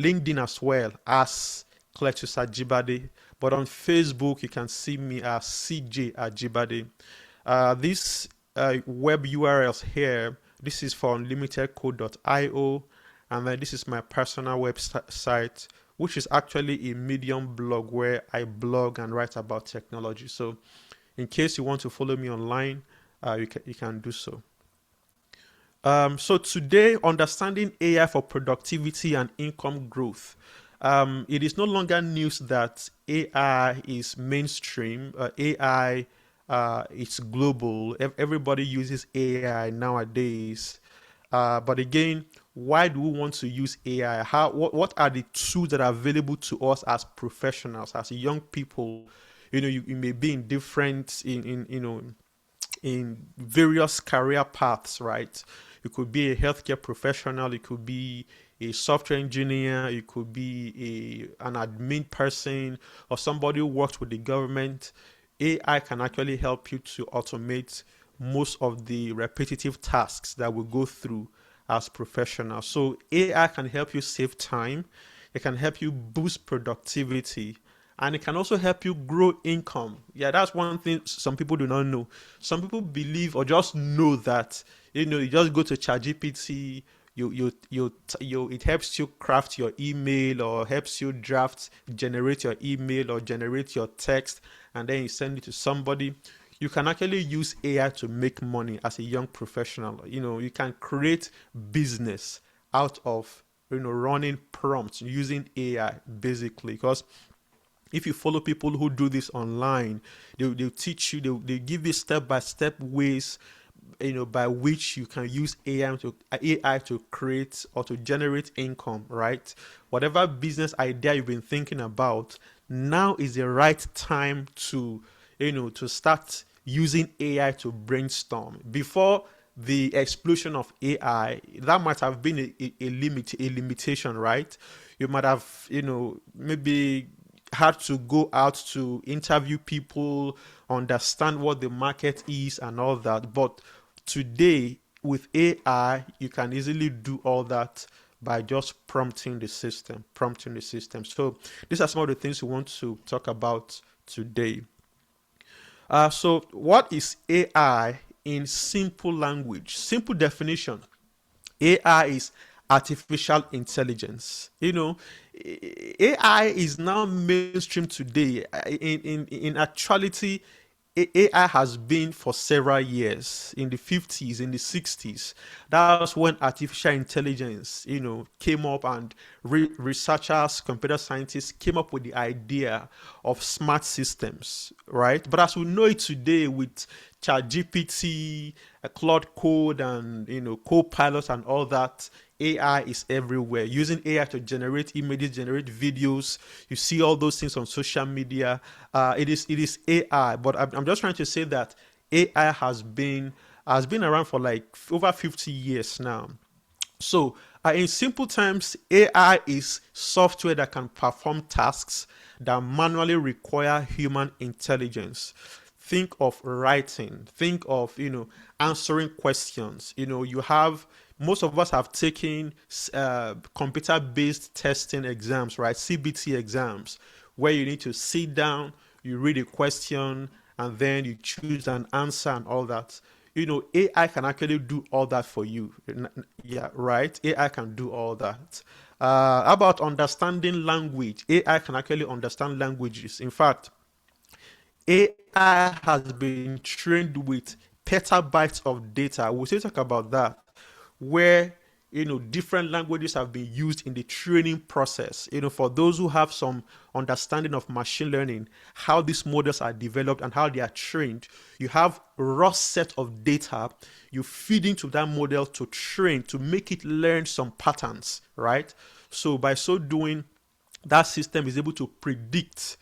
LinkedIn as well as Cletus Ajibade. But on Facebook, you can see me as CJ Ajibade. This web URLs here, this is for unlimitedcode.io, and then this is my personal website, which is actually a Medium blog where I blog and write about technology. So in case you want to follow me online, you can do so. So today, understanding AI for productivity and income growth. It is no longer news that AI is mainstream. AI is global. Everybody uses AI nowadays. But again, why do we want to use AI? What are the tools that are available to us as professionals, as young people? You may be in different in various career paths, right? You could be a healthcare professional, you could be a software engineer, you could be an admin person, or somebody who works with the government. AI can actually help you to automate most of the repetitive tasks that we go through as professionals. So AI can help you save time, it can help you boost productivity, and it can also help you grow income. Yeah, that's one thing some people do not know. Some people believe or just know that you just go to ChatGPT, it helps you craft your email or helps you generate your email or generate your text, and then you send it to somebody. You can actually use AI to make money as a young professional. You can create business out of running prompts using AI basically, because if you follow people who do this online, they'll teach you, they give you step-by-step ways, by which you can use AI to create or to generate income, right? Whatever business idea you've been thinking about, now is the right time to start using AI to brainstorm. Before the explosion of AI, that might have been a limitation, right? You might have, maybe had to go out to interview people, understand what the market is and all that. But today, with AI, you can easily do all that by just prompting the system. So these are some of the things we want to talk about today. So what is AI in simple language? Simple definition. AI is artificial intelligence. AI is now mainstream today. In actuality, AI has been for several years. In the 50s, in the 60s, that was when artificial intelligence, came up, and researchers, computer scientists came up with the idea of smart systems, right? But as we know it today with ChatGPT, Claude Code, and Copilot and all that, AI is everywhere. Using AI to generate images, generate videos. You see all those things on social media. It is AI. But I'm just trying to say that AI has been around for like over 50 years now. So, in simple terms, AI is software that can perform tasks that manually require human intelligence. Think of writing, think of, answering questions. Most of us have taken computer-based testing exams, right? CBT exams, where you need to sit down, you read a question, and then you choose an answer and all that. AI can actually do all that for you. Yeah, right? AI can do all that. How about understanding language? AI can actually understand languages. In fact, AI has been trained with petabytes of data. We'll still talk about that, where different languages have been used in the training process. For those who have some understanding of machine learning, how these models are developed and how they are trained, you have a raw set of data. You feed into that model to train, to make it learn some patterns, right? So by so doing, that system is able to predict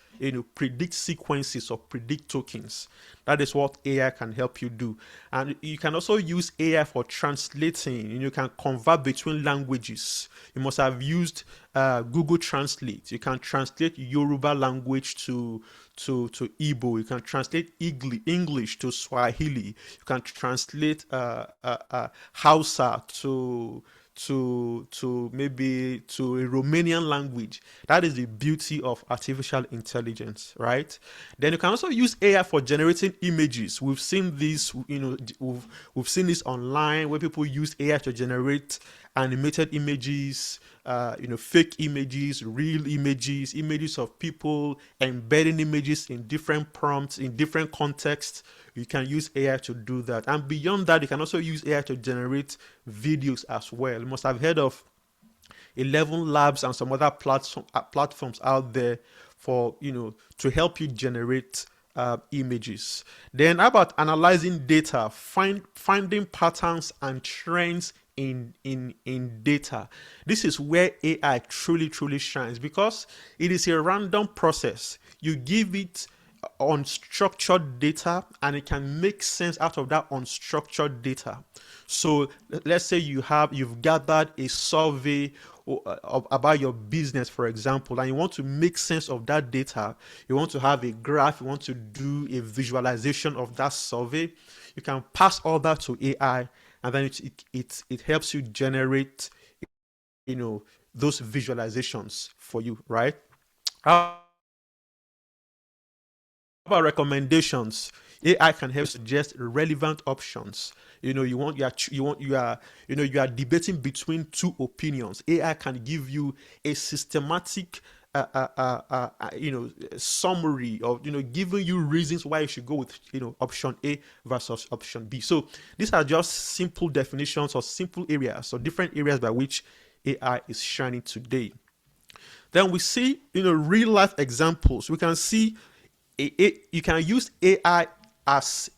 sequences or predict tokens. That is what AI can help you do. And you can also use AI for translating. You can convert between languages. You must have used Google Translate. You can translate Yoruba language to Igbo. You can translate English to Swahili. You can translate Hausa maybe to a Romanian language. That is the beauty of artificial intelligence, right? Then you can also use AI for generating images. We've seen this, we've seen this online where people use AI to generate animated images, fake images, real images, images of people, embedding images in different prompts, in different contexts. You can use AI to do that. And beyond that, you can also use AI to generate videos as well. You must have heard of 11 Labs and some other platforms out there for, to help you generate images. Then how about analyzing data, finding patterns and trends in data? This is where AI truly shines, because it is a random process. You give it unstructured data and it can make sense out of that unstructured data. So let's say you've gathered a survey about your business, for example, and you want to make sense of that data. You want to have a graph, you want to do a visualization of that survey. You can pass all that to AI, and then it helps you generate those visualizations for you, right? How about recommendations? AI can help suggest relevant options. You are debating between two opinions. AI can give you a systematic summary of, giving you reasons why you should go with, option A versus option B. So these are just simple definitions or simple areas or different areas by which AI is shining today. Then we see, real life examples. We can see you can use AI as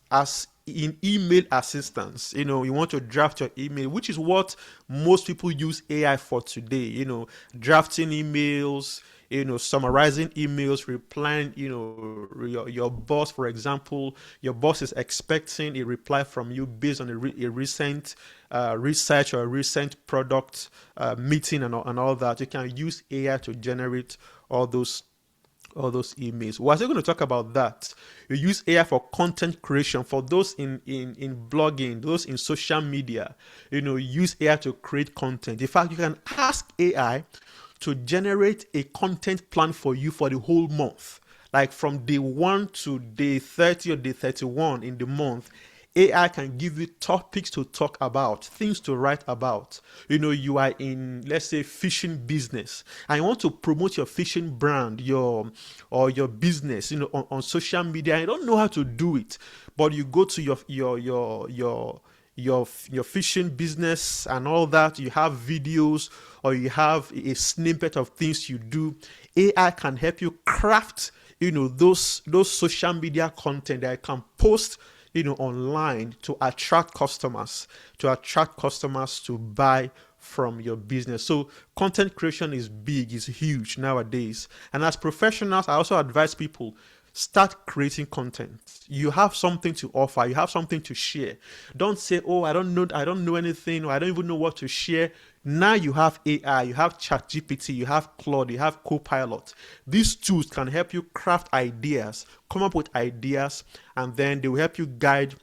in email assistance. You want to draft your email, which is what most people use AI for today. Drafting emails, summarizing emails, replying, your boss, for example. Your boss is expecting a reply from you based on a recent research or a recent product meeting and all that. You can use AI to generate all those emails. We're also going to talk about that. You use AI for content creation. For those in blogging, those in social media, use AI to create content. In fact, you can ask AI to generate a content plan for you for the whole month. Like from day 1 to day 30 or day 31 in the month. AI can give you topics to talk about, things to write about. You are in, let's say, fishing business, and you want to promote your fishing brand, your business, on social media. You don't know how to do it, but you go to your fishing business and all that. You have videos or you have a snippet of things you do. AI can help you craft, those social media content that you can post online to attract customers to buy from your business. So content creation is big, is huge nowadays. And as professionals, I also advise people, start creating content. You have something to offer, you have something to share. Don't say, oh, I don't know anything, or I don't even know what to share. Now you have AI, you have ChatGPT, you have Claude, you have Copilot. These tools can help you craft ideas, come up with ideas, and then they will help you guide,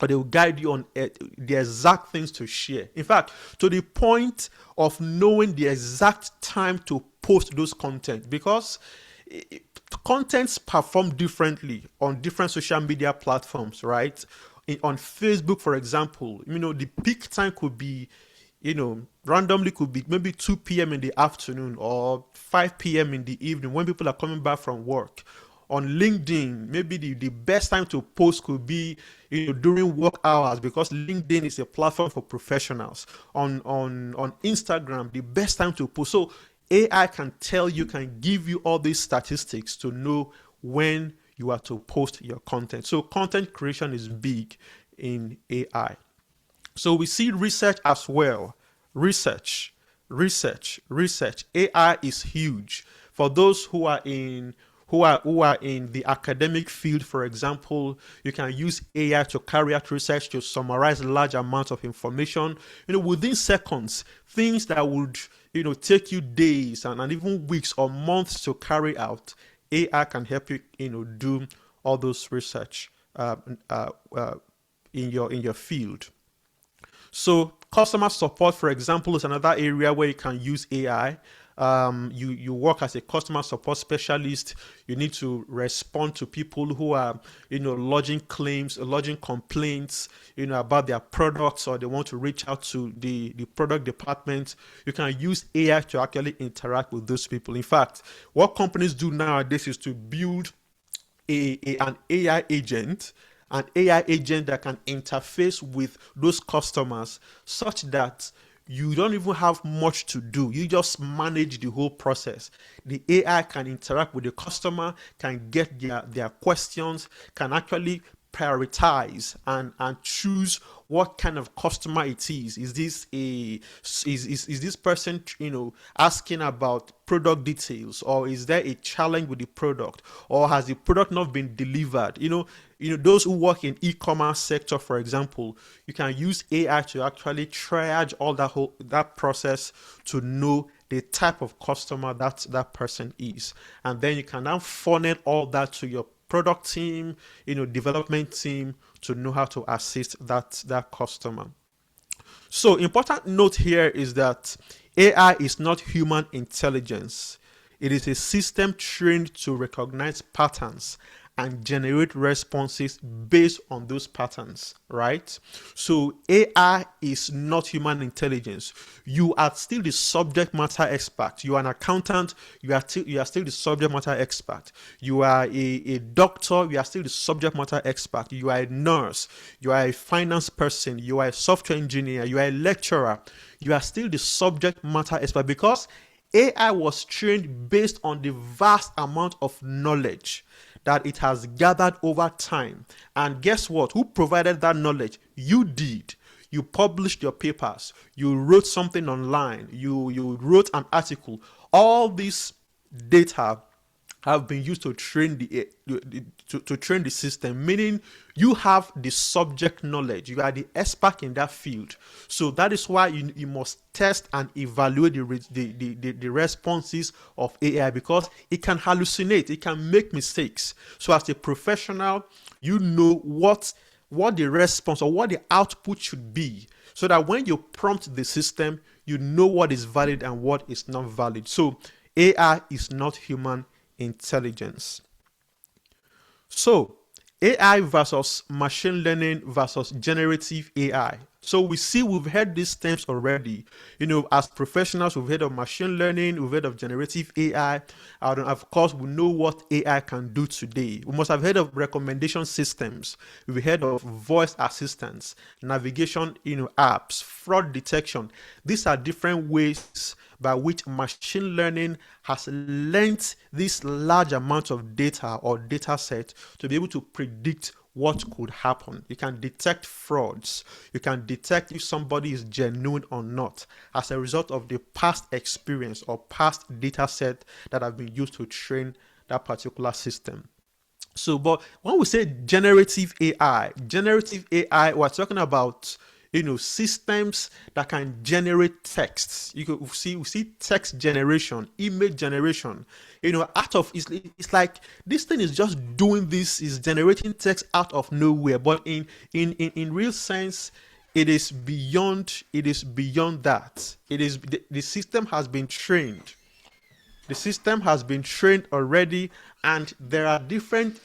or they will guide you on the exact things to share. In fact, to the point of knowing the exact time to post those content, because contents perform differently on different social media platforms, right? On Facebook, for example, the peak time could be, randomly could be maybe 2 p.m. in the afternoon or 5 p.m. in the evening when people are coming back from work. On LinkedIn, maybe the best time to post could be during work hours, because LinkedIn is a platform for professionals. On Instagram, the best time to post. So AI can give you all these statistics to know when you are to post your content. So content creation is big in AI. So we see research as well. Research. AI is huge. For those who are in the academic field, for example, you can use AI to carry out research to summarize large amounts of information, within seconds, things that would, take you days and even weeks or months to carry out. AI can help you, do all those research in your field. So Customer support, for example, is another area where you can use AI. You work as a customer support specialist. You need to respond to people who are, lodging claims, lodging complaints, about their products, or they want to reach out to the product department. You can use AI to actually interact with those people. In fact, what companies do nowadays is to build an AI agent, that can interface with those customers such that you don't even have much to do. You just manage the whole process. The AI can interact with the customer, can get their questions, can actually prioritize and choose what kind of customer it is. Is this person asking about product details, or is there a challenge with the product, or has the product not been delivered? Those who work in e-commerce sector, for example, you can use AI to actually triage all that process to know the type of customer that person is, and then you can now funnel all that to your product team, development team, to know how to assist that customer. So important note here is that AI is not human intelligence. It is a system trained to recognize patterns and generate responses based on those patterns, right? So AI is not human intelligence. You are still the subject matter expert. You are an accountant. You are still the subject matter expert. You are a doctor. You are still the subject matter expert. You are a nurse. You are a finance person. You are a software engineer. You are a lecturer. You are still the subject matter expert, because AI was trained based on the vast amount of knowledge that it has gathered over time. And guess what? Who provided that knowledge? You did. You published your papers. You wrote something online. You wrote an article. All this data have been used to train to train the system, meaning you have the subject knowledge. You are the expert in that field. So that is why you must test and evaluate the responses of AI, because it can hallucinate, it can make mistakes. So as a professional, you know what the response or what the output should be, so that when you prompt the system, you know what is valid and what is not valid. So AI is not human intelligence. So AI versus machine learning versus generative AI. So we've heard these terms already. As professionals, we've heard of machine learning, we've heard of generative AI, and of course, we know what AI can do today. We must have heard of recommendation systems. We've heard of voice assistants, navigation, apps, fraud detection. These are different ways by which machine learning has learned this large amount of data or data set to be able to predict what could happen. You can detect frauds. You can detect if somebody is genuine or not as a result of the past experience or past data set that have been used to train that particular system. So, but when we say generative AI, we're talking about systems that can generate texts. We see text generation, image generation. It's like this thing is just doing this, is generating text out of nowhere. But in real sense, it is beyond that. The system has been trained. The system has been trained already, and there are different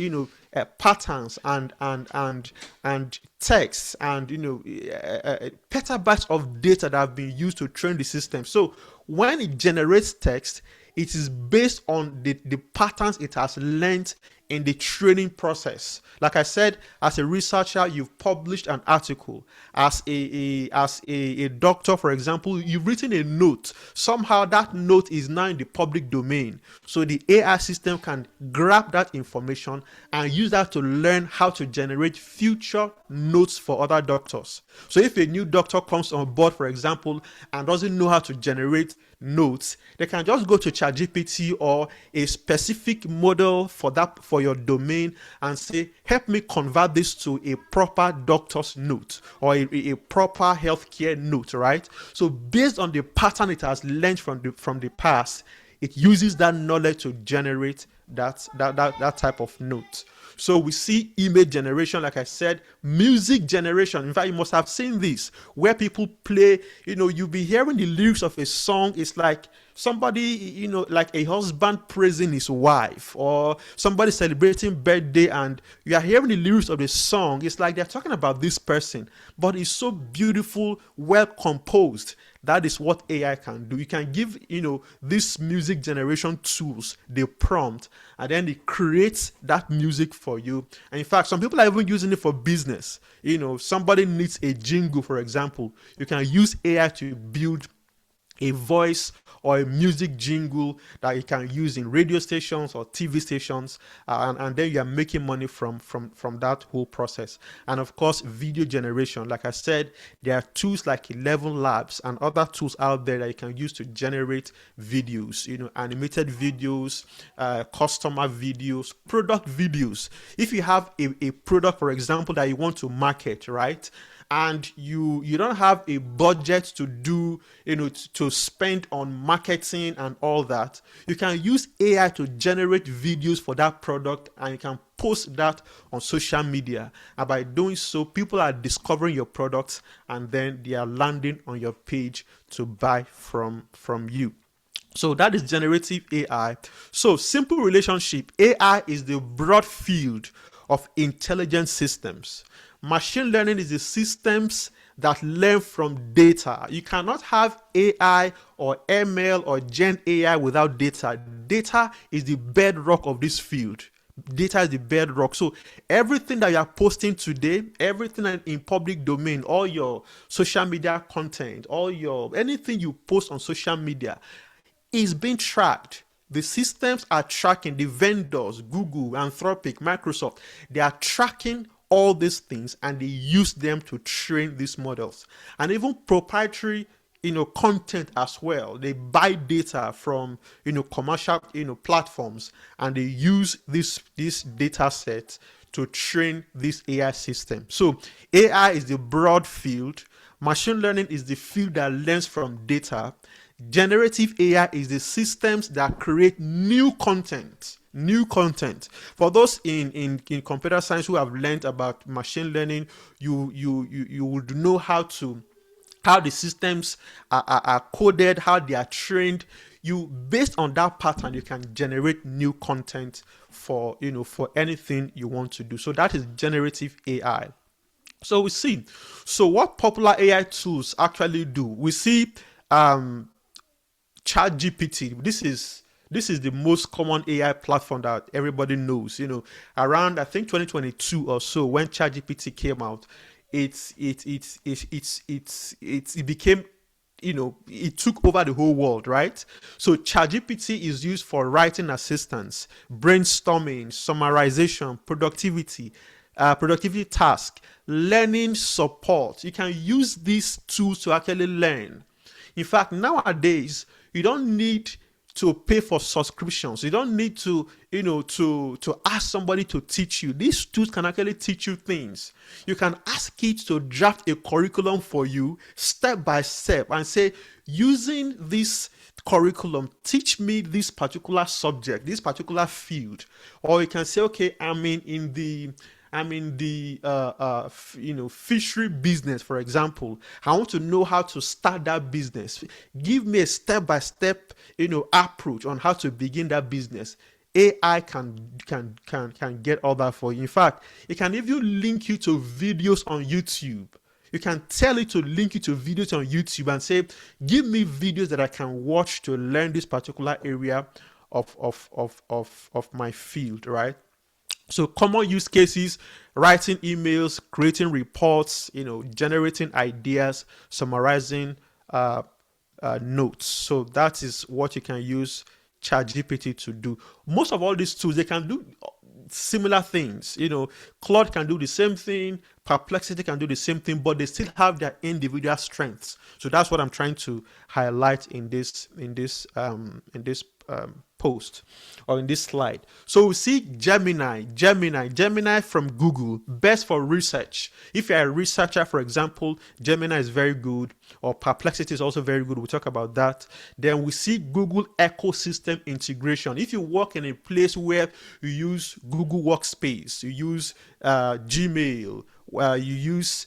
patterns and texts and petabytes of data that have been used to train the system. So when it generates text, it is based on the patterns it has learned in the training process. Like I said, as a researcher, you've published an article. As a doctor, for example, you've written a note. Somehow that note is now in the public domain. So the AI system can grab that information and use that to learn how to generate future notes for other doctors. So if a new doctor comes on board, for example, and doesn't know how to generate notes, they can just go to ChatGPT or a specific model for your domain and say, help me convert this to a proper doctor's note or a proper healthcare note, right? So based on the pattern it has learned from the past, it uses that knowledge to generate that type of note. So we see image generation, like I said, music generation. In fact, you must have seen this where people play, you'll be hearing the lyrics of a song. It's like somebody, like a husband praising his wife, or somebody celebrating birthday, and you are hearing the lyrics of the song. It's like they're talking about this person, but it's so beautiful, well composed. That is what AI can do. You can give, this music generation tools the prompt, and then it creates that music for you. And in fact, some people are even using it for business. Somebody needs a jingle, for example. You can use AI to build a voice or a music jingle that you can use in radio stations or TV stations, and then you are making money from that whole process. And of course, video generation. Like I said, there are tools like 11 Labs and other tools out there that you can use to generate videos, animated videos, customer videos, product videos. If you have a product, for example, that you want to market, right? And you don't have a budget to do, to spend on marketing and all that, you can use AI to generate videos for that product, and you can post that on social media. And by doing so, people are discovering your products, and then they are landing on your page to buy from you. So that is generative AI. So simple relationship, AI is the broad field of intelligent systems. Machine learning is the systems that learn from data. You cannot have AI or ML or Gen AI without data. Data is the bedrock of this field. Data is the bedrock. So everything that you are posting today, everything in public domain, all your social media content, anything you post on social media is being tracked. The systems are tracking, the vendors, Google, Anthropic, Microsoft, they are tracking all these things, and they use them to train these models. And even proprietary content as well. They buy data from commercial platforms, and they use this data set to train this AI system. So AI is the broad field. Machine learning is the field that learns from data. Generative AI is the systems that create new content. For those in computer science who have learned about machine learning, you would know how the systems are coded, how they are trained. Based on that pattern, you can generate new content for anything you want to do. So that is generative AI. So we see. So what popular AI tools actually do? We see ChatGPT. This is the most common AI platform that everybody knows. Around I think 2022 or so, when ChatGPT came out, it became, it took over the whole world, right? So ChatGPT is used for writing assistance, brainstorming, summarization, productivity task, learning support. You can use these tools to actually learn. In fact, nowadays, you don't need to pay for subscriptions. You don't need to ask somebody to teach you. These tools can actually teach you things. You can ask it to draft a curriculum for you step by step and say, using this curriculum, teach me this particular subject, this particular field. Or you can say, okay, I'm in the fishery business, for example. I want to know how to start that business. Give me a step-by-step, approach on how to begin that business. AI can get all that for you. In fact, it can even link you to videos on YouTube. You can tell it to link you to videos on YouTube and say, give me videos that I can watch to learn this particular area of my field, right? So common use cases: writing emails, creating reports, generating ideas, summarizing notes. So that is what you can use ChatGPT to do. Most of all these tools, they can do similar things. Claude can do the same thing, Perplexity can do the same thing, but they still have their individual strengths. So that's what I'm trying to highlight in this post or in this slide. So we see Gemini from Google, best for research. If you're a researcher, for example, Gemini is very good, or Perplexity is also very good. We'll talk about that. Then we see Google ecosystem integration. If you work in a place where you use Google Workspace, you use Gmail, you use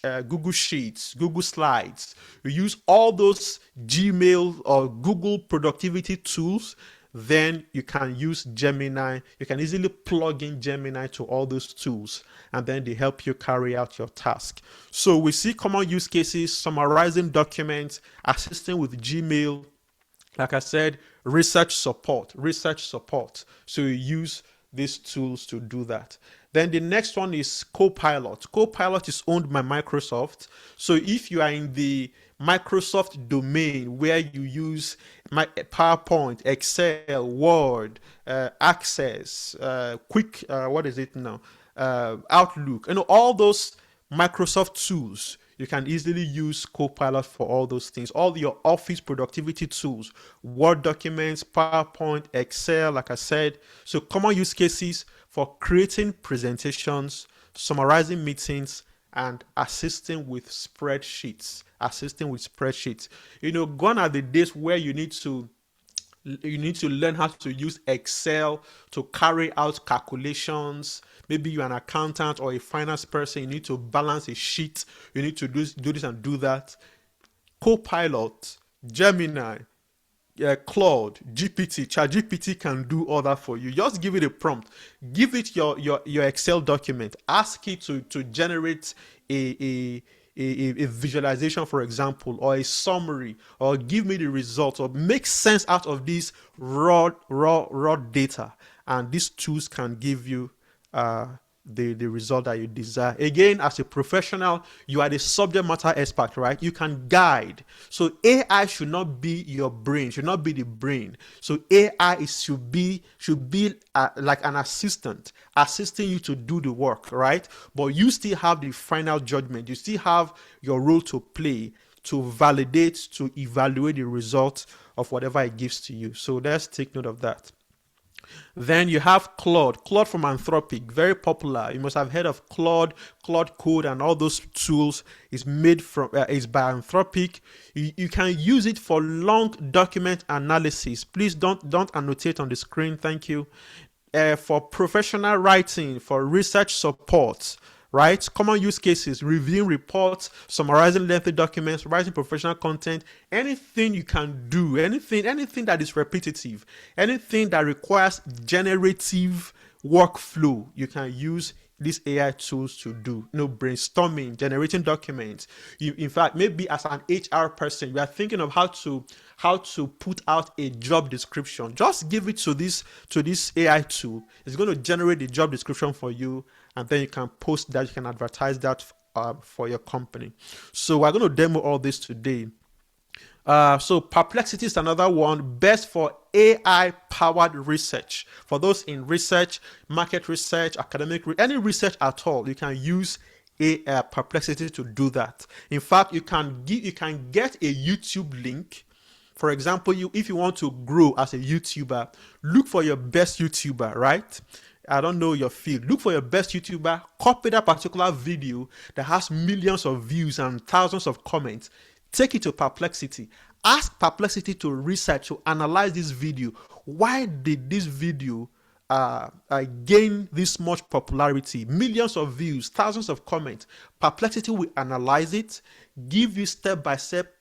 Google Sheets, Google Slides, you use all those Gmail or Google productivity tools, then you can use Gemini. You can easily plug in Gemini to all those tools, and then they help you carry out your task. So we see common use cases: summarizing documents, assisting with Gmail, like I said, research support. So you use these tools to do that. Then the next one is Copilot. Copilot is owned by Microsoft. So if you are in the Microsoft domain where you use PowerPoint, Excel, Word, Access, Quick, Outlook, all those Microsoft tools, you can easily use Copilot for all those things. All your office productivity tools, Word documents, PowerPoint, Excel, like I said. So common use cases for creating presentations, summarizing meetings, and assisting with spreadsheets. Gone are the days where you need to learn how to use Excel to carry out calculations. Maybe you're an accountant or a finance person, you need to balance a sheet, you need to do this and do that. Copilot, Gemini, Claude, GPT, ChatGPT can do all that for you. Just give it a prompt, give it your Excel document, ask it to generate a visualization, for example, or a summary, or give me the results, or make sense out of this raw data, and these tools can give you the result that you desire. Again, as a professional, you are the subject matter expert, right? You can guide. So AI should not be your brain, should not be the brain. So AI should be like an assistant, assisting you to do the work, right? But you still have the final judgment. You still have your role to play, to validate, to evaluate the result of whatever it gives to you. So let's take note of that. Then you have Claude from Anthropic, very popular. You must have heard of Claude Code, and all those tools is made from is by Anthropic. You can use it for long document analysis. Please don't annotate on the screen. Thank you. For professional writing, for research support. Right? Common use cases: reviewing reports, summarizing lengthy documents, writing professional content, anything you can do, anything that is repetitive, anything that requires generative workflow, you can use these AI tools to do. Brainstorming, generating documents. In fact, maybe as an HR person, you are thinking of how to put out a job description. Just give it to this AI tool. It's going to generate the job description for you, and then you can post that, you can advertise that for your company. So we're going to demo all this today. So Perplexity is another one, best for AI-powered research. For those in research, market research, academic, any research at all, you can use Perplexity to do that. In fact, you can get a YouTube link. For example, if you want to grow as a YouTuber, look for your best YouTuber, right? I don't know your field. Look for your best YouTuber, copy that particular video that has millions of views and thousands of comments. Take it to Perplexity. Ask Perplexity to research, to analyze this video. Why did this video gain this much popularity? Millions of views, thousands of comments. Perplexity will analyze it, give you step-by-step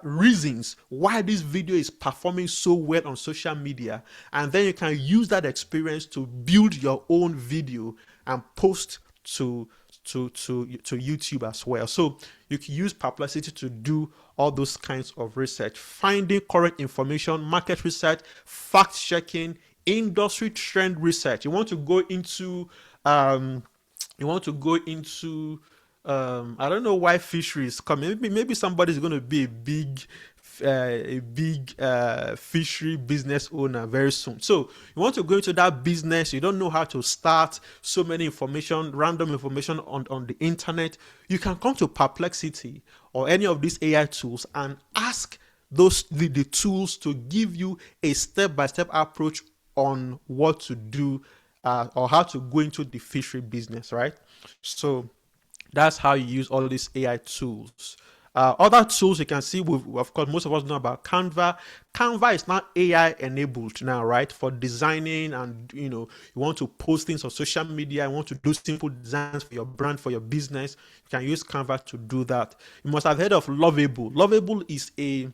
reasons why this video is performing so well on social media, and then you can use that experience to build your own video and post to YouTube as well. So you can use Perplexity to do all those kinds of research, finding current information, market research, fact checking, industry trend research. You want to go into I don't know why fishery is coming. Maybe somebody's going to be a big fishery business owner very soon. So you want to go into that business, you don't know how to start, so many information, random information on the internet. You can come to Perplexity or any of these AI tools and ask the tools to give you a step-by-step approach on what to do, or how to go into the fishery business, right? So that's how you use all these AI tools. Other tools you can see, of course, most of us know about Canva. Canva is now AI enabled now, right? For designing, and you want to post things on social media, you want to do simple designs for your brand, for your business, you can use Canva to do that. You must have heard of Lovable. Lovable is a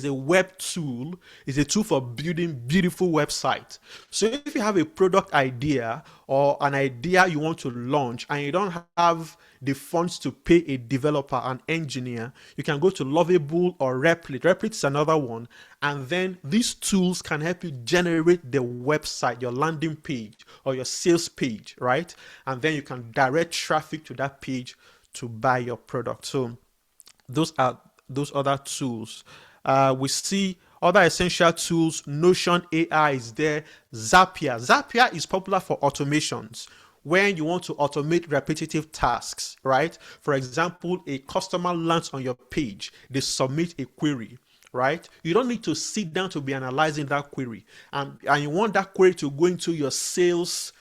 web tool, is a tool for building beautiful websites. So if you have a product idea or an idea you want to launch and you don't have the funds to pay a developer, an engineer, you can go to Lovable or Replit. Replit is another one. And then these tools can help you generate the website, your landing page or your sales page, right? And then you can direct traffic to that page to buy your product. So those are those other tools. We see other essential tools. Notion AI is there. Zapier. Zapier is popular for automations when you want to automate repetitive tasks, right? For example, a customer lands on your page, they submit a query, right? You don't need to sit down to be analyzing that query, and you want that query to go into your sales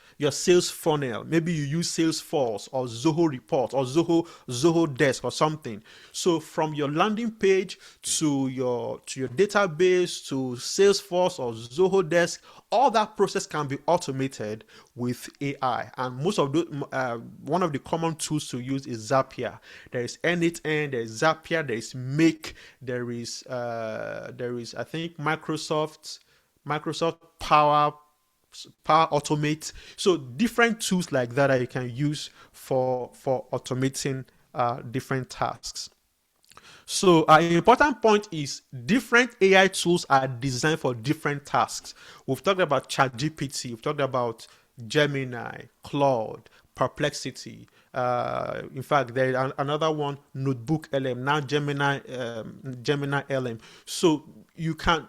funnel. Maybe you use Salesforce or Zoho Report or Zoho Desk or something. So from your landing page to your database to Salesforce or Zoho Desk, all that process can be automated with AI. And most of one of the common tools to use is Zapier. There is N8N, there is Zapier, there is Make, there is I think Microsoft Power Automate. So different tools like that you can use for automating different tasks. So an important point is different AI tools are designed for different tasks. We've talked about ChatGPT, we've talked about Gemini, Claude, Perplexity. In fact, there is another one, Notebook LM, now Gemini LM. So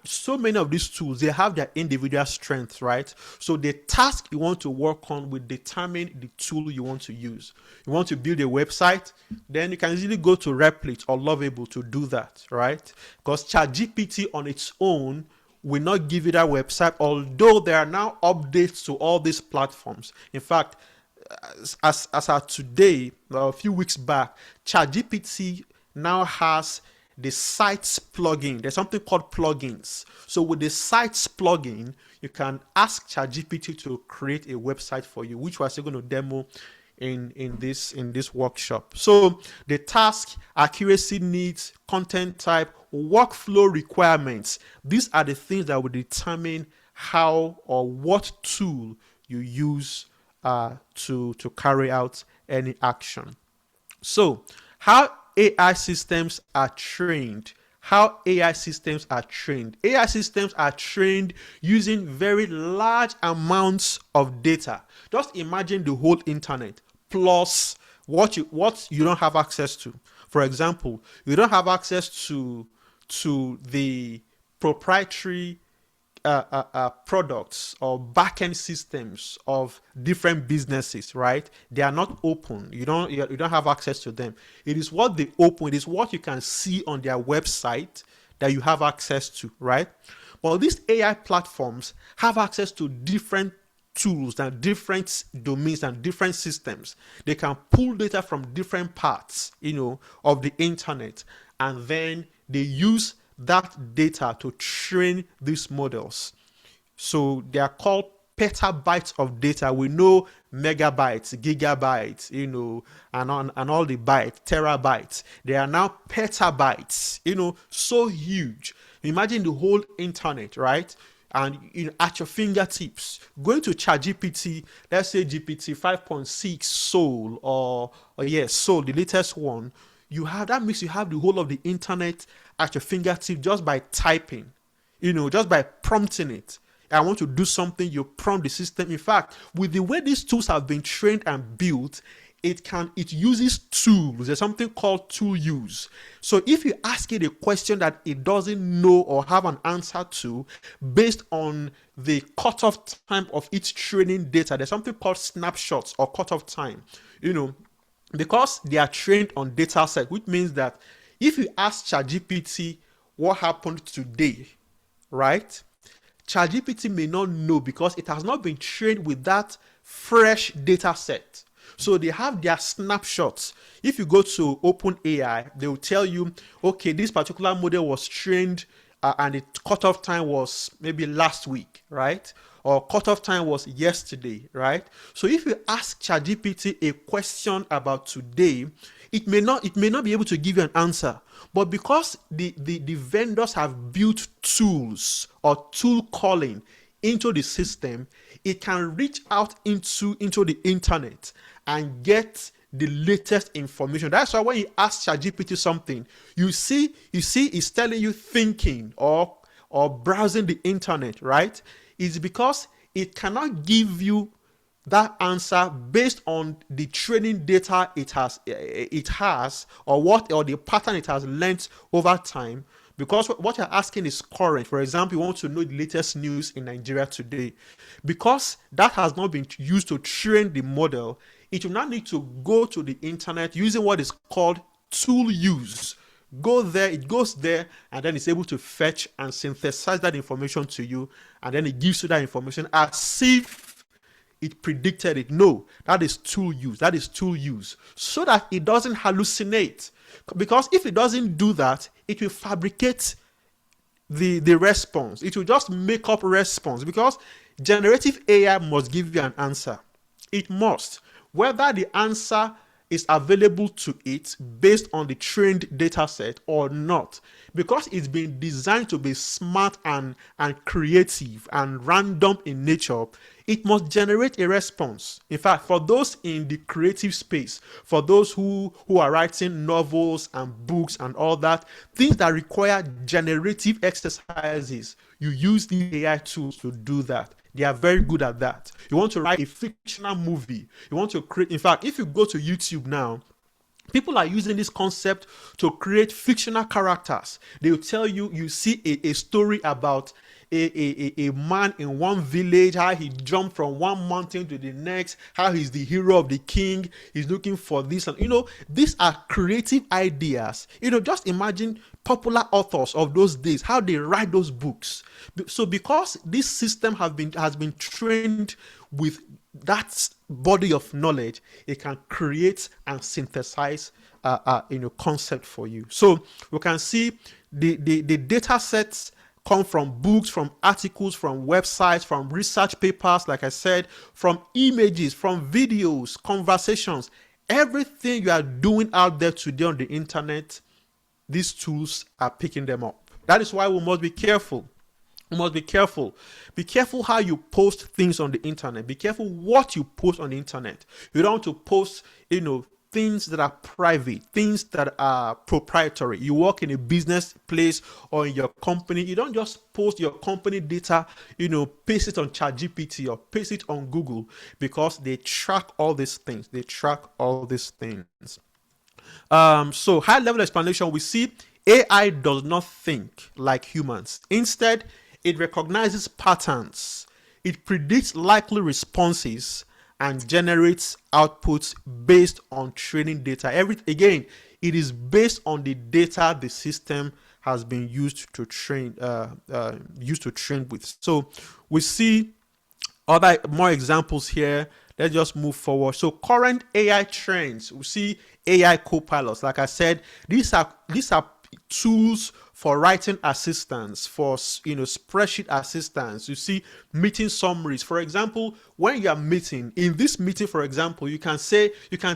so many of these tools, they have their individual strengths, right? So the task you want to work on will determine the tool you want to use. You want to build a website, then you can easily go to Replit or Lovable to do that, right? Because ChatGPT on its own will not give you that website, although there are now updates to all these platforms. In fact, as of today, a few weeks back, ChatGPT now has the sites plugin. There's something called plugins. So with the sites plugin, you can ask ChatGPT to create a website for you, which we're still going to demo in this workshop. So the task, accuracy needs, content type, workflow requirements, these are the things that will determine how or what tool you use to carry out any action. So how AI systems are trained. AI systems are trained using very large amounts of data. Just imagine the whole internet plus what you don't have access to. For example, you don't have access to the proprietary products or backend systems of different businesses, right? They are not open. You don't have access to them. It is what they open. It is what you can see on their website that you have access to, right? But these AI platforms have access to different tools and different domains and different systems. They can pull data from different parts, of the internet, and then they use that data to train these models. So they are called petabytes of data. We know megabytes, gigabytes, and all the bytes, terabytes. They are now petabytes, so huge. Imagine the whole internet, right? And at your fingertips, going to ChatGPT, let's say GPT 5.6 Soul or Soul, the latest one. That means you have the whole of the internet at your fingertips just by typing, just by prompting it. I want to do something, you prompt the system. In fact, with the way these tools have been trained and built, it uses tools. There's something called tool use. So if you ask it a question that it doesn't know or have an answer to based on the cutoff time of its training data, there's something called snapshots or cutoff time, because they are trained on data set, which means that if you ask ChatGPT what happened today, right? ChatGPT may not know because it has not been trained with that fresh data set. So they have their snapshots. If you go to OpenAI, they will tell you, okay, this particular model was trained and the cutoff time was maybe last week, right? Or cutoff time was yesterday, right? So if you ask ChatGPT a question about today, it may not be able to give you an answer. But because the vendors have built tools or tool calling into the system, it can reach out into the internet and get the latest information. That's why when you ask ChatGPT something, you see it's telling you thinking or browsing the internet, right? It's because it cannot give you that answer based on the training data it has or the pattern it has learnt over time, because what you're asking is current. For example, you want to know the latest news in Nigeria today. Because that has not been used to train the model, it will not need to go to the internet using what is called tool use. Go there, it goes there, and then it's able to fetch and synthesize that information to you, and then it gives you that information as if it predicted it. No, that is tool use. That is tool use. So that it doesn't hallucinate. Because if it doesn't do that, it will fabricate the response. It will just make up response, because generative AI must give you an answer. It must. Whether the answer is available to it based on the trained data set or not, because it's been designed to be smart and creative and random in nature, it must generate a response. In fact, for those in the creative space, for those who are writing novels and books and all that, things that require generative exercises, you use the AI tools to do that. They are very good at that. You want to write a fictional movie, you want to create, in fact, if you go to YouTube now, people are using this concept to create fictional characters. They will tell you, you see a story about a man in one village, how he jumped from one mountain to the next, how he's the hero of the king, he's looking for this. And these are creative ideas. Just imagine popular authors of those days, how they write those books. So because this system has been trained with that body of knowledge, it can create and synthesize concept for you. So we can see the data sets come from books, from articles, from websites, from research papers, like I said, from images, from videos, conversations. Everything you are doing out there today on the internet, these tools are picking them up. That is why we must be careful. We must be careful. Be careful how you post things on the internet. Be careful what you post on the internet. You don't want to post, things that are private, things that are proprietary. You work in a business place or in your company. You don't just post your company data, paste it on ChatGPT or paste it on Google, because they track all these things. So high level explanation, we see AI does not think like humans. Instead, it recognizes patterns. It predicts likely responses and generates outputs based on training data. Again, it is based on the data the system has been used to train with. So we see more examples here. Let's just move forward. So current AI trends, we see AI copilots. Like I said, these are tools for writing assistance, for spreadsheet assistance. You see meeting summaries. For example, when you are meeting, in this meeting, for example, you can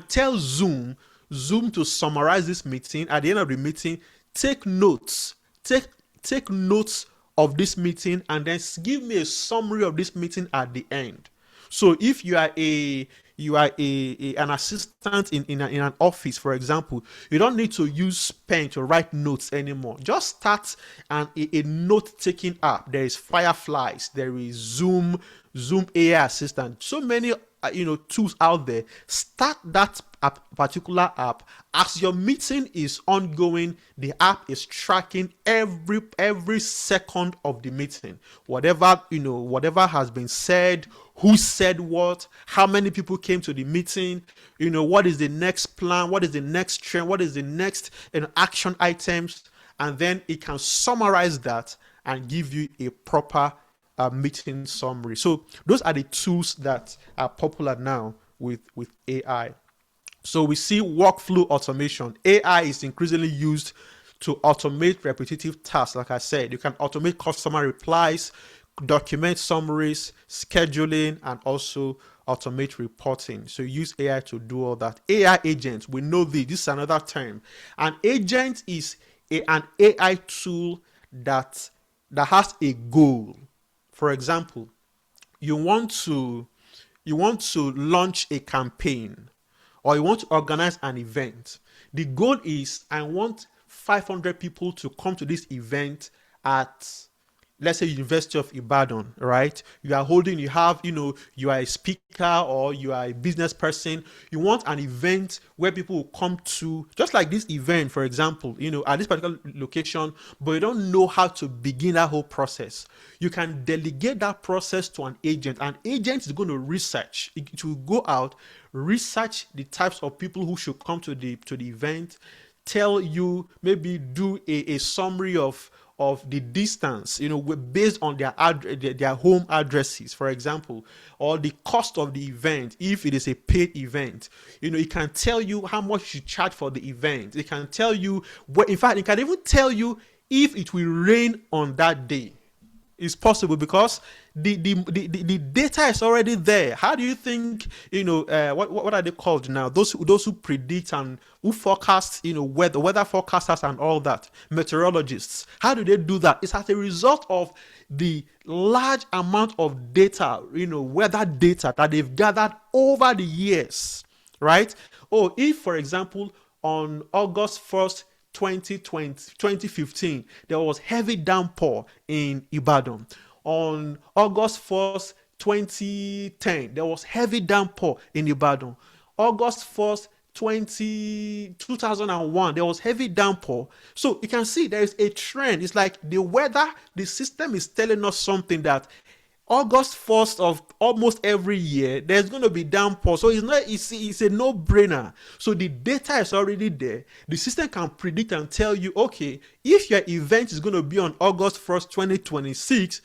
tell Zoom to summarize this meeting. At the end of the meeting, take notes. Take notes of this meeting, and then give me a summary of this meeting at the end. So if you are an assistant in an office, for example, you don't need to use pen to write notes anymore. Just start a note-taking app. There is Fireflies, there is Zoom AI Assistant. So many tools out there. Start that particular app. As your meeting is ongoing, the app is tracking every second of the meeting. Whatever has been said, who said what, how many people came to the meeting, what is the next plan, what is the next trend, what is the next action items. and then it can summarize that and give you a proper meeting summary. So those are the tools that are popular now with AI. So we see workflow automation. AI is increasingly used to automate repetitive tasks. Like I said, you can automate customer replies, document summaries, scheduling, and also automate reporting. So you use AI to do all that. AI agents, we know this is another term. An agent is an AI tool that has a goal. For example, you want to launch a campaign, or you want to organize an event. The goal is, I want 500 people to come to this event at, let's say, University of Ibadan, right? You are you are a speaker or you are a business person. You want an event where people will come to, just like this event, for example, at this particular location, but you don't know how to begin that whole process. You can delegate that process to an agent. An agent is going to research. It will go out, research the types of people who should come to the event, tell you, maybe do a summary of the distance, based on their home addresses, for example, or the cost of the event. If it is a paid event, it can tell you how much you charge for the event. It can tell you in fact, it can even tell you if it will rain on that day. It's possible because the data is already there. How do you think, what are they called now? Those who predict and who forecast, weather forecasters and all that, meteorologists. How do they do that? It's as a result of the large amount of data, weather data that they've gathered over the years, right? Oh, if, for example, on August 1st, 2015, there was heavy downpour in Ibadan. On August 1st, 2010, there was heavy downpour in Ibadan. August 1st, 2001, there was heavy downpour. So you can see there is a trend. It's like the weather, the system is telling us something that August 1st of almost every year, there's going to be downpour. So it's a no-brainer. So the data is already there. The system can predict and tell you, okay, if your event is going to be on August 1st, 2026,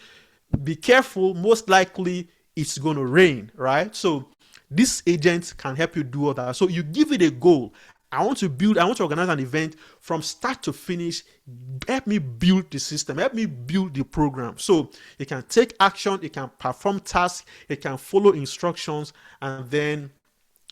be careful, most likely it's going to rain, right? So this agent can help you do all that. So you give it a goal. I want to organize an event from start to finish. Help me build the system. Help me build the program. So it can take action, it can perform tasks, it can follow instructions, and then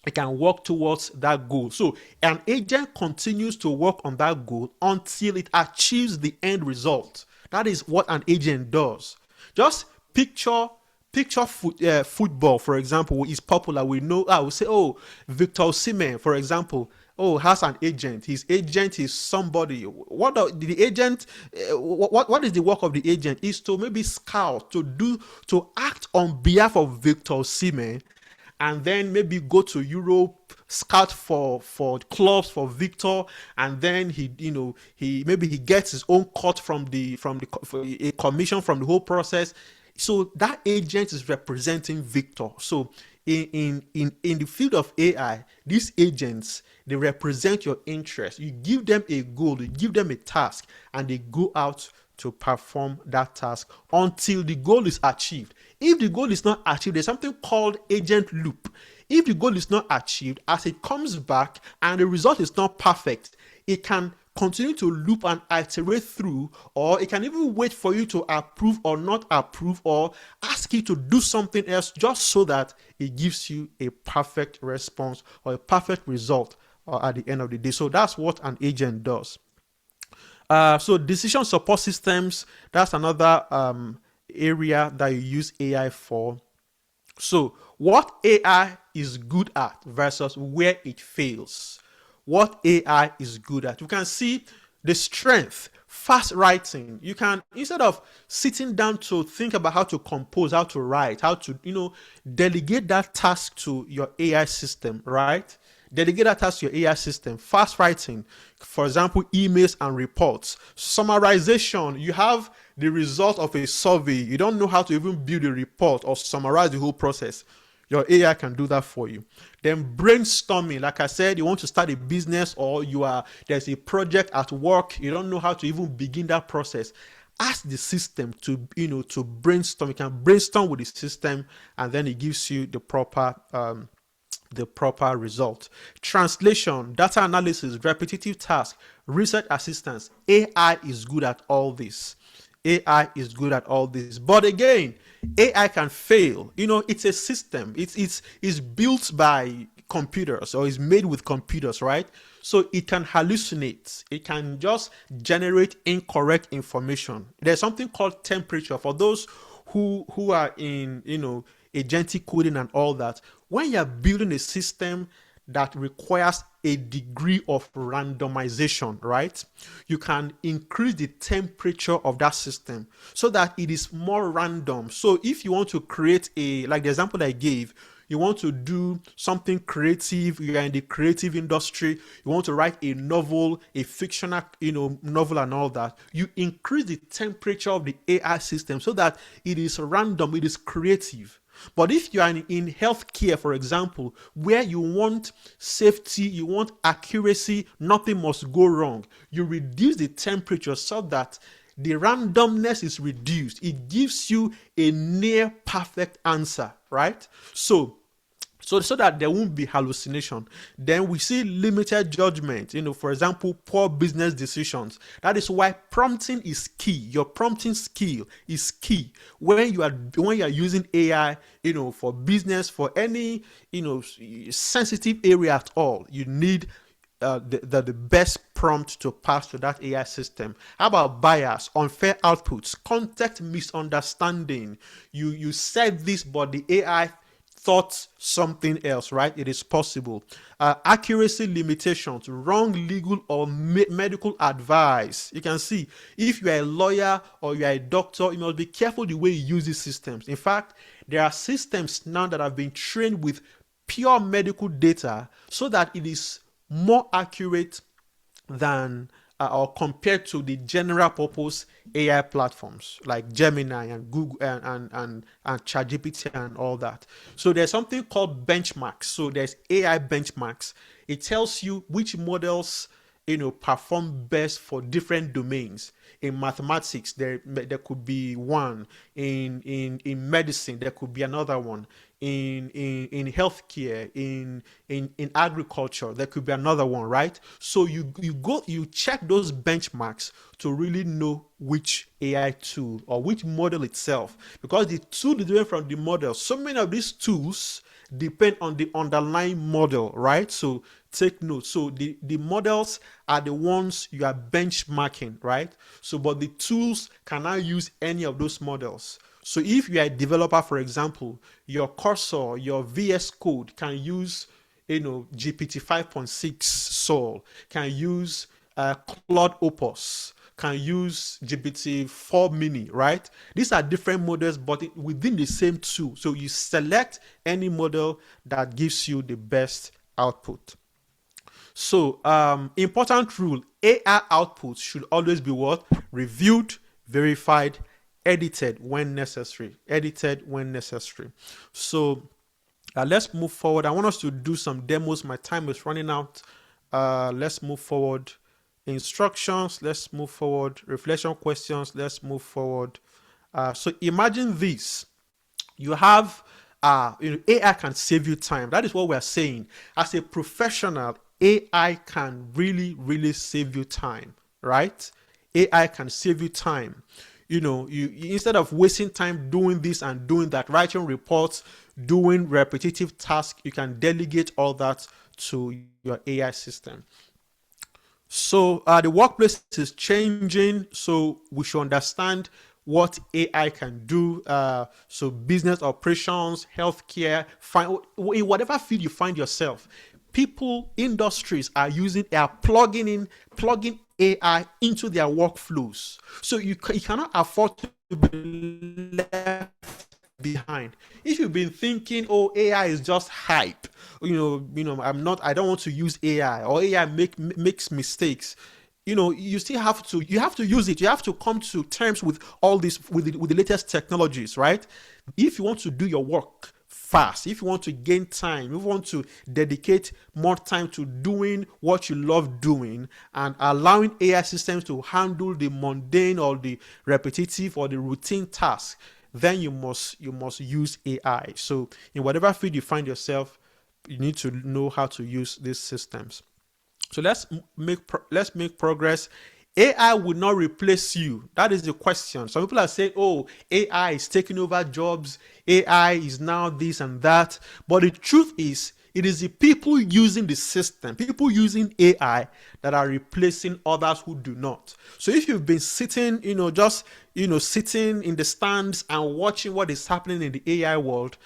it can work towards that goal. So an agent continues to work on that goal until it achieves the end result. That is what an agent does. Just picture football, for example, is popular. We know, I would say, Victor Osimhen, for example, has an agent. His agent is somebody. What is the work of the agent? Is to maybe scout, to act on behalf of Victor Osimhen, and then maybe go to Europe, scout for clubs for Victor, and then he gets his own cut from a commission from the whole process. So that agent is representing Victor. So in the field of AI, these agents, they represent your interest. You give them a goal, you give them a task, and they go out to perform that task until the goal is achieved. If the goal is not achieved, there's something called agent loop. If the goal is not achieved, as it comes back and the result is not perfect, it can continue to loop and iterate through, or it can even wait for you to approve or not approve, or ask you to do something else, just so that it gives you a perfect response or a perfect result at the end of the day. So that's what an agent does. So decision support systems, that's another area that you use AI for. So what AI is good at versus where it fails. What AI is good at. You can see the strength, fast writing. You can, instead of sitting down to think about how to compose, how to write, how to, delegate that task to your AI system, right? Delegate that task to your AI system. Fast writing, for example, emails and reports. Summarization, you have the result of a survey. You don't know how to even build a report or summarize the whole process. Your AI can do that for you. Then brainstorming, like I said, you want to start a business, or there's a project at work, you don't know how to even begin that process. Ask the system to brainstorm. You can brainstorm with the system, and then it gives you the proper result. Translation, data analysis, repetitive task, research assistance. AI is good at all this. AI is good at all this. But again, AI can fail. It's a system. It's built by computers, or is made with computers, right? So it can hallucinate. It can just generate incorrect information. There's something called temperature for those who are in agentic coding and all that. When you're building a system that requires a degree of randomization, right? You can increase the temperature of that system so that it is more random. So if you want to create like the example I gave, you want to do something creative, you are in the creative industry, you want to write a novel, a fictional, novel and all that, you increase the temperature of the AI system so that it is random, it is creative. But if you are in healthcare, for example, where you want safety, you want accuracy, nothing must go wrong, you reduce the temperature so that the randomness is reduced. It gives you a near perfect answer, right? So that there won't be hallucination. Then we see limited judgment, for example, poor business decisions. That is why prompting is key. Your prompting skill is key when you are using AI, for business, for any, sensitive area at all. You need the best prompt to pass to that AI system. How about bias, unfair outputs, context misunderstanding? You said this, but the AI thought something else, right? It is possible. Accuracy limitations, wrong legal or medical advice. You can see if you are a lawyer or you are a doctor, you must be careful the way you use these systems. In fact, there are systems now that have been trained with pure medical data so that it is more accurate than or compared to the general purpose AI platforms like Gemini and Google and ChatGPT and all that. So there's something called benchmarks. So there's AI benchmarks. It tells you which models perform best for different domains. In mathematics, there could be one. In medicine, there could be another one. In healthcare, in agriculture, there could be another one, right? So you check those benchmarks to really know which AI tool or which model itself, because the tool is different from the model. So many of these tools depend on the underlying model, right? So take note. So the models are the ones you are benchmarking, right? So but the tools cannot use any of those models. So if you are a developer, for example, your cursor, your VS Code can use GPT 5.6 Sol, can use Claude Opus, can use GPT-4 Mini, right? These are different models, but within the same tool. So you select any model that gives you the best output. So important rule, AI outputs should always be what? Reviewed, verified, edited when necessary. So let's move forward. I want us to do some demos. My time is running out. Let's move forward. Instructions, let's move forward. Reflection questions, let's move forward. So imagine this. You have AI can save you time. That is what we're saying. As a professional, AI can really, really save you time, right? AI can save you time. You instead of wasting time doing this and doing that, writing reports, doing repetitive tasks, you can delegate all that to your AI system. So the workplace is changing, so we should understand what AI can do. So business operations, healthcare, in whatever field you find yourself, people, industries are plugging AI into their workflows. So you cannot afford to be left behind. If you've been thinking, oh, AI is just hype, I don't want to use AI, or AI makes mistakes. You still have to use it. You have to come to terms with all this, with the latest technologies, right? If you want to do your work fast, if you want to gain time, if you want to dedicate more time to doing what you love doing and allowing AI systems to handle the mundane or the repetitive or the routine tasks, then you must use AI. So in whatever field you find yourself, you need to know how to use these systems. So let's make progress. AI will not replace you. That is the question. Some people are saying, oh, AI is taking over jobs. AI is now this and that. But the truth is, it is the people using the system, people using AI, that are replacing others who do not. So if you've been sitting, sitting in the stands and watching what is happening in the AI world,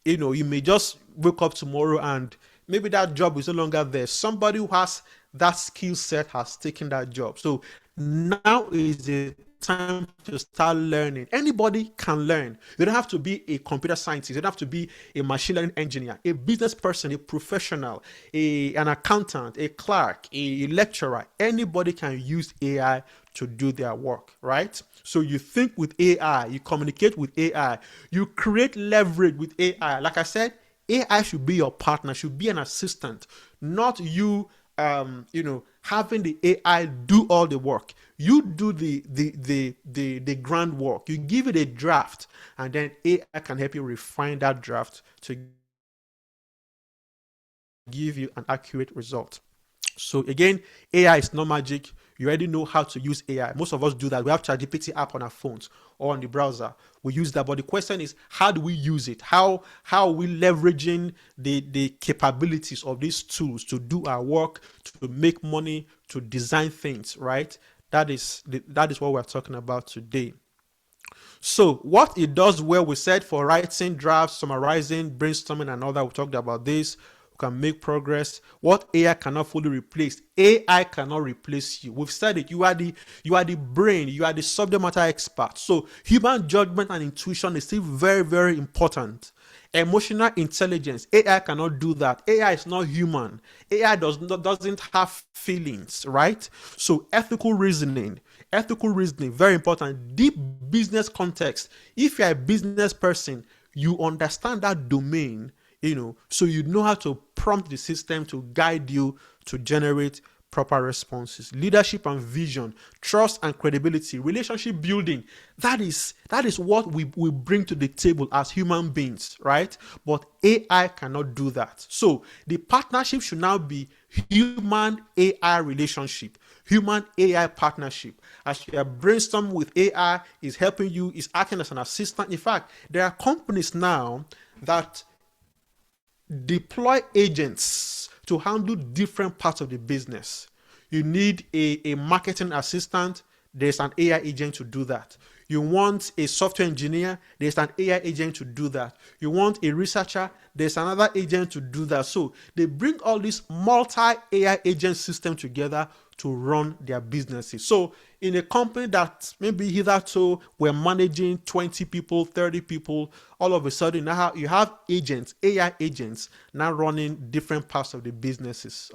you may just wake up tomorrow and maybe that job is no longer there. Somebody who has that skill set has taken that job. So now is the time to start learning. Anybody can learn. You don't have to be a computer scientist. You don't have to be a machine learning engineer, a business person, a professional, an accountant, a clerk, a lecturer. Anybody can use AI to do their work, right? So you think with AI, you communicate with AI, you create leverage with AI. Like I said, AI should be your partner, should be an assistant, not you having the AI do all the work. You do the groundwork. You give it a draft, and then AI can help you refine that draft to give you an accurate result. So again, AI is not magic. You already know how to use AI. Most of us do that. We have ChatGPT app on our phones or on the browser. We use that. But the question is, how do we use it? How are we leveraging the capabilities of these tools to do our work, to make money, to design things, right? That is what we're talking about today. So what it does well, we said for writing drafts, summarizing, brainstorming, and all that. We talked about this. Can make progress. What AI cannot fully replace. AI cannot replace you. We've said it. You are the brain. You are the subject matter expert. So human judgment and intuition is still very, very important. Emotional intelligence. AI cannot do that. AI is not human. AI doesn't have feelings, right? So ethical reasoning, very important. Deep business context. If you're a business person, you understand that domain. So you know how to prompt the system to guide you to generate proper responses. Leadership and vision, trust and credibility, relationship building. That is what we bring to the table as human beings, right? But AI cannot do that. So the partnership should now be human AI relationship, human AI partnership. As you are brainstorming with AI, is helping you, is acting as an assistant. In fact, there are companies now that deploy agents to handle different parts of the business. You need a marketing assistant, there's an AI agent to do that. You want a software engineer, there's an AI agent to do that. You want a researcher, there's another agent to do that. So they bring all this multi-AI agent system together to run their businesses. So in a company that maybe hitherto we're managing 20 people, 30 people, all of a sudden now you have agents, AI agents now running different parts of the business.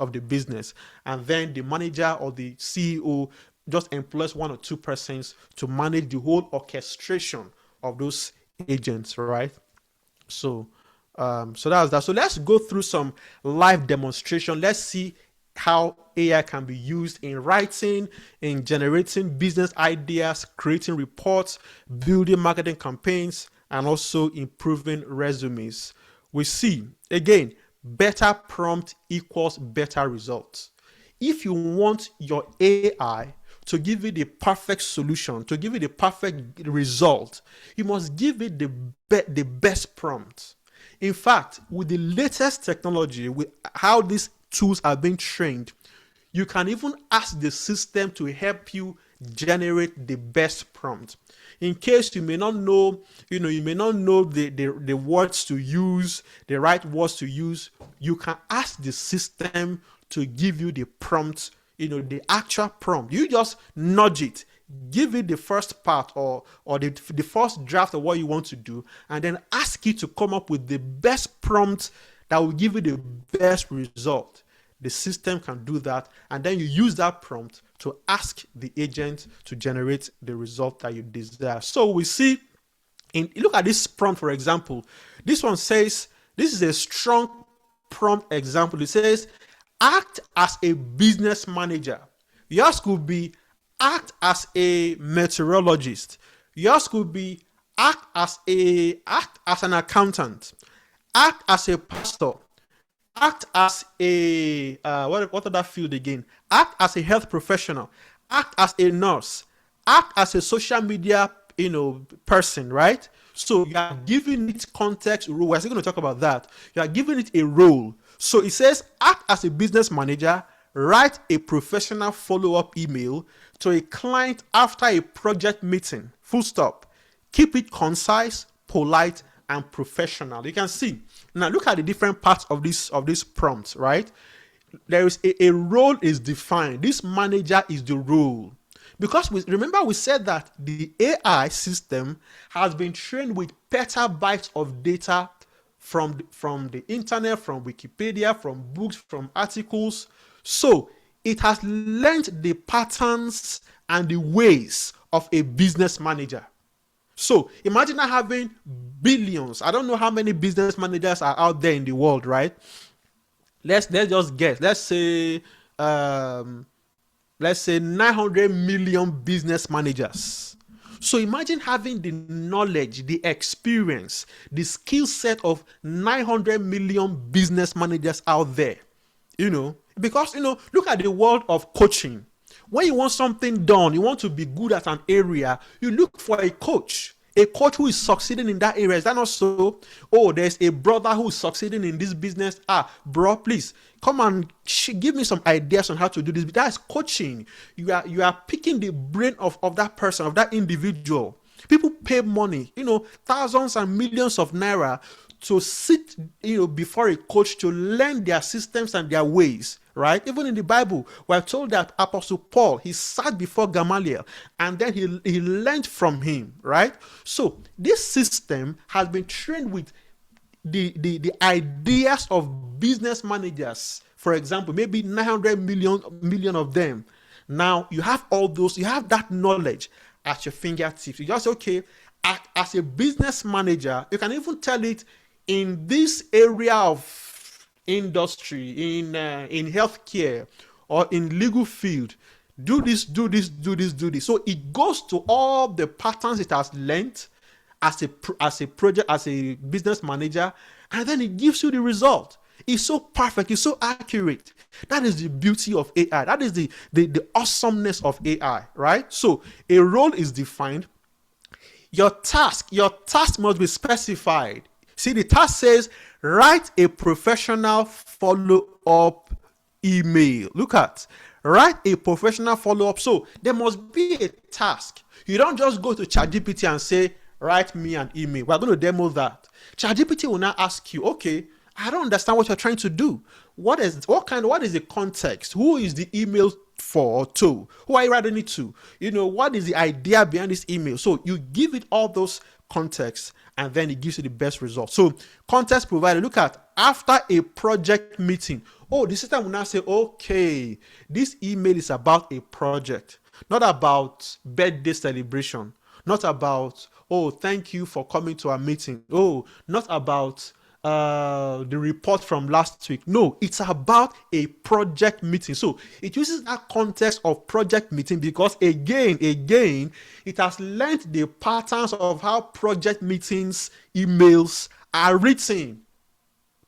And then the manager or the CEO just employs one or two persons to manage the whole orchestration of those agents, right? So that's that. So let's go through some live demonstration. Let's see how AI can be used in writing, in generating business ideas, creating reports, building marketing campaigns, and also improving resumes. We see, again, better prompt equals better results. If you want your AI to give you the perfect solution, to give you the perfect result, you must give it the best prompt. In fact, with the latest technology, with how these tools are being trained, you can even ask the system to help you generate the best prompt. In case you may not know, the words to use, the right words to use, you can ask the system to give you the prompt, the actual prompt. You just nudge it, give it the first part or the first draft of what you want to do, and then ask it to come up with the best prompt that will give you the best result. The system can do that, and then you use that prompt to ask the agent to generate the result that you desire. So we see And look at this prompt, for example. This one says, this is a strong prompt example. It says, act as a business manager. Yours could be act as a meteorologist. Yours could be act as an accountant. Act as a pastor. Act as a what other field again? Act as a health professional. Act as a nurse. Act as a social media person, right? So you are giving it context role. We're still going to talk about that. You are giving it a role. So it says act as a business manager. Write a professional follow-up email to a client after a project meeting. Full stop. Keep it concise, polite, and professional. You can see. Now look at the different parts of this prompt, right? There is a role is defined. This manager is the role. Because remember we said that the AI system has been trained with petabytes of data from the internet, from Wikipedia, from books, from articles. So it has learned the patterns and the ways of a business manager. So imagine having billions. I don't know how many business managers are out there in the world, right? Let's just guess. Let's say 900 million business managers. So imagine having the knowledge, the experience, the skill set of 900 million business managers out there. Because look at the world of coaching. When you want something done, you want to be good at an area, you look for a coach who is succeeding in that area. Is that not so? Oh, there's a brother who is succeeding in this business. Bro, please come and give me some ideas on how to do this. That's coaching. You are picking the brain of that person, of that individual. People pay money, thousands and millions of naira to sit, before a coach to learn their systems and their ways, right? Even in the Bible, we're told that Apostle Paul, he sat before Gamaliel and then he learned from him, right? So this system has been trained with the ideas of business managers. For example, maybe 900 million of them. Now you have all those, you have that knowledge at your fingertips. You just as a business manager, you can even tell it in this area of industry, in healthcare or in legal field. Do this. So it goes to all the patterns it has learned as a business manager, and then it gives you the result. It's so perfect, it's so accurate. That is the beauty of AI. That is the awesomeness of AI, right? So a role is defined. Your task must be specified. See, the task says, write a professional follow-up email. Look at, write a professional follow-up. So there must be a task. You don't just go to ChatGPT and say, write me an email. We're going to demo that. ChatGPT will now ask you, okay, I don't understand what you're trying to do. What is the context? Who is the email for or to? Who are you writing it to? What is the idea behind this email? So you give it all those contexts, and then it gives you the best result. So context provided. Look at, after a project meeting. Oh, the system will now say, okay, this email is about a project, not about birthday celebration, not about, oh, thank you for coming to our meeting. Oh, not about the report from last week. No, it's about a project meeting. So it uses that context of project meeting because again, it has learned the patterns of how project meetings emails are written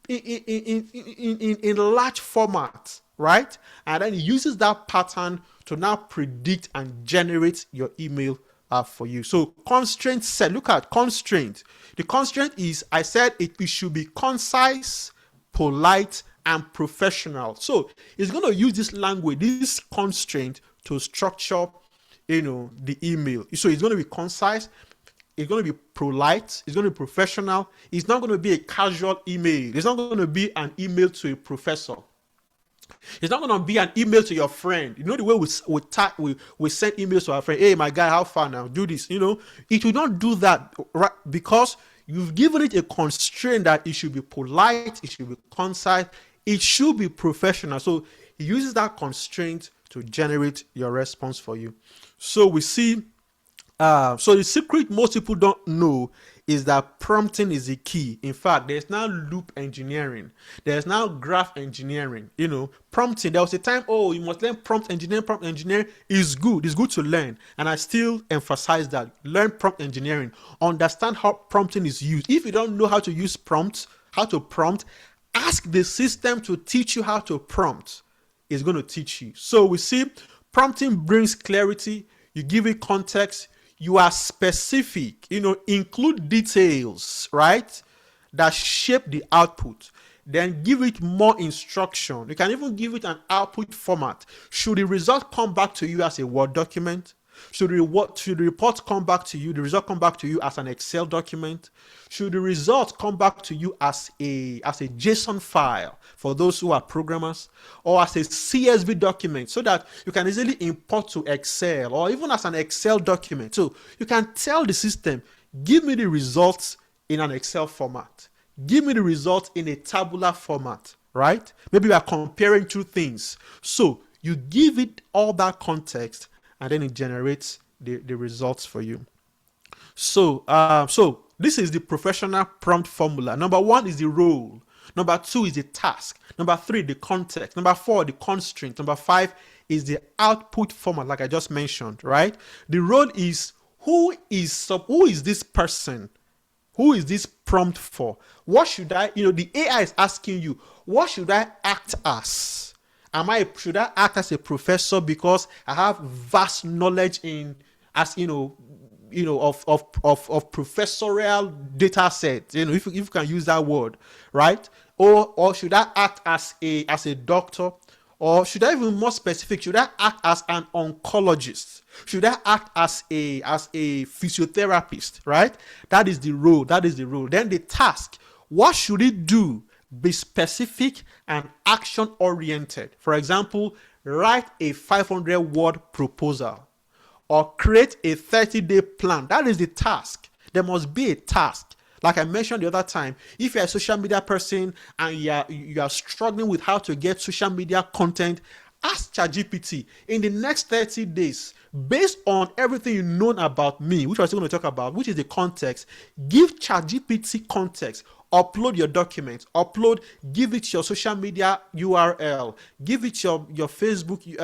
in large format, right? And then it uses that pattern to now predict and generate your email for you. So constraint set. Look at constraint. The constraint is, I said it should be concise, polite, and professional. So it's going to use this language, this constraint, to structure, the email. So it's going to be concise, it's going to be polite, it's going to be professional. It's not going to be a casual email. It's not going to be an email to a professor. It's not going to be an email to your friend. The way we send emails to our friend. Hey, my guy, how far now? Do this. It will not do that, right? Because you've given it a constraint that it should be polite, it should be concise, it should be professional. So it uses that constraint to generate your response for you. So we see, so the secret most people don't know is that prompting is the key. In fact, there's now loop engineering. There's now graph engineering. Prompting. There was a time, you must learn prompt engineering. Prompt engineering is good. It's good to learn. And I still emphasize that. Learn prompt engineering. Understand how prompting is used. If you don't know how to use how to prompt, ask the system to teach you how to prompt. It's going to teach you. So we see prompting brings clarity. You give it context. You are specific, include details, right, that shape the output. Then give it more instruction. You can even give it an output format. Should the result come back to you as a Word document? Should the report come back to you, the result come back to you as an Excel document? Should the result come back to you as a JSON file for those who are programmers, or as a CSV document so that you can easily import to Excel, or even as an Excel document? So you can tell the system, give me the results in an Excel format. Give me the results in a tabular format, right? Maybe we are comparing two things. So you give it all that context, and then it generates the results for you. So this is the professional prompt formula. Number 1 is the role. Number 2 is the task. Number 3, the context. Number 4, the constraint. Number 5 is the output format, like I just mentioned, right? The role is who is this person? Who is this prompt for? What should the AI is asking you, what should I act as? Should I act as a professor because I have vast knowledge of professorial data set, if you can use that word, right? Or should I act as a doctor? Or should I even more specific, should I act as an oncologist? Should I act as a physiotherapist, right? That is the role. Then the task, what should it do? Be specific and action oriented. For example, write a 500-word proposal or create a 30-day plan. That is the task. There must be a task. Like I mentioned the other time, if you're a social media person and you are struggling with how to get social media content, ask ChatGPT in the next 30 days, based on everything you know about me, which we're still going to talk about, which is the context. Give ChatGPT context. Upload your documents. Give it your social media URL. Give it your Facebook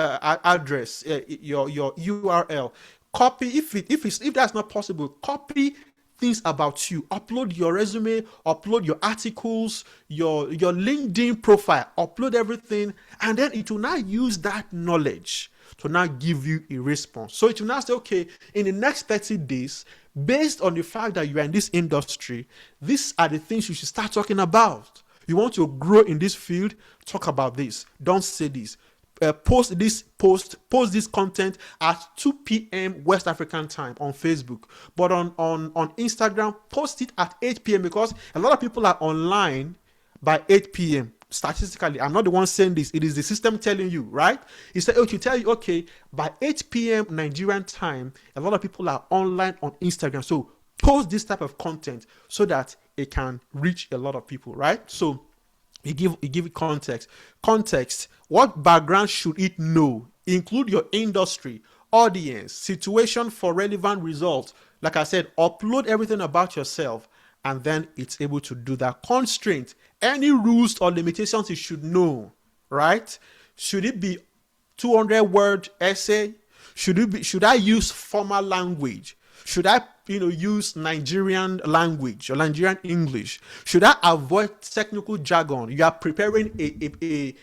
address, your URL. Copy if that's not possible. Copy things about you. Upload your resume. Upload your articles. Your LinkedIn profile. Upload everything, and then it will now use that knowledge to now give you a response. So it will now say, okay, in the next 30 days, based on the fact that you are in this industry, these are the things you should start talking about. You want to grow in this field, talk about this. Don't say this. Post this content at 2 p.m. West African time on Facebook. But on Instagram, post it at 8 p.m. because a lot of people are online by 8 p.m. Statistically, I'm not the one saying this. It is the system telling you, right? It said, tell you, okay, by 8 p.m. Nigerian time, a lot of people are online on Instagram. So post this type of content so that it can reach a lot of people, right? So you give it context. Context. What background should it know? Include your industry, audience, situation for relevant results. Like I said, upload everything about yourself, and then it's able to do that. Constraint. Any rules or limitations you should know, right? Should it be 200-word essay? Should I use formal language? Should I use Nigerian language or Nigerian English? Should I avoid technical jargon? You are preparing a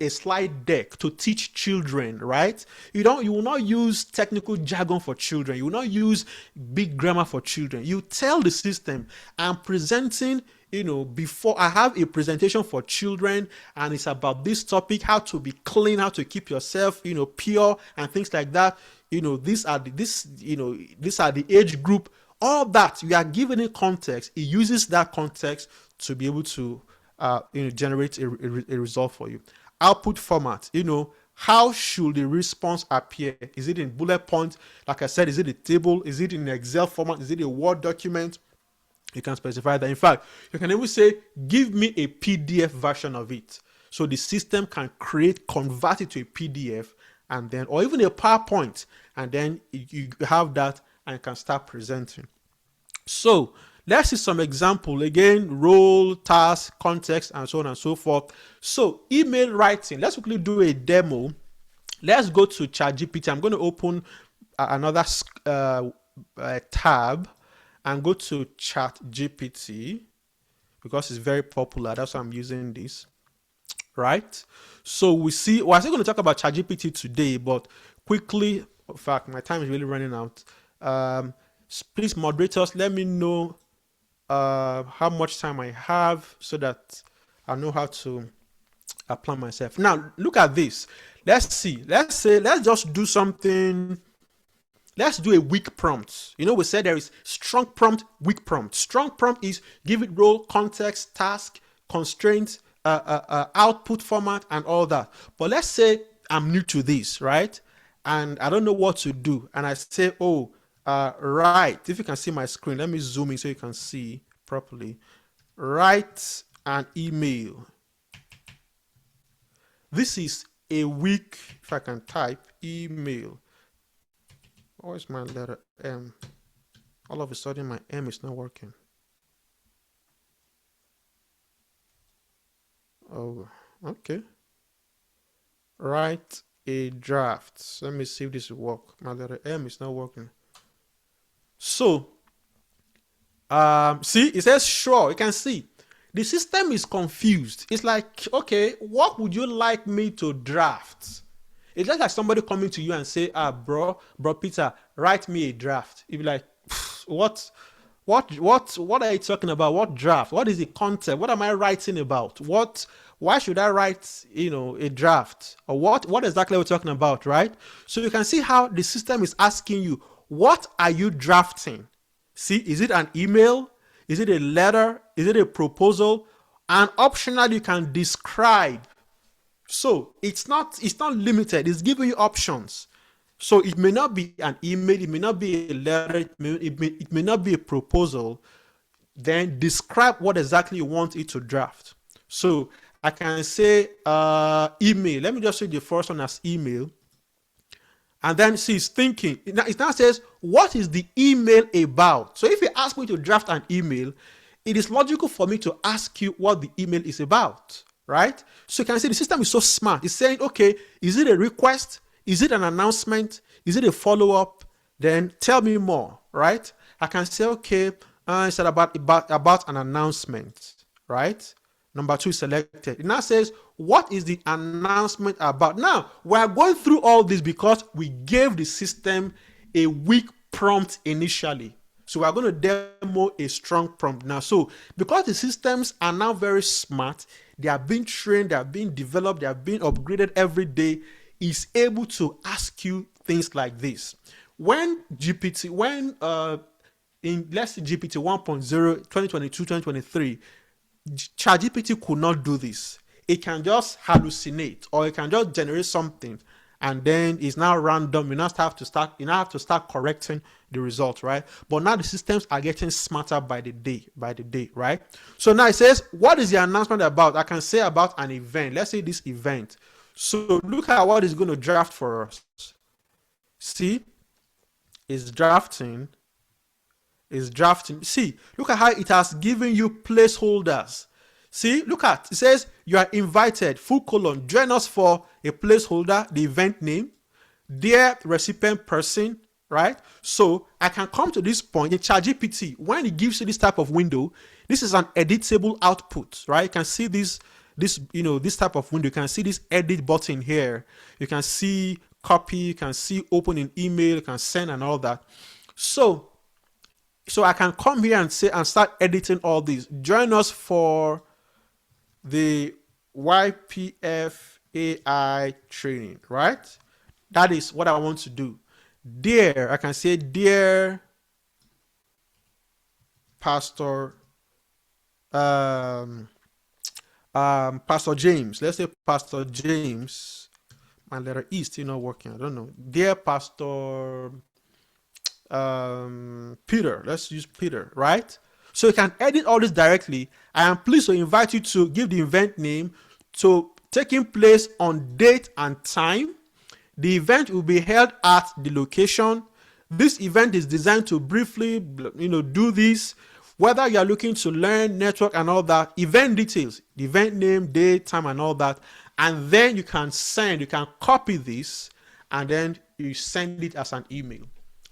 slide deck to teach children, right? You will not use technical jargon for children. You will not use big grammar for children. You tell the system, I'm presenting, before I have a presentation for children and it's about this topic, how to be clean, how to keep yourself, pure and things like that. These are the age group. All that you are given in context. It uses that context to be able to generate a result for you. Output format, how should the response appear? Is it in bullet points? Like I said, is it a table? Is it in Excel format? Is it a Word document? You can specify that. In fact, you can even say, give me a PDF version of it. So the system can convert it to a PDF, and then, or even a PowerPoint, and then you have that and can start presenting. So let's see some example again: role, task, context, and so on and so forth. So email writing, let's quickly do a demo. Let's go to ChatGPT. I'm going to open another tab and go to ChatGPT because it's very popular. That's why I'm using this. Right? So we're still going to talk about ChatGPT today, but quickly, in fact, my time is really running out. Please, moderators, let me know how much time I have so that I know how to apply myself. Now, look at this. Let's see. Let's just do something. Let's do a weak prompt. We said there is strong prompt, weak prompt. Strong prompt is give it role, context, task, constraints, output format, and all that. But let's say I'm new to this, right? And I don't know what to do. And I say, right. If you can see my screen, let me zoom in so you can see properly. Write an email. This is a weak, if I can type, email. Where's my letter M? All of a sudden, my M is not working. Oh, okay. Write a draft. Let me see if this will work. My letter M is not working. So, see, it says sure. You can see the system is confused. It's like, okay, what would you like me to draft? It's just like somebody coming to you and say, bro Peter, write me a draft. You'd be like, what are you talking about? What draft? What is the content? What am I writing about? Why should I write, a draft? Or what exactly are we talking about, right? So you can see how the system is asking you, what are you drafting? See, is it an email? Is it a letter? Is it a proposal? And optional, you can describe. So it's not limited. It's giving you options. So it may not be an email, it may not be a letter, it may not be a proposal. Then describe what exactly you want it to draft. So I can say email. Let me just say the first one as email. And then she's thinking. It now says, what is the email about? So if you ask me to draft an email, it is logical for me to ask you what the email is about, right? So you can see the system is so smart. It's saying, okay, is it a request? Is it an announcement? Is it a follow-up? Then tell me more, right? I can say, okay, it's about an announcement, right? Number 2 is selected. It now says, what is the announcement about? Now, we are going through all this because we gave the system a weak prompt initially. So we are going to demo a strong prompt now. So because the systems are now very smart, they are being trained, they are being developed, they are being upgraded every day, is able to ask you things like this. In let's say GPT 1.0, 2022, 2023, ChatGPT could not do this. It can just hallucinate, or it can just generate something, and then it's now random. You now have to start correcting the result, right? But now the systems are getting smarter by the day, right? So now it says, what is the announcement about? I can say about an event. Let's say this event. So look at what it's going to draft for us. See, it's drafting. See, look at how it has given you placeholders. See, look at it says you are invited, : join us for a placeholder, the event name, dear recipient person, right? So I can come to this point in ChatGPT. When it gives you this type of window, this is an editable output, right? You can see this type of window. You can see this edit button here. You can see copy, you can see open in email, you can send and all that. So I can come here and start editing all these. Join us for the YPF AI training, right? That is what I want to do. Dear, I can say, dear Pastor Pastor James. Let's say Pastor James. My letter E is still not working. I don't know. Dear Pastor Peter. Let's use Peter, right? So you can edit all this directly. I am pleased to invite you to give the event name to taking place on date and time. The event will be held at the location. This event is designed to briefly, do this. Whether you're looking to learn network and all that, event details, the event name, date, time, and all that. And then you can copy this, and then you send it as an email.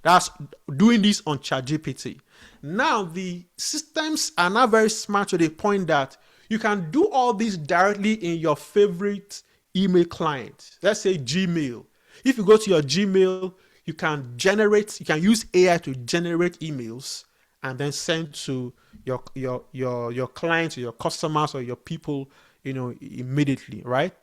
That's doing this on ChatGPT. Now, the systems are now very smart to the point that you can do all this directly in your favorite email client. Let's say Gmail. If you go to your Gmail, you can use AI to generate emails and then send to your clients or your customers or your people, immediately, right?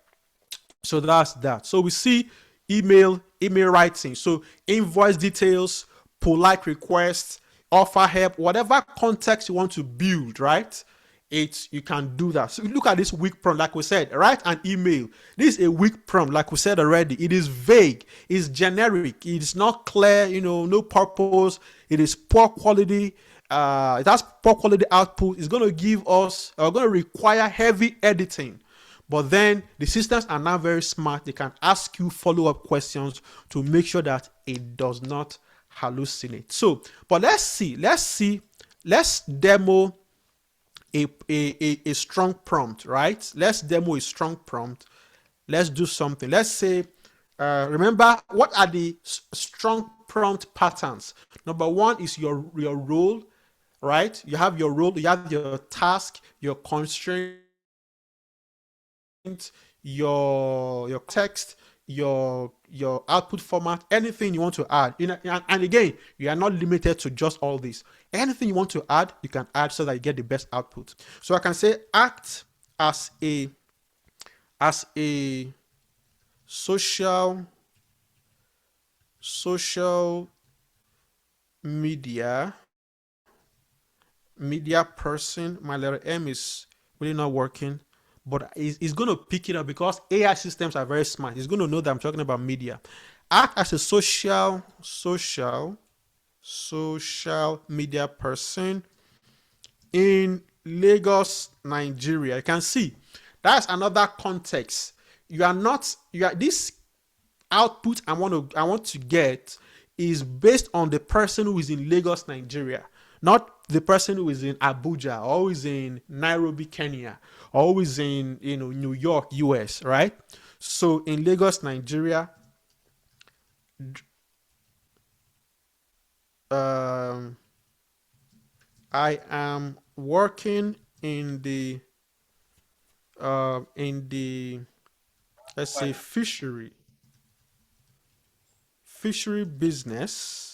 So that's that. So we see email writing. So invoice details, polite requests, offer help, whatever context you want to build, right? You can do that. So look at this weak prompt, like we said, write an email. This is a weak prompt, like we said already. It is vague, it's generic, it's not clear, no purpose, it is poor quality. It has poor quality output. It's going to require heavy editing. But then the systems are now very smart. They can ask you follow-up questions to make sure that it does not hallucinate. So, but let's demo a strong prompt, right? Let's demo a strong prompt. Let's do something. Let's say, remember, what are the strong prompt patterns? Number one is your role, right? You have your role, you have your task, your constraint, your text, your output format, anything you want to add. And again, you are not limited to just all this. Anything you want to add, you can add so that you get the best output. So I can say act as a social media person. My letter M is really not working, but it's going to pick it up because AI systems are very smart. It's going to know that I'm talking about media. Act as a social media person in Lagos, Nigeria. You can see that's another context. This output I want to get is based on the person who is in Lagos, Nigeria, not the person who is in Abuja or who is in Nairobi, Kenya, or who is in New York, US, right? So in Lagos, Nigeria, I am working in the let's say fishery business.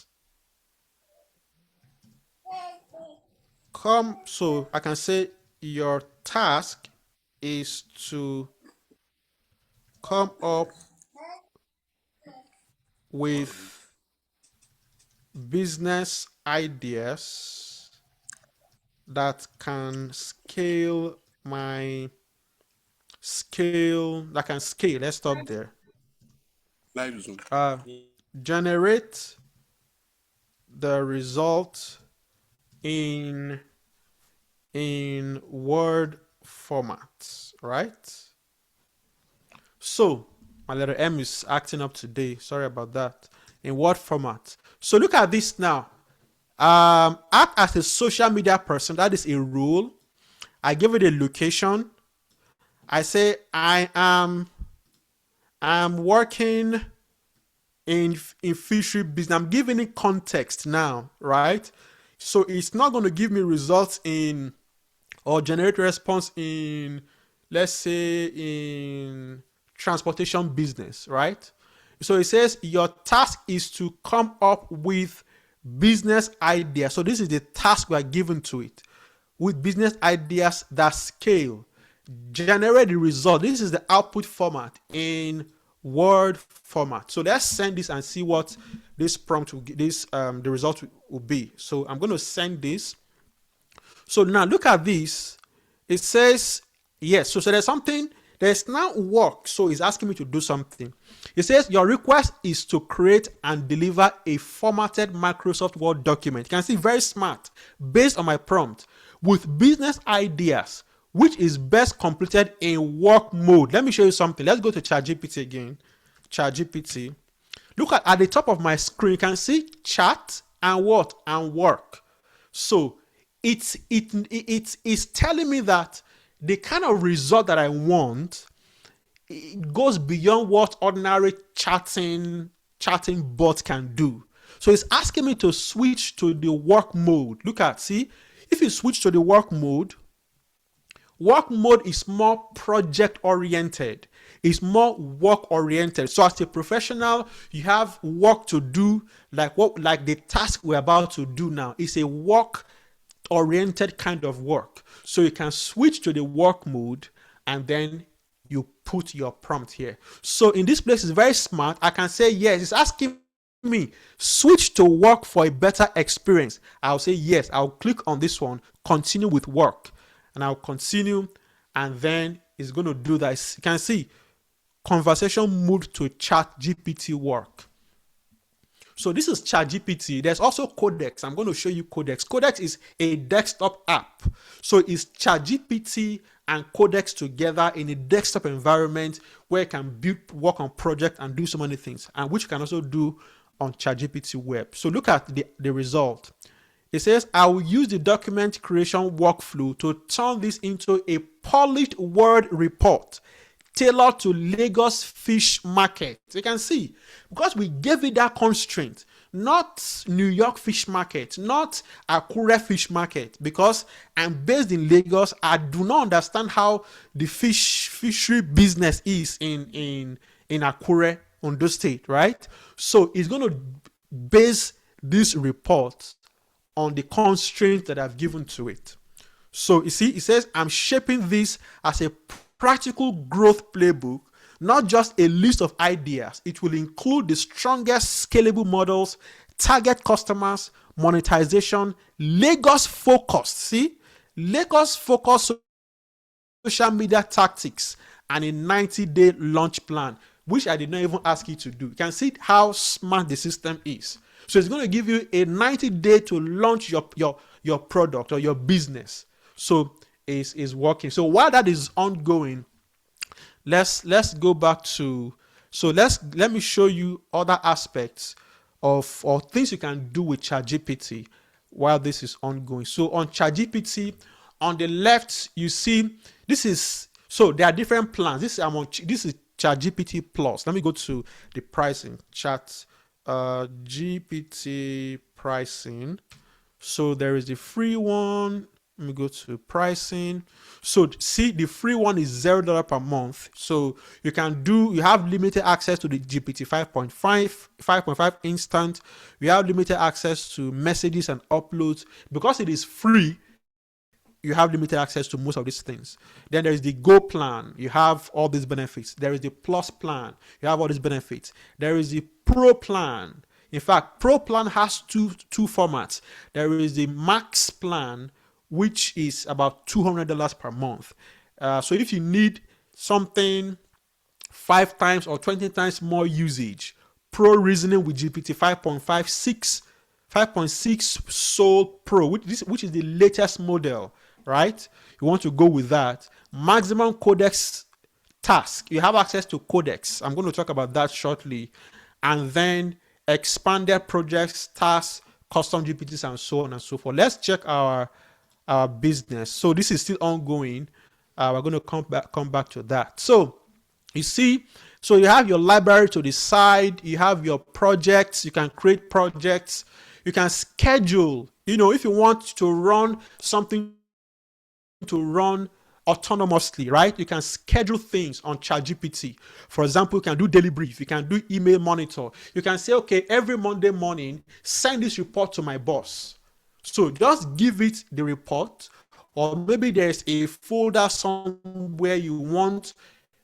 So I can say your task is to come up with business ideas that can scale. Let's stop there. Generate the result in Word format, right? So my letter M is acting up today. Sorry about that. In Word format. So look at this now. Act as a social media person. That is a rule. I give it a location. I say I am working in fishery business. I'm giving it context now, right? So it's not going to give me results or generate response in, let's say, in transportation business, right? So it says your task is to come up with business ideas. So this is the task we are given to it, with business ideas that scale. Generate the result. This is the output format in Word format. So let's send this and see what this prompt will get, the result will be. So I'm going to send this. So now look at this. It says yes. So there's now work. So it's asking me to do something. It says your request is to create and deliver a formatted Microsoft Word document. You can see very smart, based on my prompt, with business ideas, which is best completed in work mode. Let me show you something. Let's go to ChatGPT again. ChatGPT. Look at the top of my screen, you can see chat and what? And work. So it's telling me that the kind of result that I want, it goes beyond what ordinary chatting bot can do. So it's asking me to switch to the work mode. Look at, see, if you switch to the work mode is more project oriented. It's more work oriented. So as a professional, you have work to do, like the task we're about to do now. It's a work oriented kind of work. So you can switch to the work mode and then you put your prompt here. So in this place, it's very smart. I can say yes. It's asking me switch to work for a better experience. I'll say yes. I'll click on this one, continue with work, and I'll continue, and then it's going to do that. You can see conversation moved to chat GPT work. So this is ChatGPT. There's also Codex. I'm going to show you Codex. Codex is a desktop app. So it's ChatGPT and Codex together in a desktop environment where you can work on project and do so many things, and which you can also do on ChatGPT web. So look at the result. It says, I will use the document creation workflow to turn this into a polished word report tailored to Lagos fish market. You can see, because we gave it that constraint, not New York fish market, not Akure fish market, because I'm based in Lagos. I do not understand how the fishery business is in Akure, Ondo State, right? So it's going to base this report on the constraints that I've given to it. So you see, it says, I'm shaping this as a practical growth playbook, not just a list of ideas. It will include the strongest scalable models, target customers, monetization, Lagos focused. See, Lagos focused social media tactics, and a 90-day launch plan, which I did not even ask you to do. You can see how smart the system is. So it's going to give you a 90-day to launch your product or your business. So is working. So while that is ongoing, let's go back to, so let me show you other aspects of or things you can do with ChatGPT while this is ongoing. So on ChatGPT, on the left, you see so there are different plans. This is ChatGPT Plus. Let me go to the pricing. GPT pricing. So there is the free one. Let me go to pricing. So see, the free one is $0 per month. So you have limited access to the GPT 5.5 instant. You have limited access to messages and uploads. Because it is free, you have limited access to most of these things. Then there is the Go plan. You have all these benefits. There is the Plus plan. You have all these benefits. There is the Pro plan. In fact, Pro plan has two formats. There is the Max plan, which is about $200 per month. So if you need something 5 times or 20 times more usage, Pro reasoning with GPT 5.6 Soul Pro, which is the latest model, right? You want to go with that. Maximum Codex task. You have access to Codex. I'm going to talk about that shortly. And then expanded projects, tasks, custom GPTs, and so on and so forth. Let's check our business. So this is still ongoing. We're going to come back to that. So you see, so you have your library to the side, you have your projects, you can create projects, you can schedule, if you want to run something to run autonomously, right? You can schedule things on ChatGPT. For example, you can do daily brief, you can do email monitor. You can say, okay, every Monday morning, send this report to my boss. So just give it the report, or maybe there's a folder somewhere you want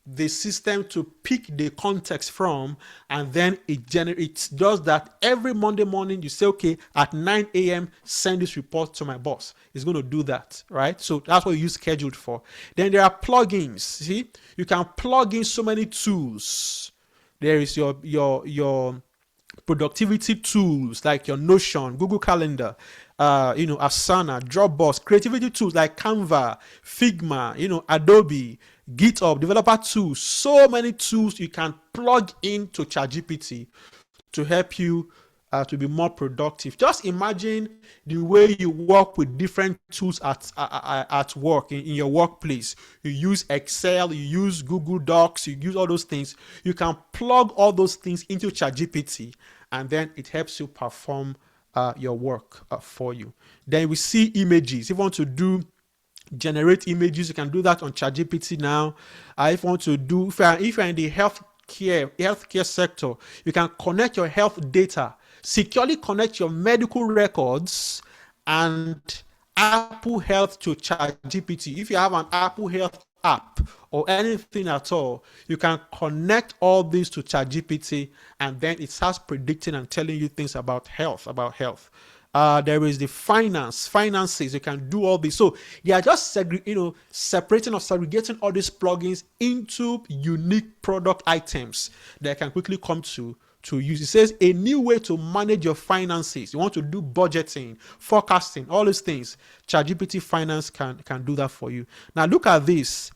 the system to pick the context from, and then it does that every Monday morning. You say, okay, at 9 a.m., send this report to my boss. It's going to do that, right? So that's what you use scheduled for. Then there are plugins. See, you can plug in so many tools. There is your productivity tools like your Notion, Google Calendar, Asana, Dropbox, creativity tools like Canva, Figma, Adobe, GitHub, developer tools, so many tools you can plug into ChatGPT to help you to be more productive. Just imagine the way you work with different tools at work, in your workplace. You use Excel, you use Google Docs, you use all those things. You can plug all those things into ChatGPT, and then it helps you perform your work for you. Then we see images. If you want to generate images, you can do that on ChatGPT now. If you want to if you're in the healthcare sector, you can connect your health data, securely connect your medical records and Apple Health to ChatGPT. If you have an Apple Health app or anything at all, you can connect all these to ChatGPT, and then it starts predicting and telling you things about health. There is the finances. You can do all this. So they are just separating or segregating all these plugins into unique product items that can quickly come to use. It says a new way to manage your finances. You want to do budgeting, forecasting, all these things. ChatGPT Finance can do that for you. Now look at this.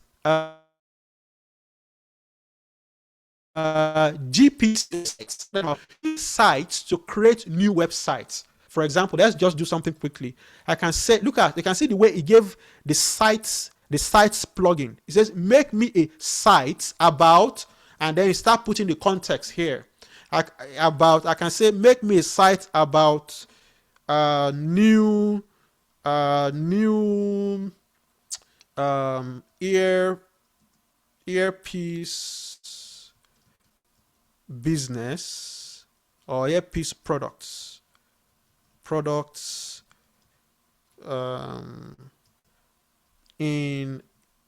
GP sites to create new websites. For example, let's just do something quickly. I can say, you can see the way it gave the sites plugin. It says, make me a site about, and then you start putting the context here. I can say, make me a site about new earpiece business or earpiece products in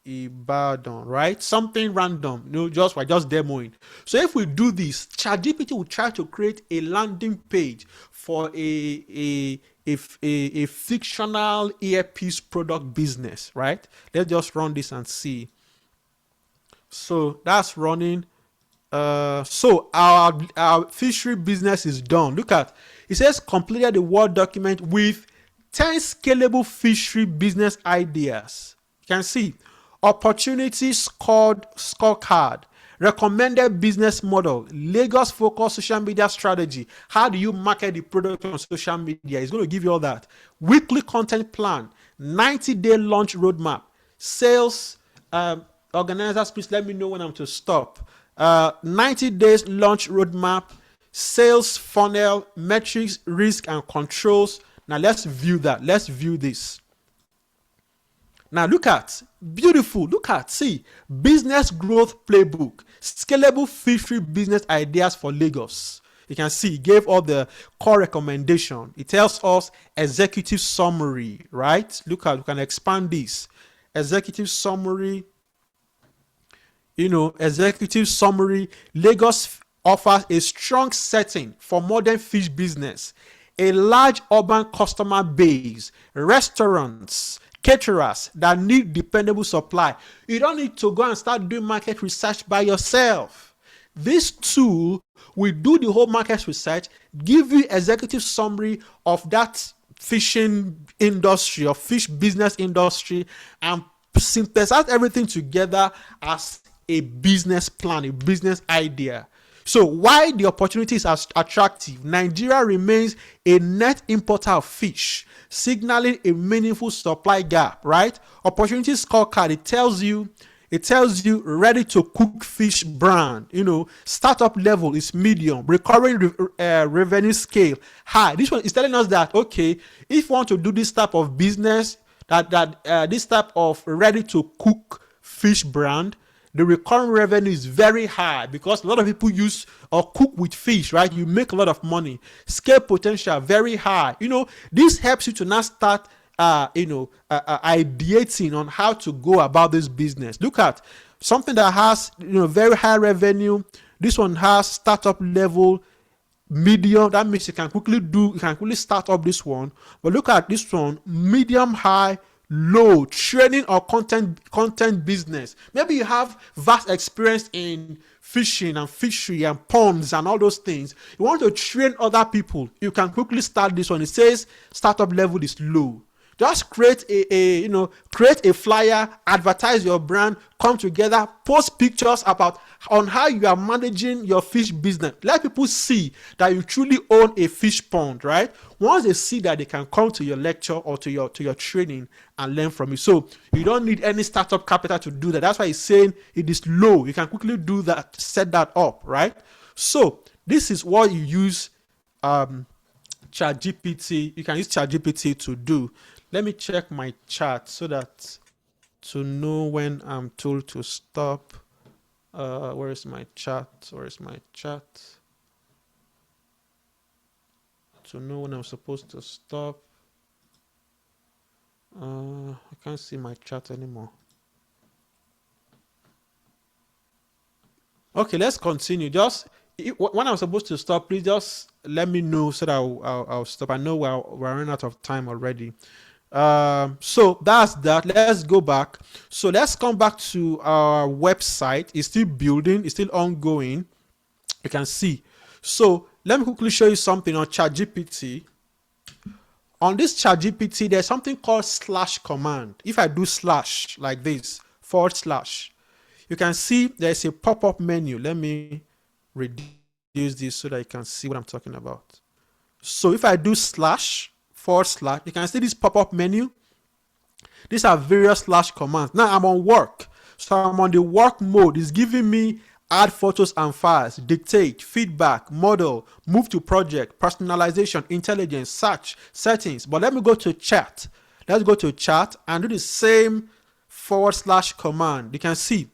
Ibadan, right? Something random, we're just demoing. So if we do this, ChatGPT will try to create a landing page for a fictional earpiece product business, right? Let's just run this and see. So that's running. So our fishery business is done. Look at it, says completed the Word document with 10 scalable fishery business ideas. You can see opportunity scorecard, recommended business model, Lagos focused social media strategy. How do you market the product on social media? It's going to give you all that. Weekly content plan, 90-day launch roadmap, sales organizers. Please let me know when I'm to stop. 90 days launch roadmap, sales funnel, metrics, risk, and controls. Now let's view that. Let's view this. Now look at, beautiful, see, business growth playbook, scalable fishery business ideas for Lagos. You can see it gave all the core recommendation. It tells us executive summary, right? Look at, we can expand this. Executive summary. Executive summary, Lagos offers a strong setting for modern fish business, a large urban customer base, restaurants, caterers that need dependable supply. You don't need to go and start doing market research by yourself. This tool will do the whole market research, give you executive summary of that fishing industry or fish business industry, and synthesize everything together as a business plan, a business idea. So why the opportunity is attractive? Nigeria remains a net importer of fish, signaling a meaningful supply gap, right? Opportunity scorecard, it tells you ready to cook fish brand, startup level is medium, recurring revenue scale high. This one is telling us that, okay, if you want to do this type of business, this type of ready to cook fish brand, the recurring revenue is very high because a lot of people use or cook with fish, right? You make a lot of money. Scale potential very high. This helps you to now start, ideating on how to go about this business. Look at something that has, very high revenue. This one has startup level, medium. That means you can quickly start up this one. But look at this one, medium, high, low, training or content business. Maybe you have vast experience in fishing and fishery and ponds and all those things. You want to train other people, you can quickly start this one. It says startup level is low. Just create create a flyer, advertise your brand, come together, post pictures about on how you are managing your fish business. Let people see that you truly own a fish pond, right? Once they see that, they can come to your lecture or to your training and learn from you. So you don't need any startup capital to do that. That's why he's saying it is low. You can quickly do that, set that up, right? So this is what you use ChatGPT. You can use ChatGPT to do. Let me check my chat so that to know when I'm told to stop. Where is my chat? Where is my chat? To know when I'm supposed to stop. I can't see my chat anymore. Okay, let's continue. Just when I'm supposed to stop, please just let me know so that I'll stop. I know we're running out of time already. So that's that. Let's go back. So let's come back to our website. It's still building, it's still ongoing. You can see. So let me quickly show you something on ChatGPT. On this ChatGPT, there's something called / command. If I do / like this, /, you can see there's a pop-up menu. Let me reduce this so that you can see what I'm talking about. So if I do / you can see this pop-up menu. These are various / commands. Now I'm on work. So I'm on the work mode. It's giving me add photos and files, dictate, feedback, model, move to project, personalization, intelligence, search, settings. But let me go to chat. Let's go to chat and do the same / command. You can see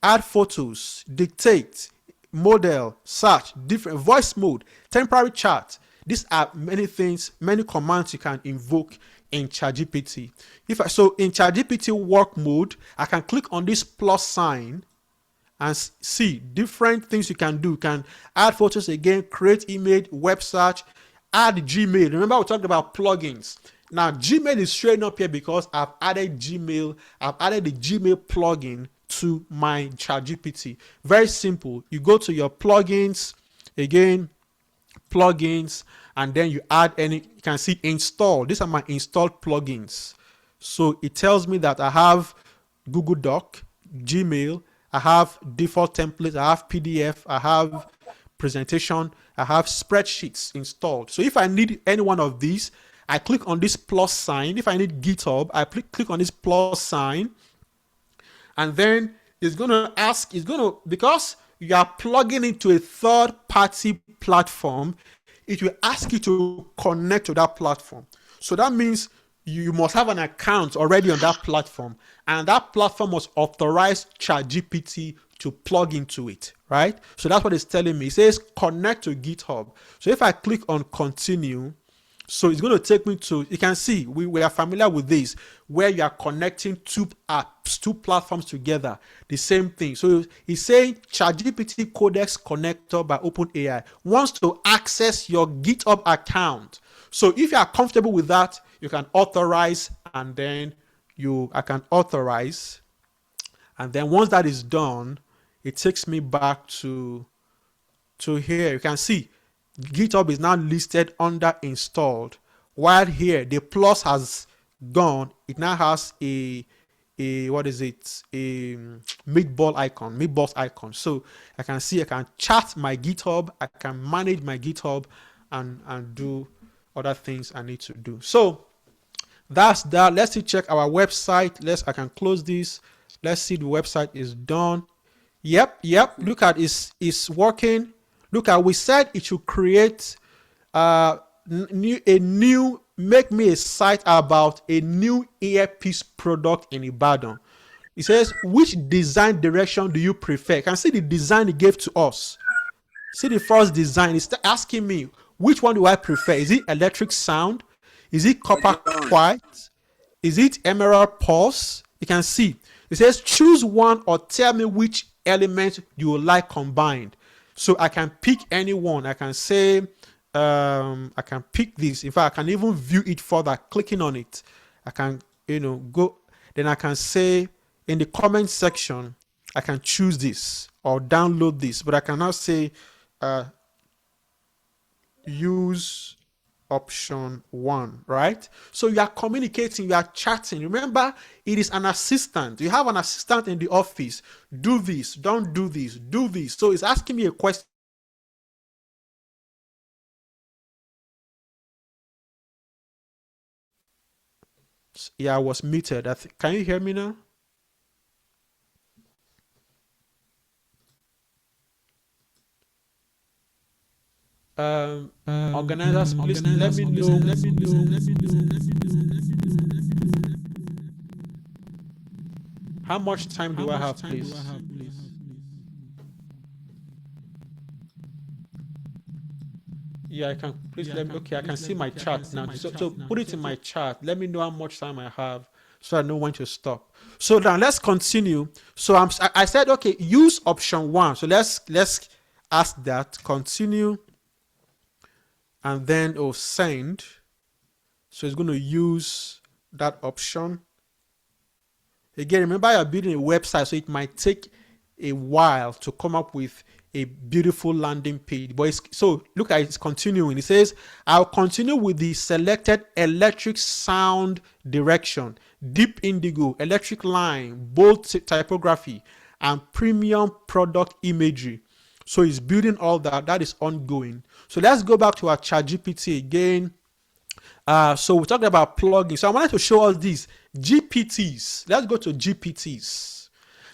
add photos, dictate, model, search, different voice mode, temporary chat. These are many things, many commands you can invoke in ChatGPT. So in ChatGPT work mode, I can click on this plus sign and see different things you can do. You can add photos again, create image, web search, add Gmail. Remember we talked about plugins. Now Gmail is showing up here because I've added Gmail. I've added the Gmail plugin to my ChatGPT. Very simple. You go to your plugins, again, plugins, and then you add any, you can see install. These are my installed plugins. So it tells me that I have Google Doc, Gmail, I have default templates, I have PDF, I have presentation, I have spreadsheets installed. So if I need any one of these, I click on this plus sign. If I need GitHub, I click on this plus sign, and then it's going to ask, because you are plugging into a third-party platform, it will ask you to connect to that platform. So that means you must have an account already on that platform, and that platform must authorize ChatGPT to plug into it, right? So that's what it's telling me. It says connect to GitHub. So if I click on continue, so it's going to take me to, you can see, we are familiar with this, where you are connecting two apps, two platforms together, the same thing. So it's saying ChatGPT Codex Connector by OpenAI wants to access your GitHub account. So if you are comfortable with that, you can authorize, and then I can authorize. And then once that is done, it takes me back to here. You can see GitHub is now listed under installed, while here the plus has gone. It now has a what is it, a meatballs icon. So I can see, I can chat my GitHub, I can manage my GitHub, and do other things I need to do. So that's that. Let's see, check our website. I can close this. Let's see, the website is done. Yep. Look at it's working. Look at, we said it should create make me a site about a new earpiece product in Ibadan. It says, which design direction do you prefer? You can see the design it gave to us. See the first design. It's asking me, which one do I prefer? Is it electric sound? Is it copper white? Is it emerald pulse? You can see. It says, choose one or tell me which element you would like combined. So I can pick any one. I can say, I can pick this. In fact, I can even view it further, clicking on it. I can, go. Then I can say in the comment section, I can choose this or download this. But I cannot say use option 1, right? So you are communicating, you are chatting. Remember, it is an assistant. You have an assistant in the office. Do this, don't do this, do this. So it's asking me a question. Yeah, I was muted. Can you hear me now? Organizers, please let me know. How much time do I have, please? Yeah, I can. Please let me. Okay, I can see my chart now. So put it in my chart. Let me know how much time I have, so I know when to stop. So now let's continue. So I said okay, use option 1. So let's ask that. Continue, and then send. So it's going to use that option. Again, remember you're building a website, so it might take a while to come up with a beautiful landing page. But so look at it's continuing. It says, I'll continue with the selected electric sound direction, deep indigo, electric line, bold typography, and premium product imagery. So it's building all that. That is ongoing. So let's go back to our ChatGPT again. So we're talking about plugins. So I wanted to show us these GPTs. Let's go to GPTs.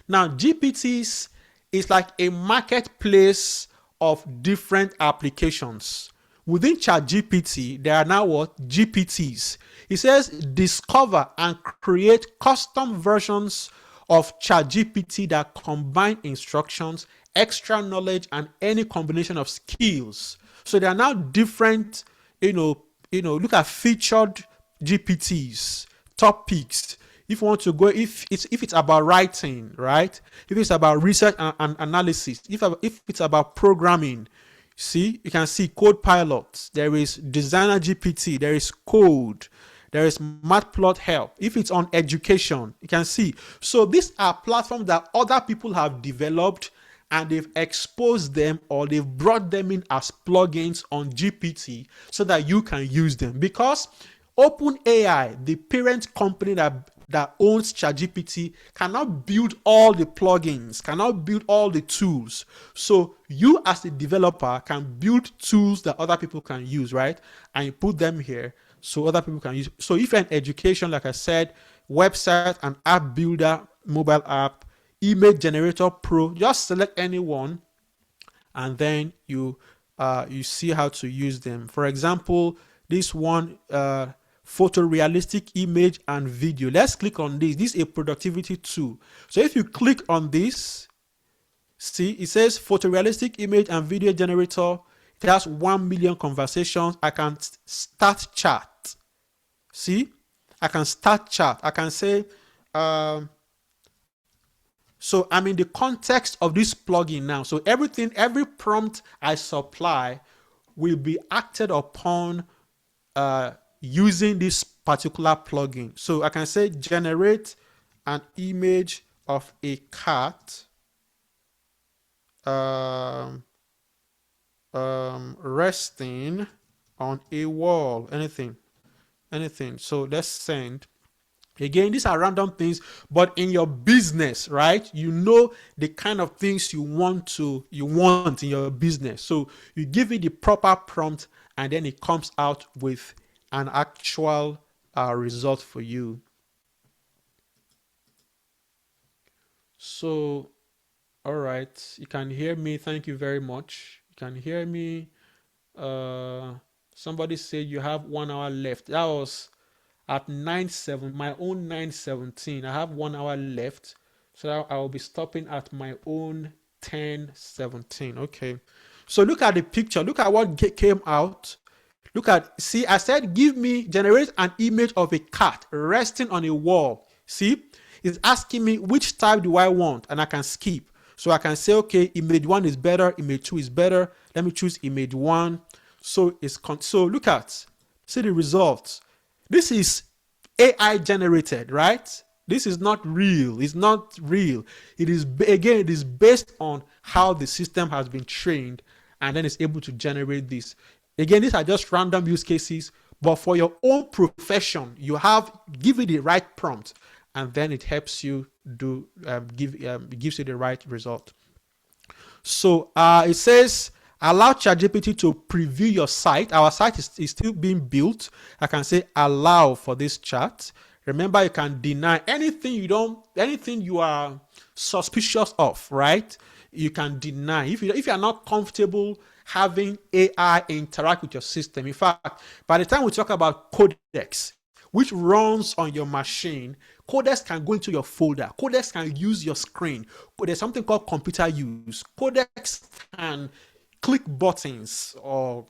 Now, GPTs is like a marketplace of different applications. Within ChatGPT, there are now what? GPTs. It says discover and create custom versions of ChatGPT that combine instructions, extra knowledge, and any combination of skills. So there are now different, look at featured GPTs, topics. If you want to go, if it's about writing, right? If it's about research and analysis, if it's about programming, see, you can see Code Pilot. There is Designer GPT. There is Code. There is Matplot Help. If it's on education, you can see. So these are platforms that other people have developed, and they've exposed them or they've brought them in as plugins on GPT so that you can use them. Because OpenAI, the parent company that owns ChatGPT, cannot build all the plugins, cannot build all the tools. So you as a developer can build tools that other people can use, right? And you put them here so other people can use. So if you're in education, like I said, website and app builder, mobile app, image generator pro, just select any one and then you see how to use them. For example, this one, photorealistic image and video. Let's click on this. This is a productivity tool. So if you click on this, see, it says photorealistic image and video generator. It has 1 million conversations. I can start chat. See, I can start chat. I can say, so I'm in the context of this plugin now. So every prompt I supply will be acted upon using this particular plugin. So I can say generate an image of a cat resting on a wall, anything. So let's send. Again, these are random things, but in your business, right? You know the kind of things you want in your business. So you give it the proper prompt, and then it comes out with an actual result for you. So, all right, you can hear me. Thank you very much. You can hear me. Somebody said you have 1 hour left. That was at 9:07, my own 9:17. I have 1 hour left, so I will be stopping at my own 10:17. Okay, so look at the picture. Look at what came out. Look at, see, I said generate an image of a cat resting on a wall. See, it's asking me which type do I want, and I can skip. So I can say, okay, image 1 is better, image 2 is better. Let me choose image 1. So so look at, see the results. This is AI generated, right? This is not real. It's not real. It is, again, it is based on how the system has been trained, and then it's able to generate this. Again, these are just random use cases, but for your own profession, you give it the right prompt, and then it helps you do it gives you the right result. So it says allow ChatGPT to preview your site. Our site is still being built. I can say allow for this chat. Remember, you can deny anything you are suspicious of, right? You can deny if you are not comfortable having AI interact with your system. In fact, by the time we talk about Codex, which runs on your machine, Codex can go into your folder. Codex can use your screen. There's something called computer use. Codex can click buttons or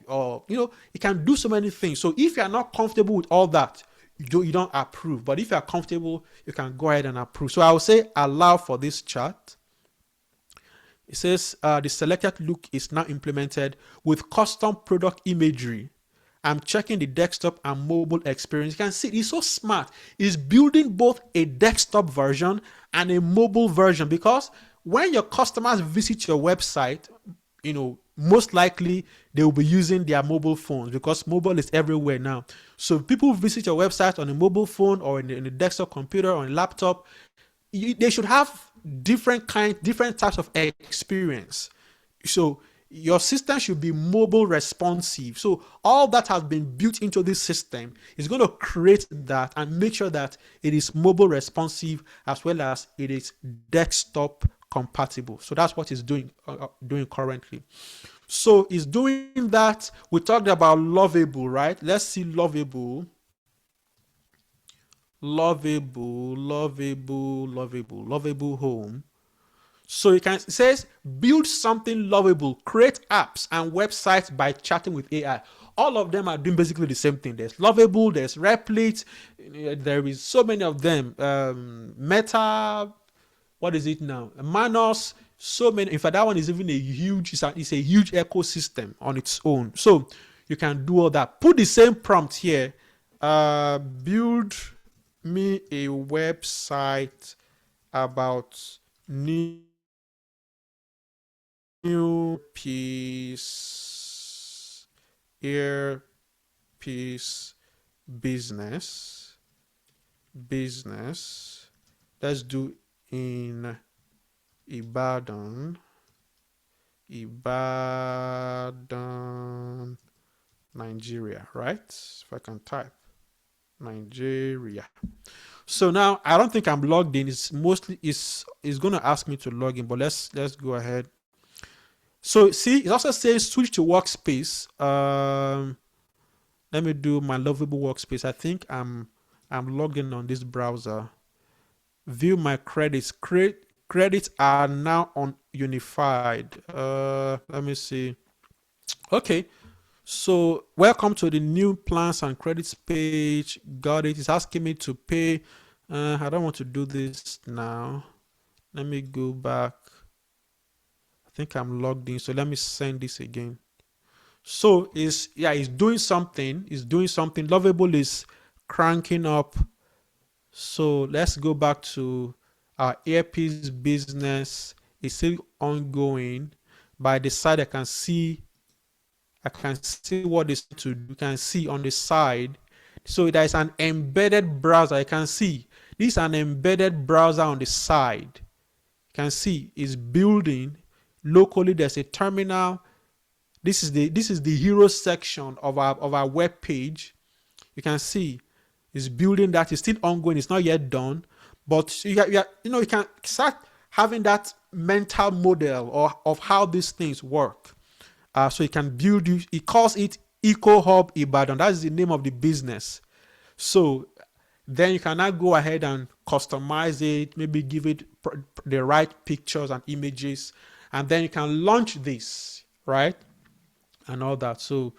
it can do so many things. So if you're not comfortable with all that, you don't approve. But if you're comfortable, you can go ahead and approve. So I will say allow for this chart. It says the selected look is now implemented with custom product imagery. I'm checking the desktop and mobile experience. You can see it's so smart. It's building both a desktop version and a mobile version, because when your customers visit your website, most likely they will be using their mobile phones, because mobile is everywhere now. So people visit your website on a mobile phone or in a desktop computer or a laptop. They should have different types of experience. So your system should be mobile responsive. So all that has been built into this system is going to create that and make sure that it is mobile responsive as well as it is desktop compatible. So that's what it's doing currently. So it's doing that. We talked about Lovable, right? Let's see Lovable home. So it says build something lovable, create apps and websites by chatting with AI. All of them are doing basically the same thing. There's Lovable, there's Replit, there is so many of them. Meta, what is it now? Manos, so many. In fact, that one is even it's a huge ecosystem on its own. So you can do all that. Put the same prompt here. Build me a website about new earpiece business. Let's do in Ibadan, Nigeria, right? If I can type Nigeria. So now I don't think I'm logged in. It's going to ask me to log in, but let's go ahead. So see, it also says switch to workspace. Let me do my Lovable workspace. I think I'm logged in on this browser. View my credits. Credits are now on unified. Let me see. Okay. So welcome to the new plans and credits page. Got it. It's asking me to pay. I don't want to do this now. Let me go back. I think I'm logged in. So let me send this again. So it's doing something. It's doing something. Lovable is cranking up. So let's go back to our earpiece business. It's still ongoing. By the side, I can see what is to do. You can see on the side. So there is an embedded browser. You can see this is an embedded browser on the side. You can see it's building locally. There's a terminal. This is the hero section of our web page. You can see it's building that. It's still ongoing. It's not yet done, but you can start having that mental model of how these things work. So you can build. It calls it Eco Hub Ibadan. That is the name of the business. So then you can now go ahead and customize it. Maybe give it the right pictures and images, and then you can launch this, right? And all that. So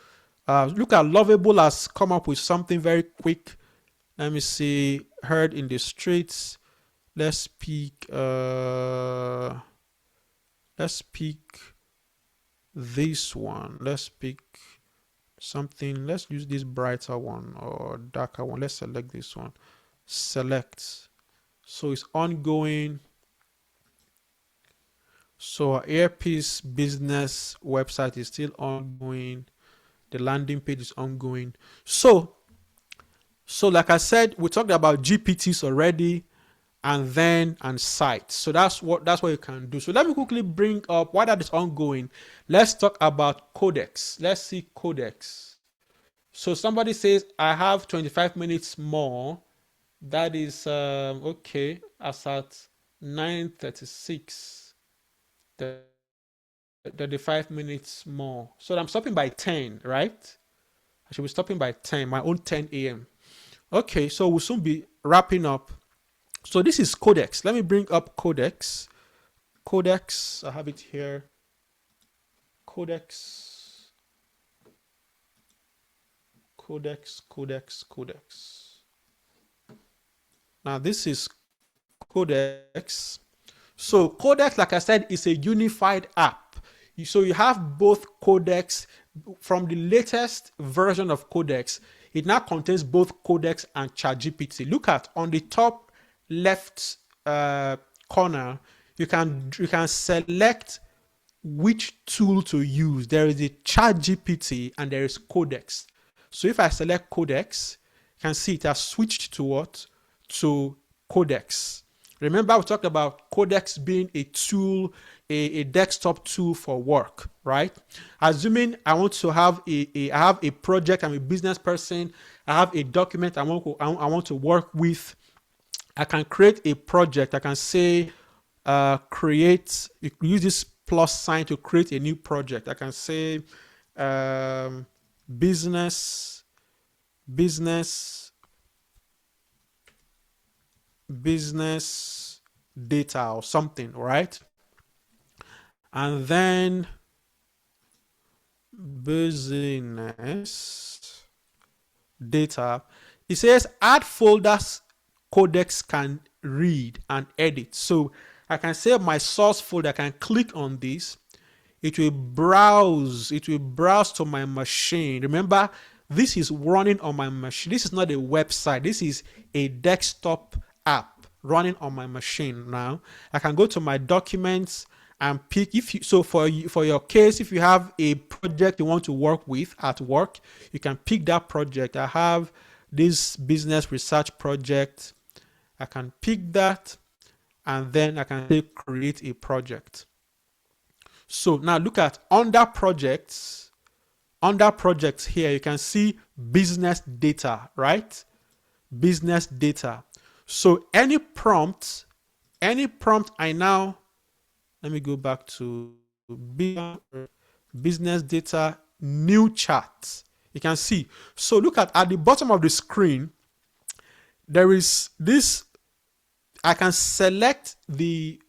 look at Lovable has come up with something very quick. Let me see. Heard in the streets. Let's pick this one. Let's pick something. Let's use this brighter one or darker one. Let's select this one. Select. So it's ongoing. So our earpiece business website is still ongoing. The landing page is ongoing. So like I said, we talked about GPTs already, and sites. So that's what you can do. So let me quickly bring up why that is ongoing. Let's talk about codex. Let's see codex. So somebody says I have 25 minutes more. That is okay. As at 9:36, 35 minutes more. So I'm stopping by 10, right? I should be stopping by 10, my own 10 a.m. Okay, so we'll soon be wrapping up. So this is codex. Let me bring up codex. Codex, I have it here. Codex. Now this is codex. So codex, like I said, is a unified app. So you have both codex from the latest version of codex. It now contains both codex and ChatGPT. Look at on the top left corner, you can select which tool to use. There is a ChatGPT and there is codex. So if I select codex, you can see it has switched to what? To codex. Remember we talked about codex being a tool, a desktop tool for work, right? Assuming I want to have I have a project, I'm a business person, I have a document I want to work with. I can create a project. I can say create, you use this plus sign to create a new project. I can say business data or something, right? And then business data. It says add folders codex can read and edit. So I can say my source folder, I can click on this. It will browse to my machine. Remember, this is running on my machine. This is not a website. This is a desktop app running on my machine. Now I can go to my documents and pick for your case, if you have a project you want to work with at work, you can pick that project. I have this business research project. I can pick that and then I can say create a project. So now look at under projects here, you can see business data, right? Business data. So any prompt I now, let me go back to business data, new chart. You can see. So look at the bottom of the screen, there is this, I can select the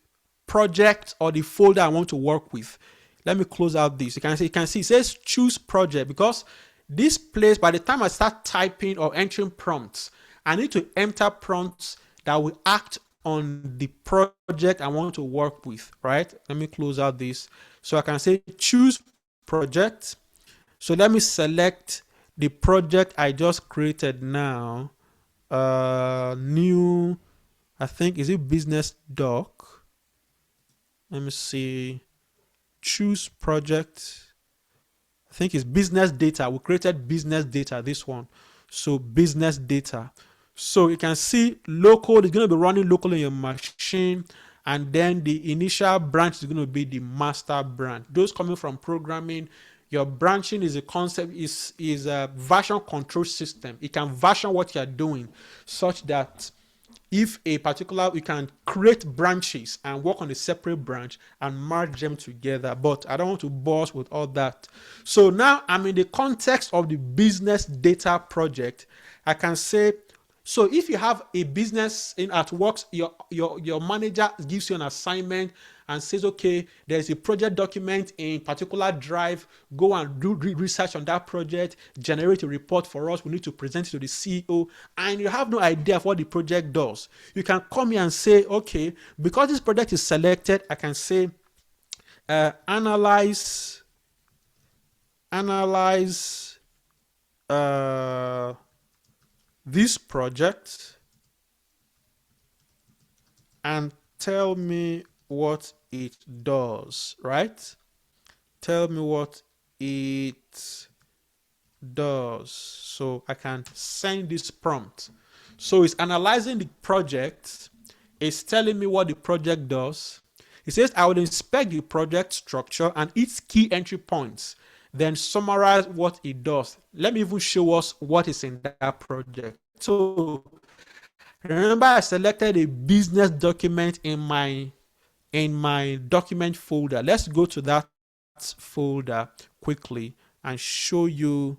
project or the folder I want to work with. Let me close out this. You can see it says choose project, because this place, by the time I start typing or entering prompts, I need to enter prompts that will act on the project I want to work with, right? Let me close out this. So I can say choose project. So let me select the project I just created now. New, I think, is it business doc? Let me see. Choose project. I think it's business data. We created business data, this one. So business data. So you can see local is going to be running local in your machine, and then the initial branch is going to be the master branch. Those coming from programming, your branching is a concept, is a version control system. It can version what you're doing such that if a particular, you can create branches and work on a separate branch and merge them together, but I don't want to bore with all that. So now I'm in the context of the business data project. I can say, so if you have a business at work, your manager gives you an assignment and says, okay, there's a project document in particular drive, go and do research on that project, generate a report for us, we need to present it to the CEO, and you have no idea of what the project does. You can come here and say, okay, because this project is selected, I can say analyze this project and tell me what it does, right? Tell me what it does. So I can send this prompt. So it's analyzing the project. It's telling me what the project does. It says I will inspect the project structure and its key entry points, then summarize what it does. Let me even show us what is in that project. So remember, I selected a business document in my document folder. Let's go to that folder quickly and show you,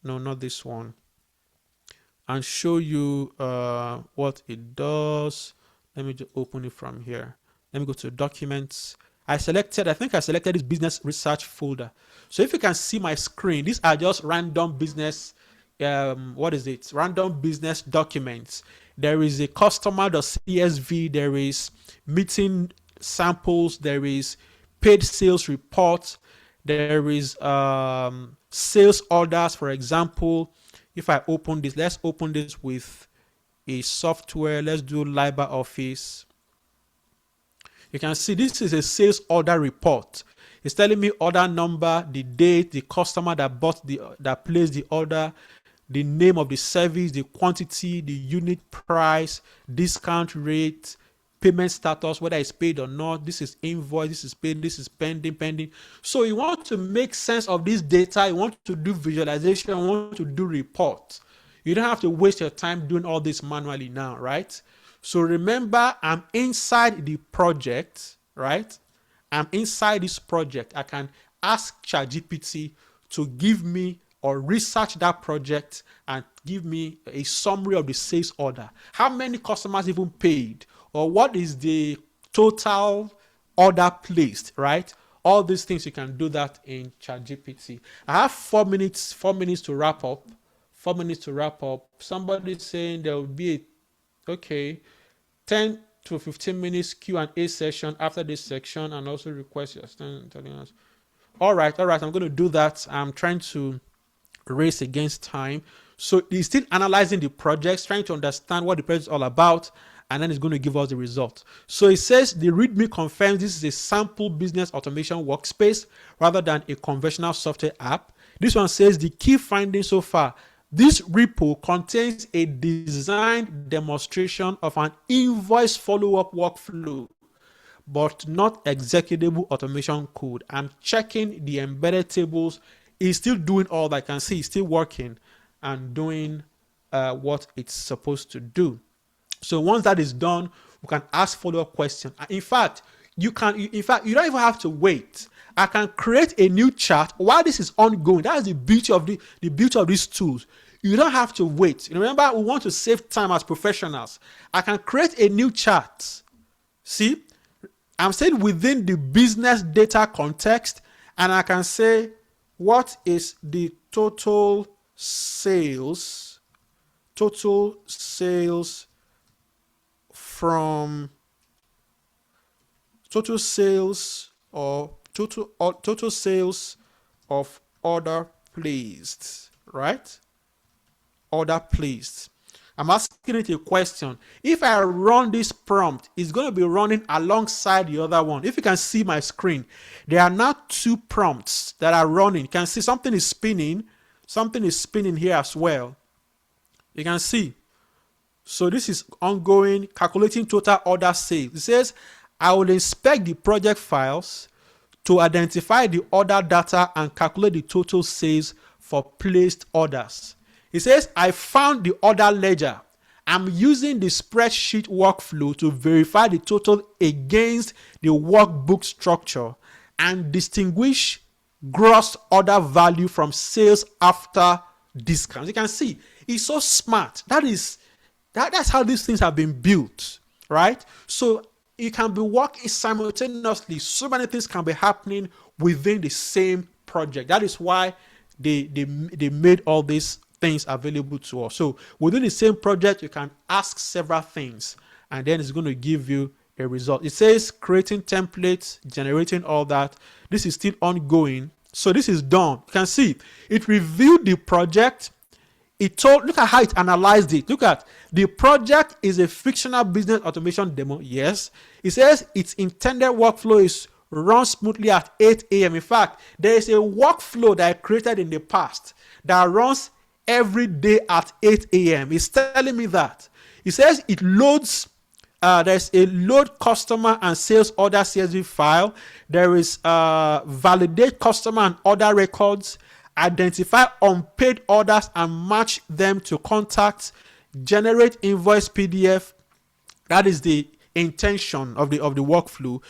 no, not this one, and show you what it does. Let me just open it from here. Let me go to documents. I think I selected this business research folder. So if you can see my screen, these are just random business, random business documents. There is a customer.csv, there is meeting samples, there is paid sales report, there is sales orders. For example, if I open this, let's open this with a software. Let's do LibreOffice. You can see this is a sales order report. It's telling me order number, the date, the customer that placed the order, the name of the service, the quantity, the unit price, discount rate, payment status, whether it's paid or not. This is invoice, this is paid, this is pending. So you want to make sense of this data, you want to do visualization, you want to do reports. You don't have to waste your time doing all this manually now, right? So remember, I'm inside the project, right? I'm inside this project. I can ask ChatGPT to give me or research that project and give me a summary of the sales order. How many customers even paid? Or what is the total order placed, right? All these things, you can do that in ChatGPT. I have 4 minutes to wrap up. 4 minutes to wrap up. Somebody's saying there will be 10 to 15 minutes Q&A session after this section, and also request your stand telling us. All right, I'm going to do that. I'm trying to race against time. So he's still analyzing the projects, trying to understand what the project is all about, and then it's going to give us the result. So it says the README confirms this is a sample business automation workspace rather than a conventional software app. This one says the key findings so far. This repo contains a designed demonstration of an invoice follow-up workflow, but not executable automation code. I'm checking the embedded tables. It's still doing all that. I can see it's still working and doing what it's supposed to do. So once that is done, we can ask follow-up questions. In fact, you don't even have to wait. I can create a new chart while this is ongoing. That is the beauty of these tools. You don't have to wait. Remember, we want to save time as professionals. I can create a new chart. See, I'm saying within the business data context, and I can say what is the total sales from total sales of order placed, right? Order placed. I'm asking it a question. If I run this prompt, it's going to be running alongside the other one. If you can see my screen, there are now 2 prompts that are running. You can see something is spinning. Something is spinning here as well. You can see. So this is ongoing, calculating total order sales. It says, I will inspect the project files to identify the order data and calculate the total sales for placed orders. It says, I found the order ledger. I'm using the spreadsheet workflow to verify the total against the workbook structure and distinguish gross order value from sales after discounts. You can see, it's so smart. That's how these things have been built, right? So you can be working simultaneously. So many things can be happening within the same project. That is why they made all these things available to us. So within the same project, you can ask several things, and then it's going to give you a result. It says creating templates, generating all that. This is still ongoing. So this is done. You can see it reviewed the project. Look at how it analyzed it. Look at the project is a fictional business automation demo. Yes. It says its intended workflow is run smoothly at 8 a.m. In fact, there is a workflow that I created in the past that runs every day at 8 a.m. It's telling me that. It says it loads, there's a load customer and sales order CSV file. There is validate customer and order records, identify unpaid orders and match them to contacts, generate invoice PDF. That is the intention of the workflow.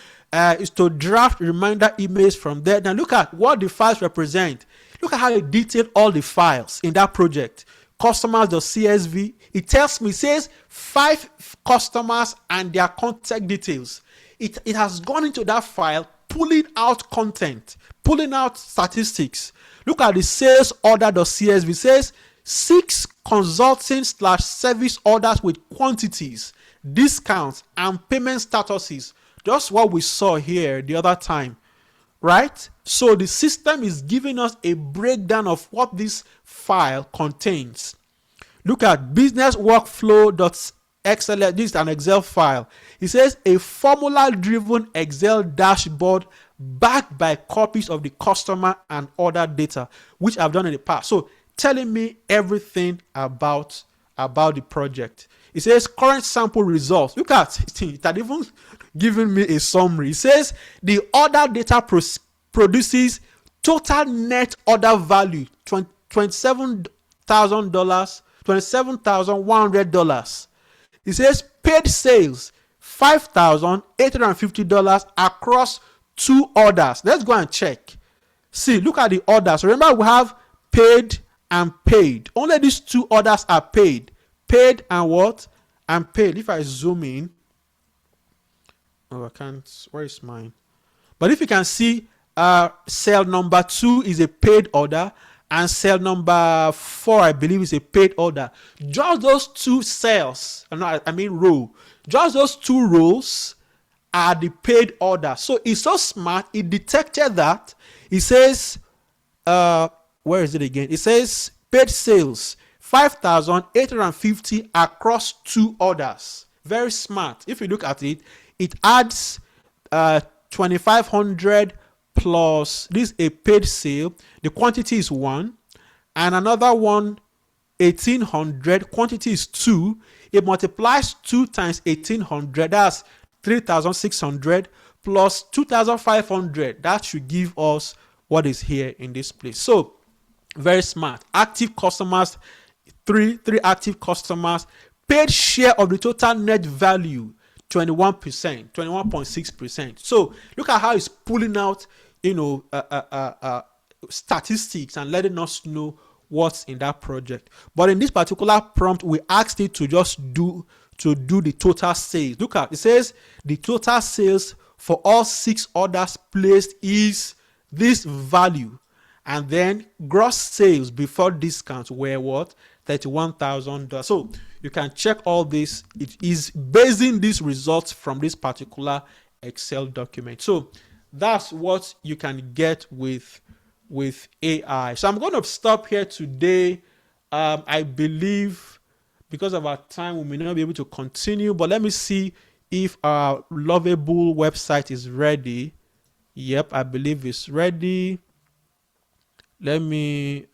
Is to draft reminder emails from there. Now look at what the files represent. Look at how it detailed all the files in that project. Customers.csv. It tells me, it says 5 customers and their contact details. It has gone into that file, pulling out content, pulling out statistics. Look at the sales order.csv. It says 6 consulting/service orders with quantities, discounts, and payment statuses. Just what we saw here the other time, right? So the system is giving us a breakdown of what this file contains. Look at business workflow.xls. This is an Excel file. It says a formula-driven Excel dashboard backed by copies of the customer and order data, which I've done in the past. So telling me everything about the project. It says current sample results. Look at it, had even given me a summary. It says the order data produces total net order value $27,000, $27,100. It says paid sales $5,850 across 2 orders. Let's go and check. See, look at the orders. Remember, we have paid and paid. Only these 2 orders are paid. Paid and what? And paid. If I zoom in, oh, I can't. Where is mine? But if you can see, cell number 2 is a paid order, and cell number 4, I believe, is a paid order. Just those 2 cells, I mean row. Just those 2 rows are the paid order. So it's so smart. It detected that. It says, where is it again? It says paid sales 5,850 across 2 orders. Very smart. If you look at it, it adds 2,500 plus this a paid sale. The quantity is 1, and another one 1,800. Quantity is 2. It multiplies 2 times 1,800. That's 3,600 plus 2,500. That should give us what is here in this place. So very smart. Active customers, three active customers. Paid share of the total net value 21%, 21.6%. So look at how it's pulling out, statistics and letting us know what's in that project. But in this particular prompt, we asked it to just do the total sales. Look at it, says the total sales for all 6 orders placed is this value, and then gross sales before discounts were what? $31,000. So you can check all this. It is basing these results from this particular Excel document. So that's what you can get with AI. So I'm going to stop here today. I believe because of our time, we may not be able to continue, but let me see if our Lovable website is ready. Yep, I believe it's ready. Let me,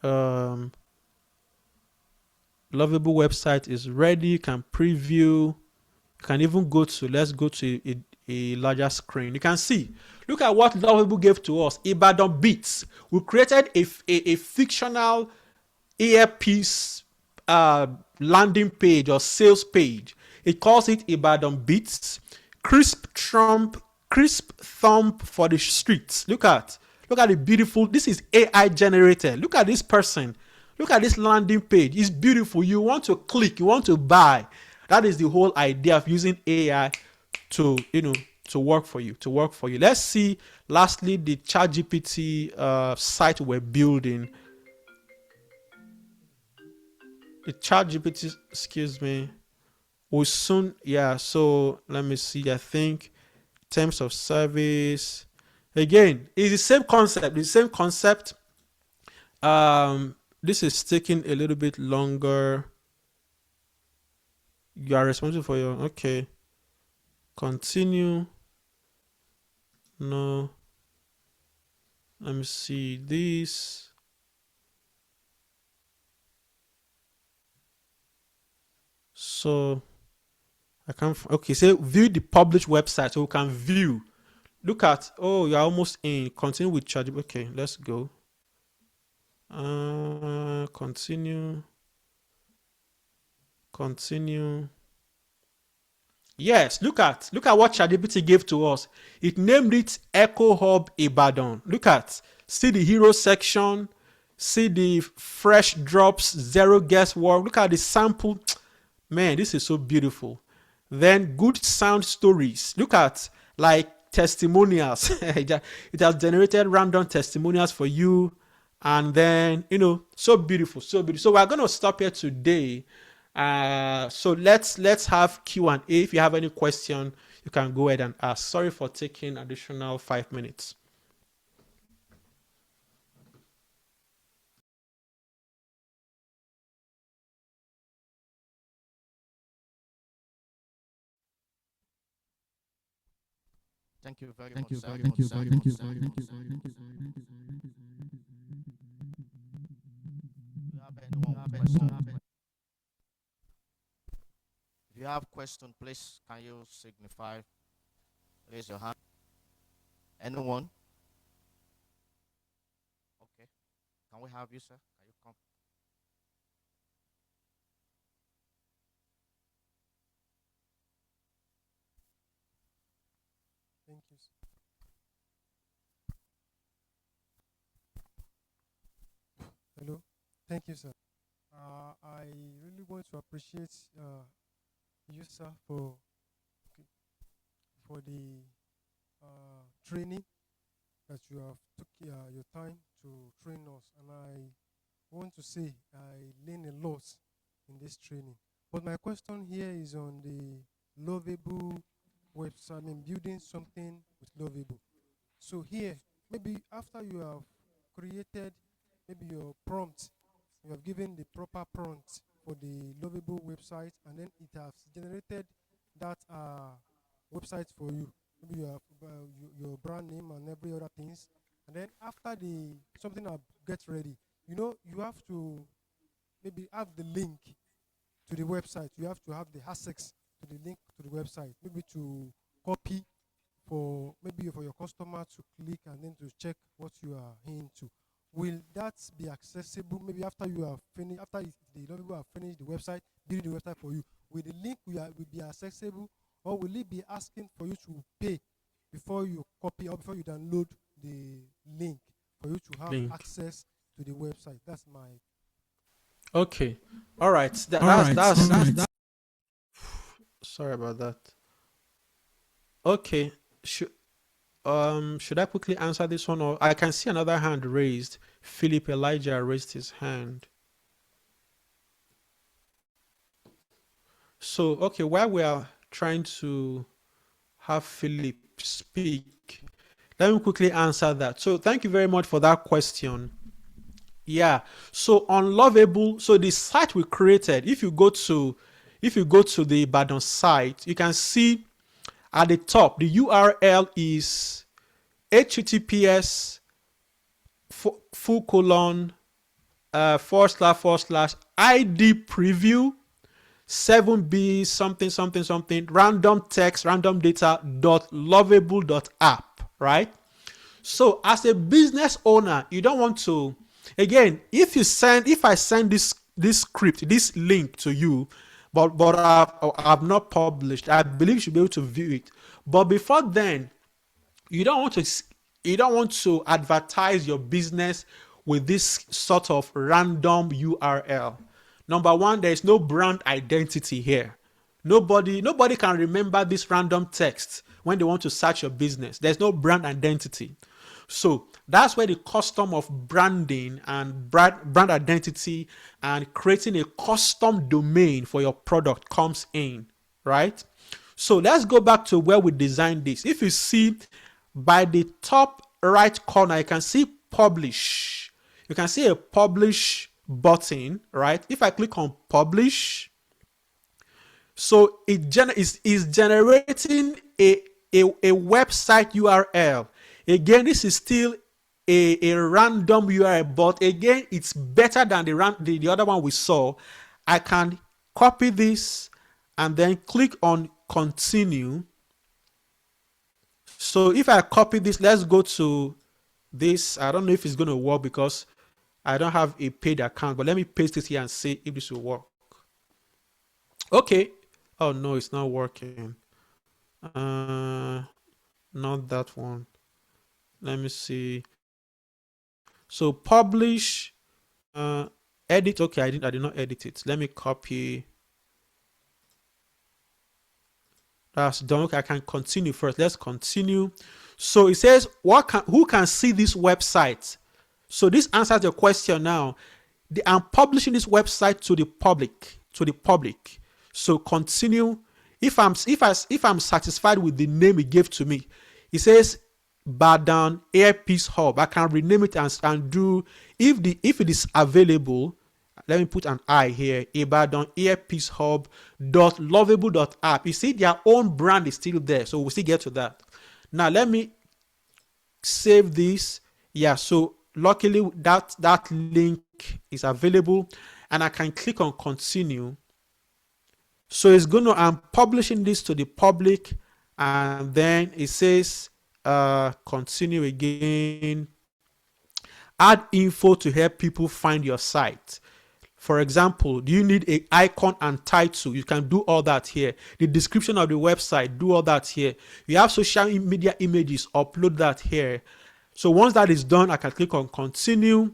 Lovable website is ready. You can preview. You can even let's go to a larger screen. You can see, look at what Lovable gave to us. Ibadan Beats. We created a fictional earpiece landing page or sales page. It calls it Ibadan Beats. Crisp thump for the streets. Look at the beautiful. This is AI generated. Look at this person. Look at this landing page. It's beautiful. You want to click. You want to buy. That is the whole idea of using AI to work for you. Let's see. Lastly, the ChatGPT site we're building. The ChatGPT, excuse me, will soon. Yeah. So let me see. I think terms of service. Again, it's the same concept. This is taking a little bit longer. You are responsible for your, okay. Continue. No. Let me see this. So I can't. Okay, so view the published website. So we can view. Look at. Oh, you're almost in. Continue with charge. Okay, let's go. Continue. Continue. Yes, look at what ChatGPT gave to us. It named it Echo Hub Ibadan. Look at, see the hero section, see the fresh drops, zero guesswork. Look at the sample. Man, this is so beautiful. Then good sound stories. Look at like testimonials. It has generated random testimonials for you. And then, so beautiful, so beautiful. So we're going to stop here today. So let's have Q&A. If you have any question, you can go ahead and ask. Sorry for taking additional 5 minutes. Thank you very much, sir. Thank you very much, sir. If you have question, please can you signify? Raise your hand. Anyone? Okay. Can we have you, sir? Can you come? Thank you. Hello. Thank you, sir. I really want to appreciate you, sir, for the training that you have took your time to train us, and I want to say I learned a lot in this training. But my question here is on the lovable website. I mean, building something with lovable. So here, maybe after you have created maybe your prompt, you have given the proper prompt for the lovable website, and then it has generated that website for you. Maybe you have your brand name and every other things, and then after the something gets ready, you have to maybe have the link to the website. You have to have the access to the link to the website, maybe to copy for your customer to click and then to check what you are into. Will that be accessible maybe after you have finished, after the people have finished the website, building the website for you? Will the link will be accessible, or will it be asking for you to pay before you copy or before you download the link for you to have access to the website? That's my. Okay. All right. That's sorry about that. Okay. Should I quickly answer this one, or I can see another hand raised? Philip Elijah raised his hand. So, okay, while we are trying to have Philip speak, let me quickly answer that. So, thank you very much for that question. Yeah. So, on Lovable, so the site we created, if you go to the Ibadan site, you can see at the top the URL is https // id preview 7b something random text random data .lovable.app, right? So as a business owner, you don't want to, again, if I send this script, this link to you, but I've not published, I believe you should be able to view it. But before then, you don't want to advertise your business with this sort of random URL. Number one, there is no brand identity here. Nobody can remember this random text when they want to search your business. There's no brand identity. So that's where the custom of branding and brand identity and creating a custom domain for your product comes in, right? So let's go back to where we designed this. If you see by the top right corner, you can see publish. You can see a publish button, right? If I click on publish, so it is generating a website URL. Again, this is still a random URL, but again, it's better than the other one we saw. I can copy this and then click on continue. So if I copy this, let's go to this. I don't know if it's going to work because I don't have a paid account, but let me paste it here and see if this will work. Okay. Oh no, it's not working. Not that one. Let me see. So publish, edit. Okay, I did not edit it. Let me copy. That's done. Okay, I can continue first. Let's continue. So it says, who can see this website? So this answers the question now. I'm publishing this website to the public. So continue. If I'm satisfied with the name it gave to me, it says Badan Earpiece Hub. I can rename it and do, if it is available. Let me put an I here. Ibadan Earpiece Hub .lovable.app. You see, their own brand is still there, so we'll still get to that. Now let me save this. Yeah, so luckily that link is available, and I can click on continue. So it's going to, I'm publishing this to the public, and then it says continue again. Add info to help people find your site. For example, do you need an icon and title? You can do all that here. The description of the website, do all that here. You have social media images, upload that here. So once that is done, I can click on continue.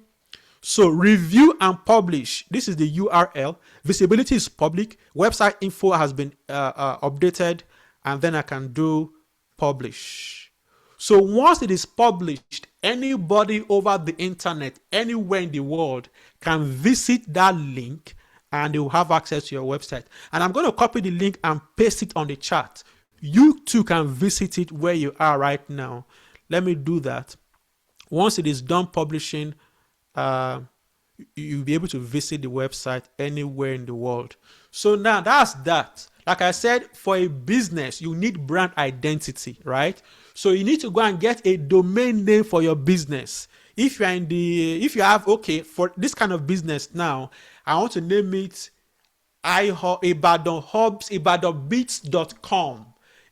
So review and publish. This is the URL. Visibility is public. Website info has been updated, and then I can do publish. So once it is published, anybody over the internet, anywhere in the world, can visit that link and they will have access to your website. And I'm going to copy the link and paste it on the chat. You too can visit it where you are right now. Let me do that. Once it is done publishing, you'll be able to visit the website anywhere in the world. So now that's that. Like I said, for a business, you need brand identity, right? So you need to go and get a domain name for your business. If you have, okay, for this kind of business now, I want to name it ibadanbeats.com.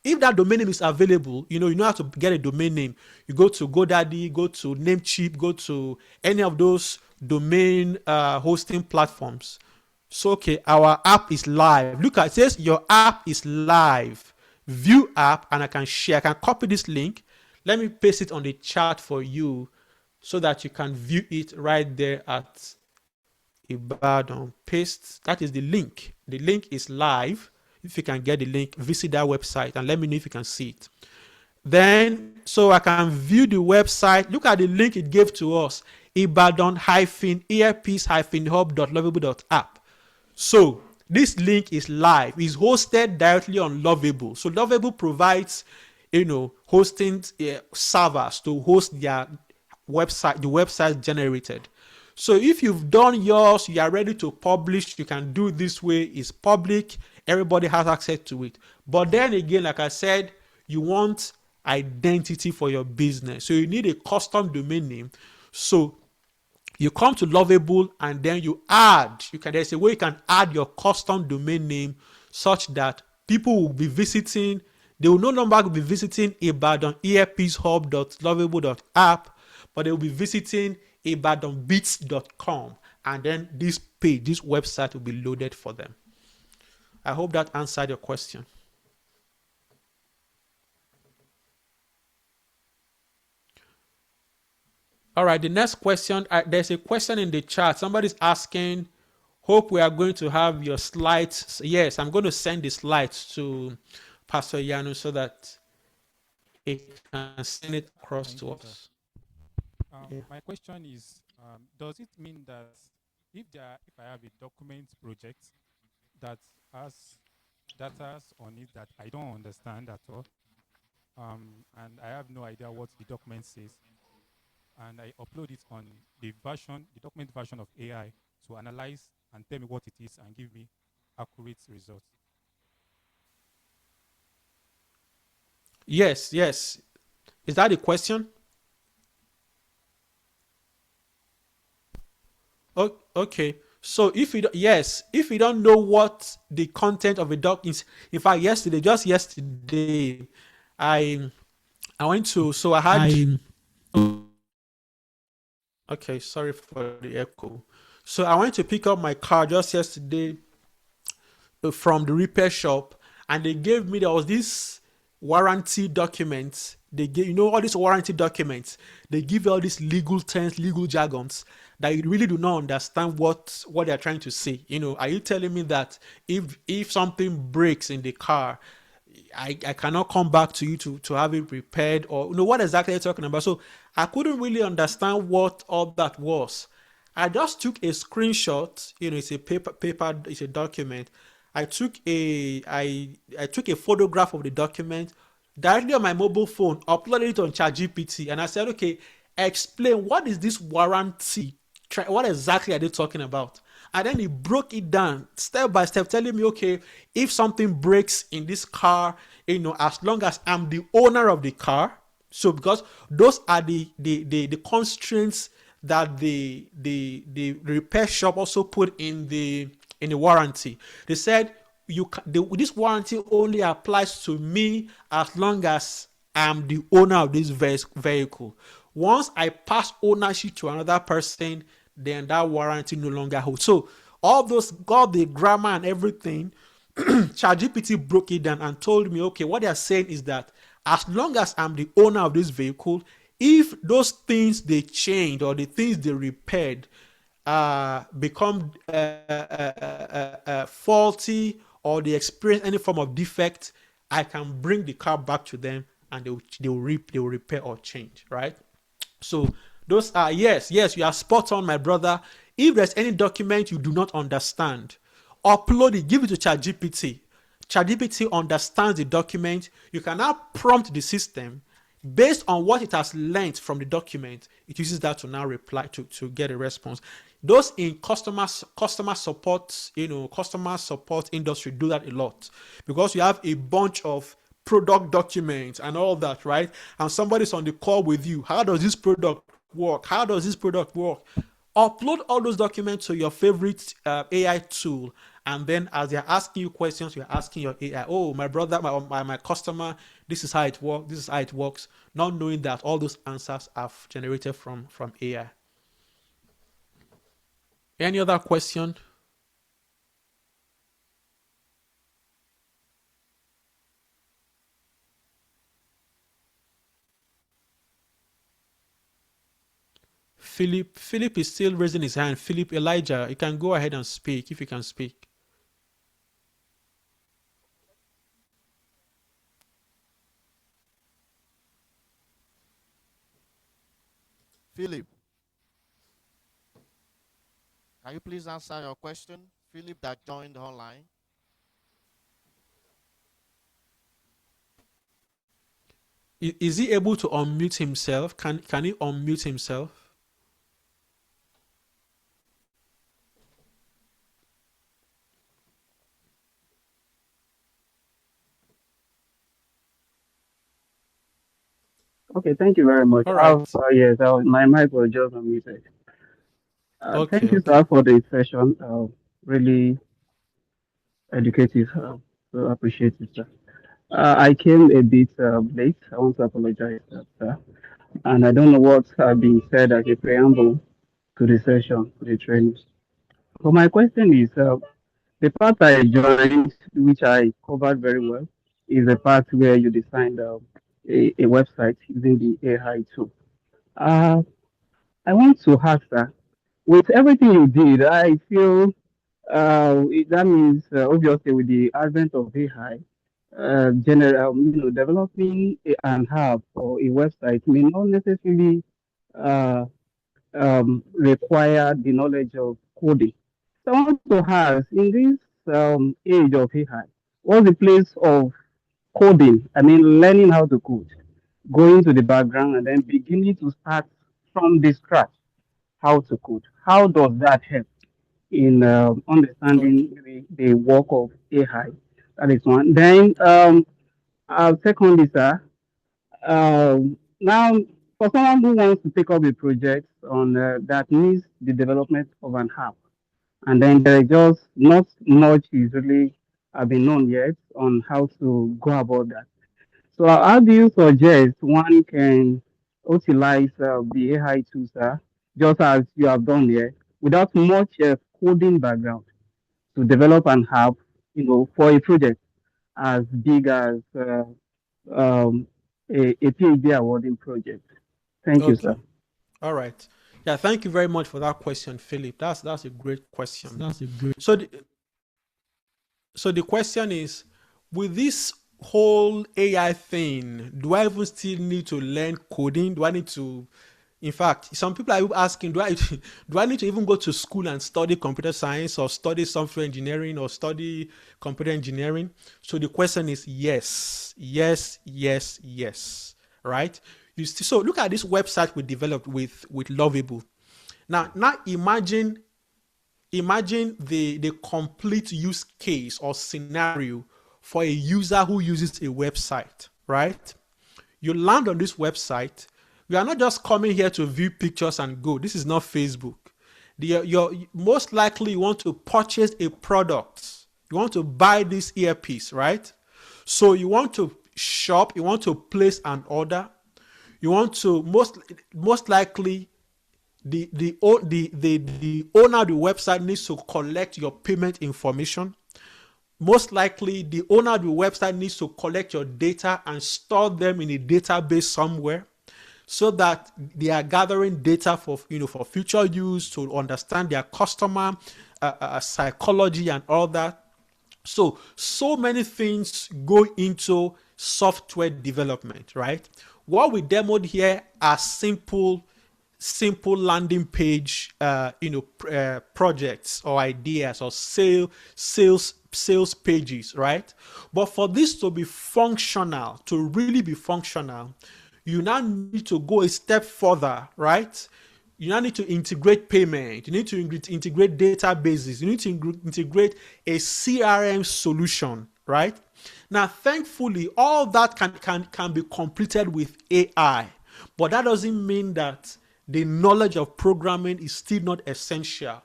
If that domain name is available, you know how to get a domain name. You go to GoDaddy, go to Namecheap, go to any of those domain hosting platforms. So, okay, our app is live. Look at it, says your app is live. View app, and I can share. I can copy this link. Let me paste it on the chat for you so that you can view it right there at Ibadan. Paste. That is the link. The link is live. If you can get the link, visit that website and let me know if you can see it. Then, so I can view the website. Look at the link it gave to us. Ibadan-earpiece-hub.lovable.app. So this link is live. It's hosted directly on Lovable. So Lovable provides, hosting servers to host their website, the website generated. So if you've done yours, you are ready to publish, you can do it this way. It's public. Everybody has access to it. But then again, like I said, you want identity for your business. So you need a custom domain name. So you come to Lovable and then you add, there's a way you can add your custom domain name such that people will be visiting, they will no longer be visiting ibadan-earpiece-hub.lovable.app, but they will be visiting ibadanbeats.com, and then this page, this website will be loaded for them. I hope that answered your question. All right, the next question, there's a question in the chat. Somebody's asking, hope we are going to have your slides. Yes, I'm going to send the slides to Pastor Yanu so that he can send it across to us. My question is, does it mean that if I have a document project that has data on it that I don't understand at all, and I have no idea what the document says, and I upload it on the document version of AI to analyze and tell me what it is and give me accurate results? Yes. Is that the question? Okay. So if you don't know what the content of a doc is, in fact, just yesterday, I I went to so I had okay, sorry for the echo. So I went to pick up my car just yesterday from the repair shop, and they gave me there was this warranty documents. They gave all these warranty documents. They give you all these legal terms, legal jargons that you really do not understand what they're trying to say. Are you telling me that if something breaks in the car, I cannot come back to you to have it repaired, or what exactly you're talking about? So I couldn't really understand what all that was. I just took a screenshot. It's a paper, it's a document. I took a photograph of the document directly on my mobile phone, uploaded it on ChatGPT, and I said, okay, explain what is this warranty? What exactly are they talking about? And then he broke it down step by step, telling me, okay, if something breaks in this car, as long as I'm the owner of the car, so because those are the constraints that the repair shop also put in the warranty. They said this warranty only applies to me as long as I'm the owner of this vehicle. Once I pass ownership to another person, then that warranty no longer holds. So all the grammar and everything, ChatGPT broke it down and told me, okay, what they are saying is that as long as I'm the owner of this vehicle, if those things they changed or the things they repaired become faulty, or they experience any form of defect, I can bring the car back to them and they will repair or change, right? So those are yes, you are spot on, my brother. If there's any document you do not understand, upload it, give it to ChatGPT. ChatGPT understands the document. You can now prompt the system based on what it has learned from the document. It uses that to now reply to get a response. Those in customer support, customer support industry do that a lot, because you have a bunch of product documents and all that, right? And somebody's on the call with you. How does this product work? How does this product work? Upload all those documents to your favorite AI tool, and then as they're asking you questions, you're asking your AI, oh, my brother, my customer, this is how it works, this is how it works, not knowing that all those answers are generated from AI. Any other question? Philip is still raising his hand. Philip, Elijah, you can go ahead and speak if you can speak. Philip, can you please answer your question? Philip that joined online. Is he able to unmute himself? Can he unmute himself? Okay, thank you very much. All right. Yes, my mic was just unmuted. Okay. Thank you, sir, for the session. Really educative. So appreciate it, sir. I came a bit late. I want to apologize, sir. And I don't know what has been said as a preamble to the session, to the training. So my question is, the part I joined, which I covered very well, is the part where you designed a website using the AI tool. Uh, I want to ask, sir, with everything you did, I feel that means obviously with the advent of AI, developing an app or a website may not necessarily uh, require the knowledge of coding. So I want to ask, in this age of AI, what's the place of coding? I mean, learning how to code, going to the background and then beginning to start from the scratch how to code. How does that help in understanding the work of AI? That is one. Then, secondly, sir, now For someone who wants to take up a project on that needs the development of an app, and then there is just not much is really been known yet on how to go about that. So how do you suggest one can utilize the AI tools, just as you have done here, without much coding background to develop an app, for a project as big as um, a PhD awarding project? Thank you, sir. Okay. All right. Yeah, thank you very much for that question, Philip. That's a great question. So the question is, with this whole AI thing, do I even still need to learn coding? Do I need to, in fact, some people are asking, do I do I need to even go to school and study computer science or study software engineering or study computer engineering? So the question is yes, yes, yes, yes. Right? So look at this website we developed with Lovable. Now imagine the complete use case or scenario for a user who uses a website, right? You land on this website. You are not just coming here to view pictures and go. This is not Facebook. You're most likely you want to purchase a product. You want to buy this earpiece, right? So you want to shop. You want to place an order. You want to most likely the owner of the website needs to collect your payment information. Most likely, the owner of the website needs to collect your data and store them in a database somewhere, so that they are gathering data for future use to understand their customer psychology and all that. So many things go into software development, right? What we demoed here are simple landing page projects or ideas or sales pages, right? But for this to be functional, to really be functional, you now need to go a step further, right? You now need to integrate payment. You need to integrate databases. You need to integrate a CRM solution, right? Now, thankfully, all that can be completed with AI, but that doesn't mean that the knowledge of programming is still not essential.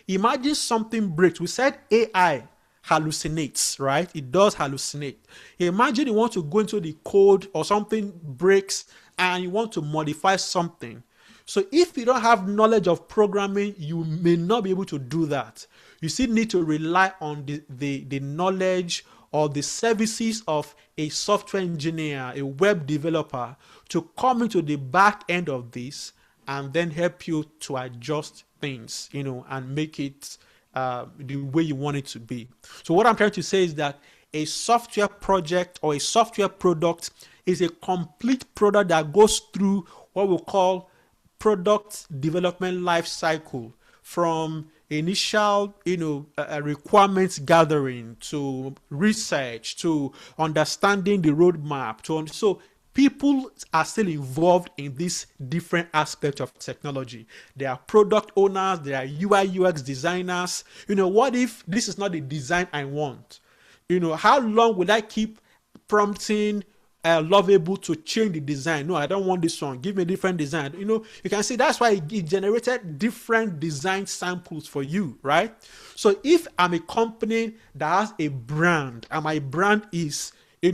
Imagine something breaks. We said AI hallucinates, right? It does hallucinate. Imagine you want to go into the code or something breaks and you want to modify something. So if you don't have knowledge of programming, you may not be able to do that. You still need to rely on the knowledge or the services of a software engineer, a web developer, to come into the back end of this and then help you to adjust things, and make it the way you want it to be. So what I'm trying to say is that a software project or a software product is a complete product that goes through what we call product development life cycle, from initial requirements gathering to research to understanding the roadmap so people are still involved in this different aspect of technology. There are product owners, there are UI UX designers. What if this is not the design I want? How long will I keep prompting Lovable to change the design? No, I don't want this one. Give me a different design. You can see that's why it generated different design samples for you, right? So if I'm a company that has a brand and my brand is, there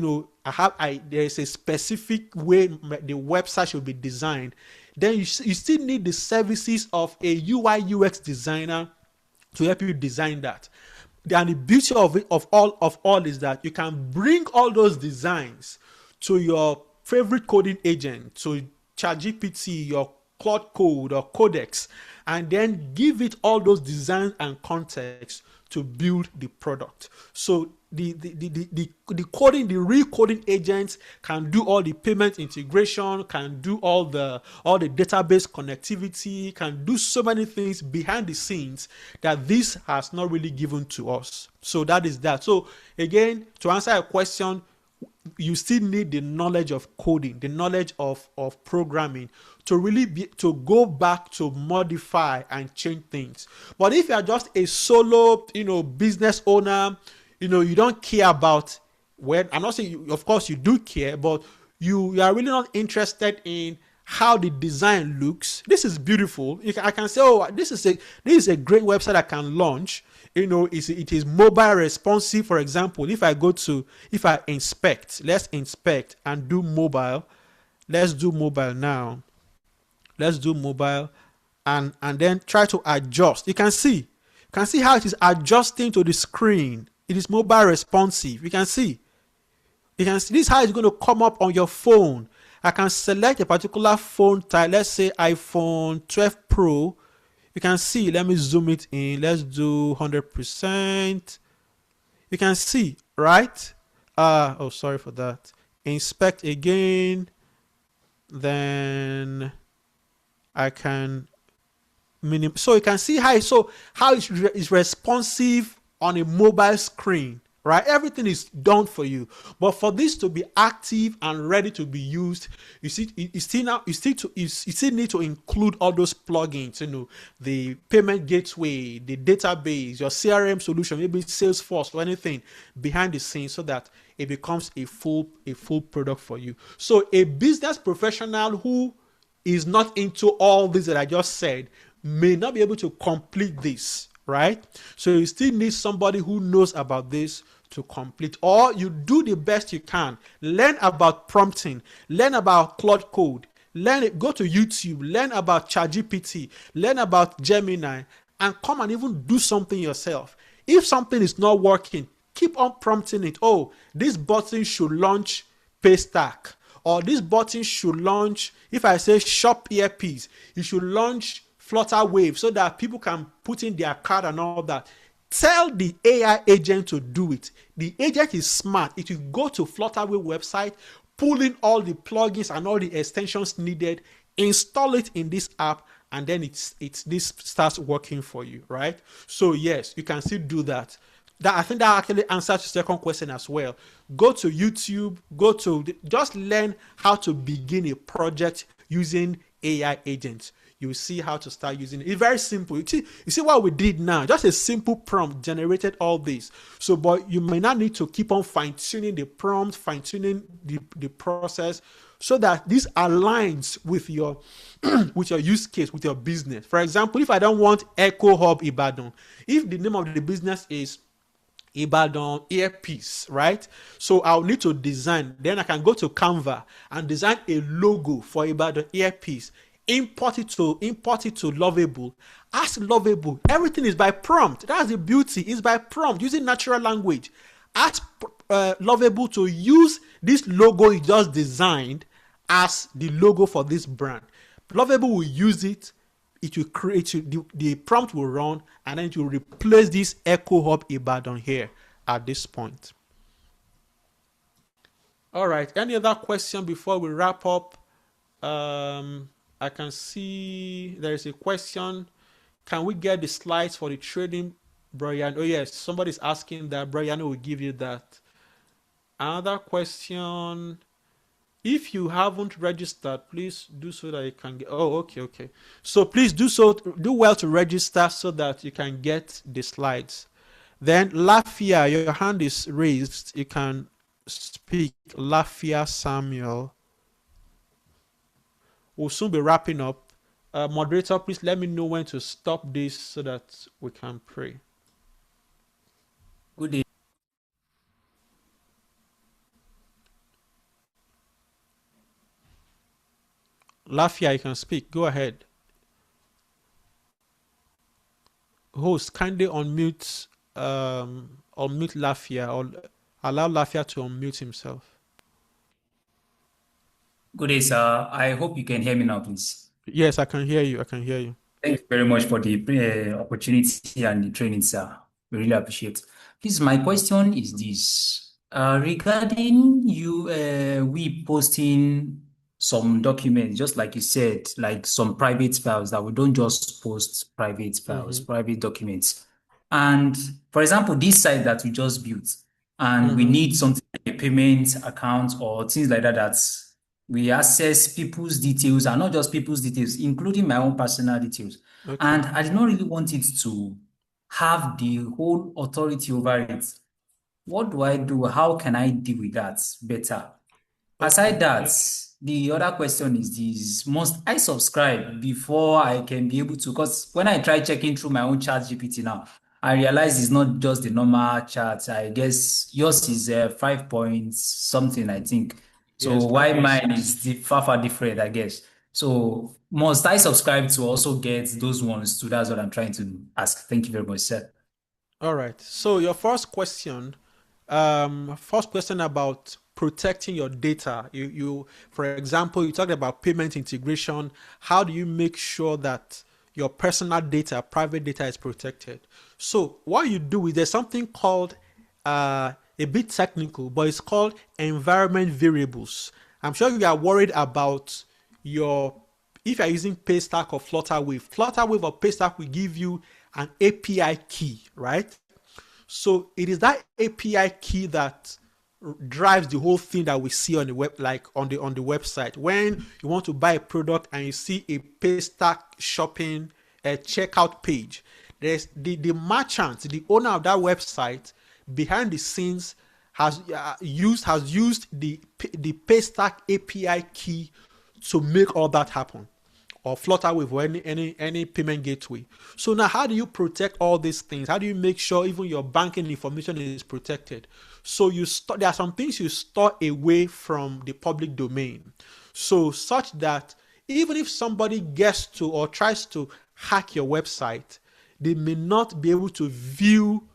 is a specific way the website should be designed, then you still need the services of a UI UX designer to help you design that. And the beauty of all is that you can bring all those designs to your favorite coding agent, to ChatGPT, your Claude Code or Codex, and then give it all those designs and context to build the product. So the recoding agents can do all the payment integration, can do all the database connectivity, can do so many things behind the scenes that this has not really given to us. So that is that. So again, to answer your question, you still need the knowledge of coding, the knowledge of programming to really to go back to modify and change things. But if you are just a solo, business owner, you don't care about I'm not saying of course you do care, but you are really not interested in how the design looks. This is beautiful. I can say, oh, this is a great website I can launch. It is mobile responsive. For example, if I inspect, let's inspect and do mobile. Let's do mobile now. Let's do mobile and then try to adjust. You can see how it is adjusting to the screen. It is mobile responsive. You can see this is how it's going to come up on your phone. I can select a particular phone type. Let's say iPhone 12 Pro. You can see, let me zoom it in. Let's do 100%. You can see, right? Oh, sorry for that. Inspect again. Then I can so you can see how it's responsive on a mobile screen, right? Everything is done for you, but for this to be active and ready to be used, you still need to include all those plugins, the payment gateway, the database, your CRM solution, maybe Salesforce or anything behind the scenes, so that it becomes a full product for you. So a business professional who is not into all this that I just said may not be able to complete this, right? So you still need somebody who knows about this to complete, or you do the best you can. Learn about prompting, learn about Claude Code, go to YouTube, learn about ChatGPT, learn about Gemini, and come and even do something yourself. If something is not working, keep on prompting it. Oh, this button should launch Paystack, or this button should launch, if I say shop earpiece, it should launch Flutter Wave, so that people can put in their card and all that. Tell the AI agent to do it. The agent is smart. It will go to Flutter Wave website, pull in all the plugins and all the extensions needed, install it in this app, and then this starts working for you, right? So yes, you can still do that. I think that actually answers the second question as well. Go to YouTube, just learn how to begin a project using AI agents. You will see how to start using it. It's very simple. You see what we did now? Just a simple prompt generated all this. So, but you may not need to keep on fine-tuning the prompt, fine-tuning the process, so that this aligns with your with your use case, with your business. For example, if I don't want Echo Hub Ibadan, if the name of the business is Ibadan earpiece, right? So I'll need to design. Then I can go to Canva and design a logo for Ibadan earpiece. Import it to Lovable. Ask Lovable. Everything is by prompt. That's the beauty. It's by prompt, using natural language. Ask Lovable to use this logo you just designed as the logo for this brand. Lovable will use it. It will create, the prompt will run, and then it will replace this Echo Hub Ibadan here at this point. All right. Any other question before we wrap up? I can see there is a question. Can we get the slides for the trading, Brian? Oh yes, somebody's asking that. Brian will give you that. Another question. If you haven't registered, please do so that you can get. Oh, okay. So please do well to register so that you can get the slides. Then Lafia, your hand is raised. You can speak. Lafia Samuel. We'll soon be wrapping up. Moderator, please let me know when to stop this so that we can pray. Good day. Lafia, you can speak. Go ahead. Host, kindly unmute Lafia, or allow Lafia to unmute himself. Good day, sir. I hope you can hear me now, please. Yes, I can hear you. Thank you very much for the opportunity and the training, sir. We really appreciate. Please, my question is this. Regarding we posting some documents, just like you said, like some private files, that we don't just post private files, private documents. And for example, this site that we just built, and we need something like a payment account or things like that we access people's details, and not just people's details, including my own personal details. Okay. And I did not really want it to have the whole authority over it. What do I do? How can I deal with that better? Okay. Aside that, The other question is this: must I subscribe before I can be able to? Because when I try checking through my own chat GPT now, I realize it's not just the normal chat. I guess yours is 5 point something, I think. So Yes, why mine 5.6. is far, far different, I guess. So must I subscribe to also get those ones too? That's what I'm trying to ask. Thank you very much, sir. All right. So your first question about protecting your data. For example, you talked about payment integration. How do you make sure that your personal data, private data, is protected? So what you do is there's something called a bit technical, but it's called environment variables. I'm sure you are worried about your if you're using Paystack or Flutterwave or Paystack will give you an API key, right? So it is that API key that drives the whole thing that we see on the web, like on the website. When you want to buy a product and you see a Paystack shopping checkout page, there's the merchant, the owner of that website, behind the scenes has used the Paystack API key to make all that happen, or Flutterwave or any payment gateway. So now, how do you protect all these things? How do you make sure even your banking information is protected? So there are some things you store away from the public domain, so such that even if somebody gets to or tries to hack your website, they may not be able to view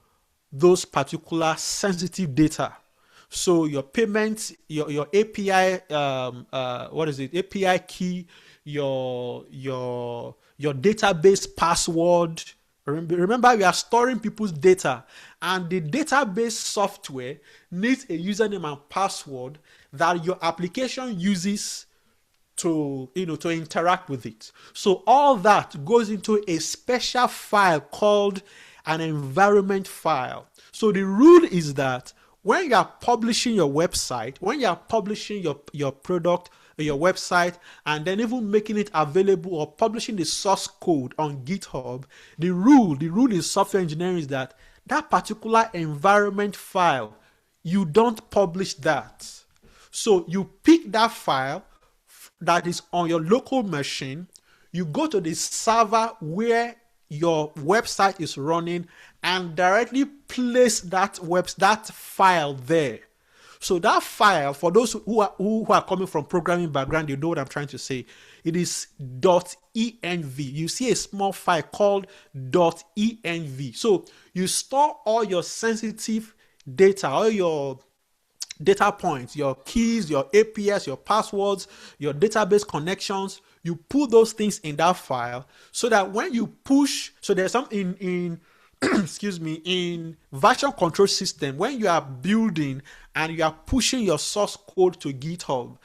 those particular sensitive data. So your payments, your API, API key, your database password. Remember, we are storing people's data, and the database software needs a username and password that your application uses to interact with it. So all that goes into a special file called an environment file. So the rule is that when you are publishing your website, when you are publishing your product, your website, and then even making it available or publishing the source code on GitHub, the rule in software engineering is that particular environment file, you don't publish that. So you pick that file that is on your local machine, you go to the server where your website is running and directly place that file there. So that file, for those who are coming from programming background, you know what I'm trying to say. It is .env. You see a small file called .env. So you store all your sensitive data, all your data points, your keys, your APS, your passwords, your database connections. You put those things in that file so that when you push, so there's something in in version control system, when you are building and you are pushing your source code to GitHub,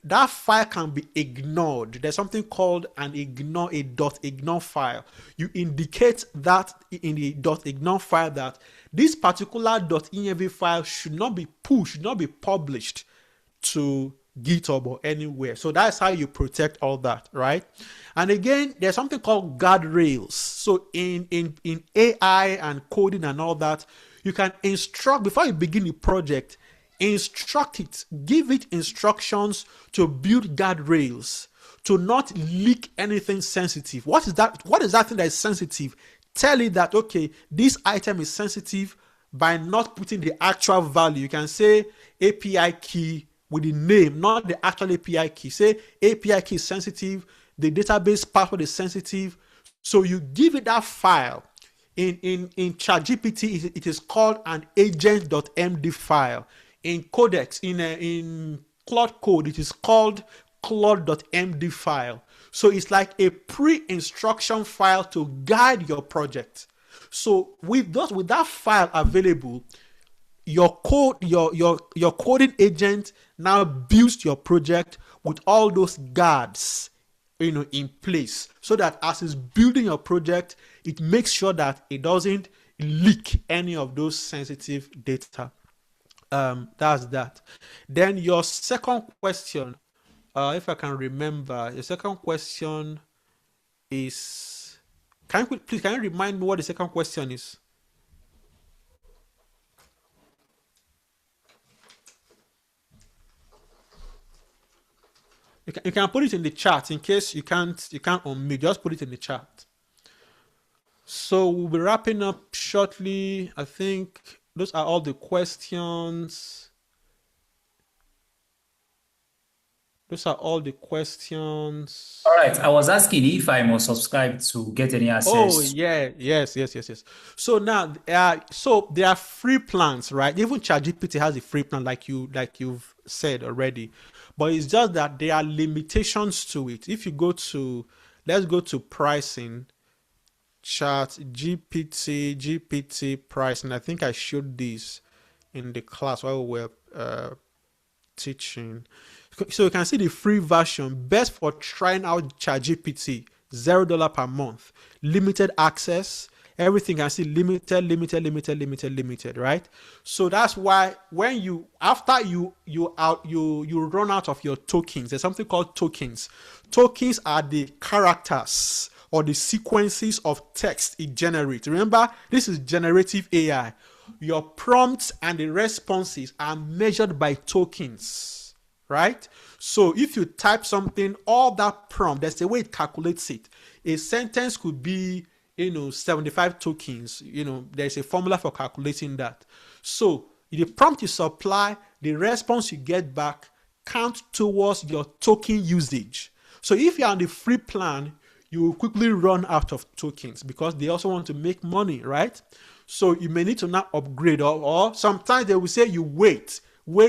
that file can be ignored. There's something called a .ignore file. You indicate that in the .ignore file that this particular .env file should not be pushed, should not be published to GitHub or anywhere. So that's how you protect all that, right? And again, there's something called guardrails. So in AI and coding and all that, you can instruct before you begin the project. Instruct it, give it instructions to build guardrails, to not leak anything sensitive. What is that? What is that thing that is sensitive? Tell it that, okay, this item is sensitive by not putting the actual value. You can say API key with the name, not the actual API key. Say API key is sensitive, the database password is sensitive. So you give it that file. In ChatGPT, it is called an agent.md file. In Codex, in Claude Code, it is called claude.md file. So it's like a pre-instruction file to guide your project. So with that file available, your coding agent now builds your project with all those guards in place, so that as it's building your project, it makes sure that it doesn't leak any of those sensitive data. That's that. Then your second question, if I can remember, your second question is, can you remind me what the second question is? You can put it in the chat in case you can't unmute. Just put it in the chat. So we'll be wrapping up shortly. I think those are all the questions. Those are all the questions. All right. I was asking if I must subscribe to get any access. Oh yeah, yes. So now, so there are free plans, right? Even ChatGPT has a free plan, like you've said already, but it's just that there are limitations to it. If you go to, let's go to pricing, GPT pricing. I think I showed this in the class while we were teaching. So you can see the free version, best for trying out ChatGPT, $0 per month, limited access, everything. You can see limited, right? So that's why when you, after you run out of your tokens, there's something called tokens. Tokens are the characters or the sequences of text it generates. Remember, this is generative AI. Your prompts and the responses are measured by tokens, right? So if you type something, all that prompt, there's a way it calculates it. A sentence could be, 75 tokens. There's a formula for calculating that. So the prompt you supply, the response you get back count towards your token usage. So if you're on the free plan, you will quickly run out of tokens because they also want to make money, right? So you may need to now upgrade, or sometimes they will say you wait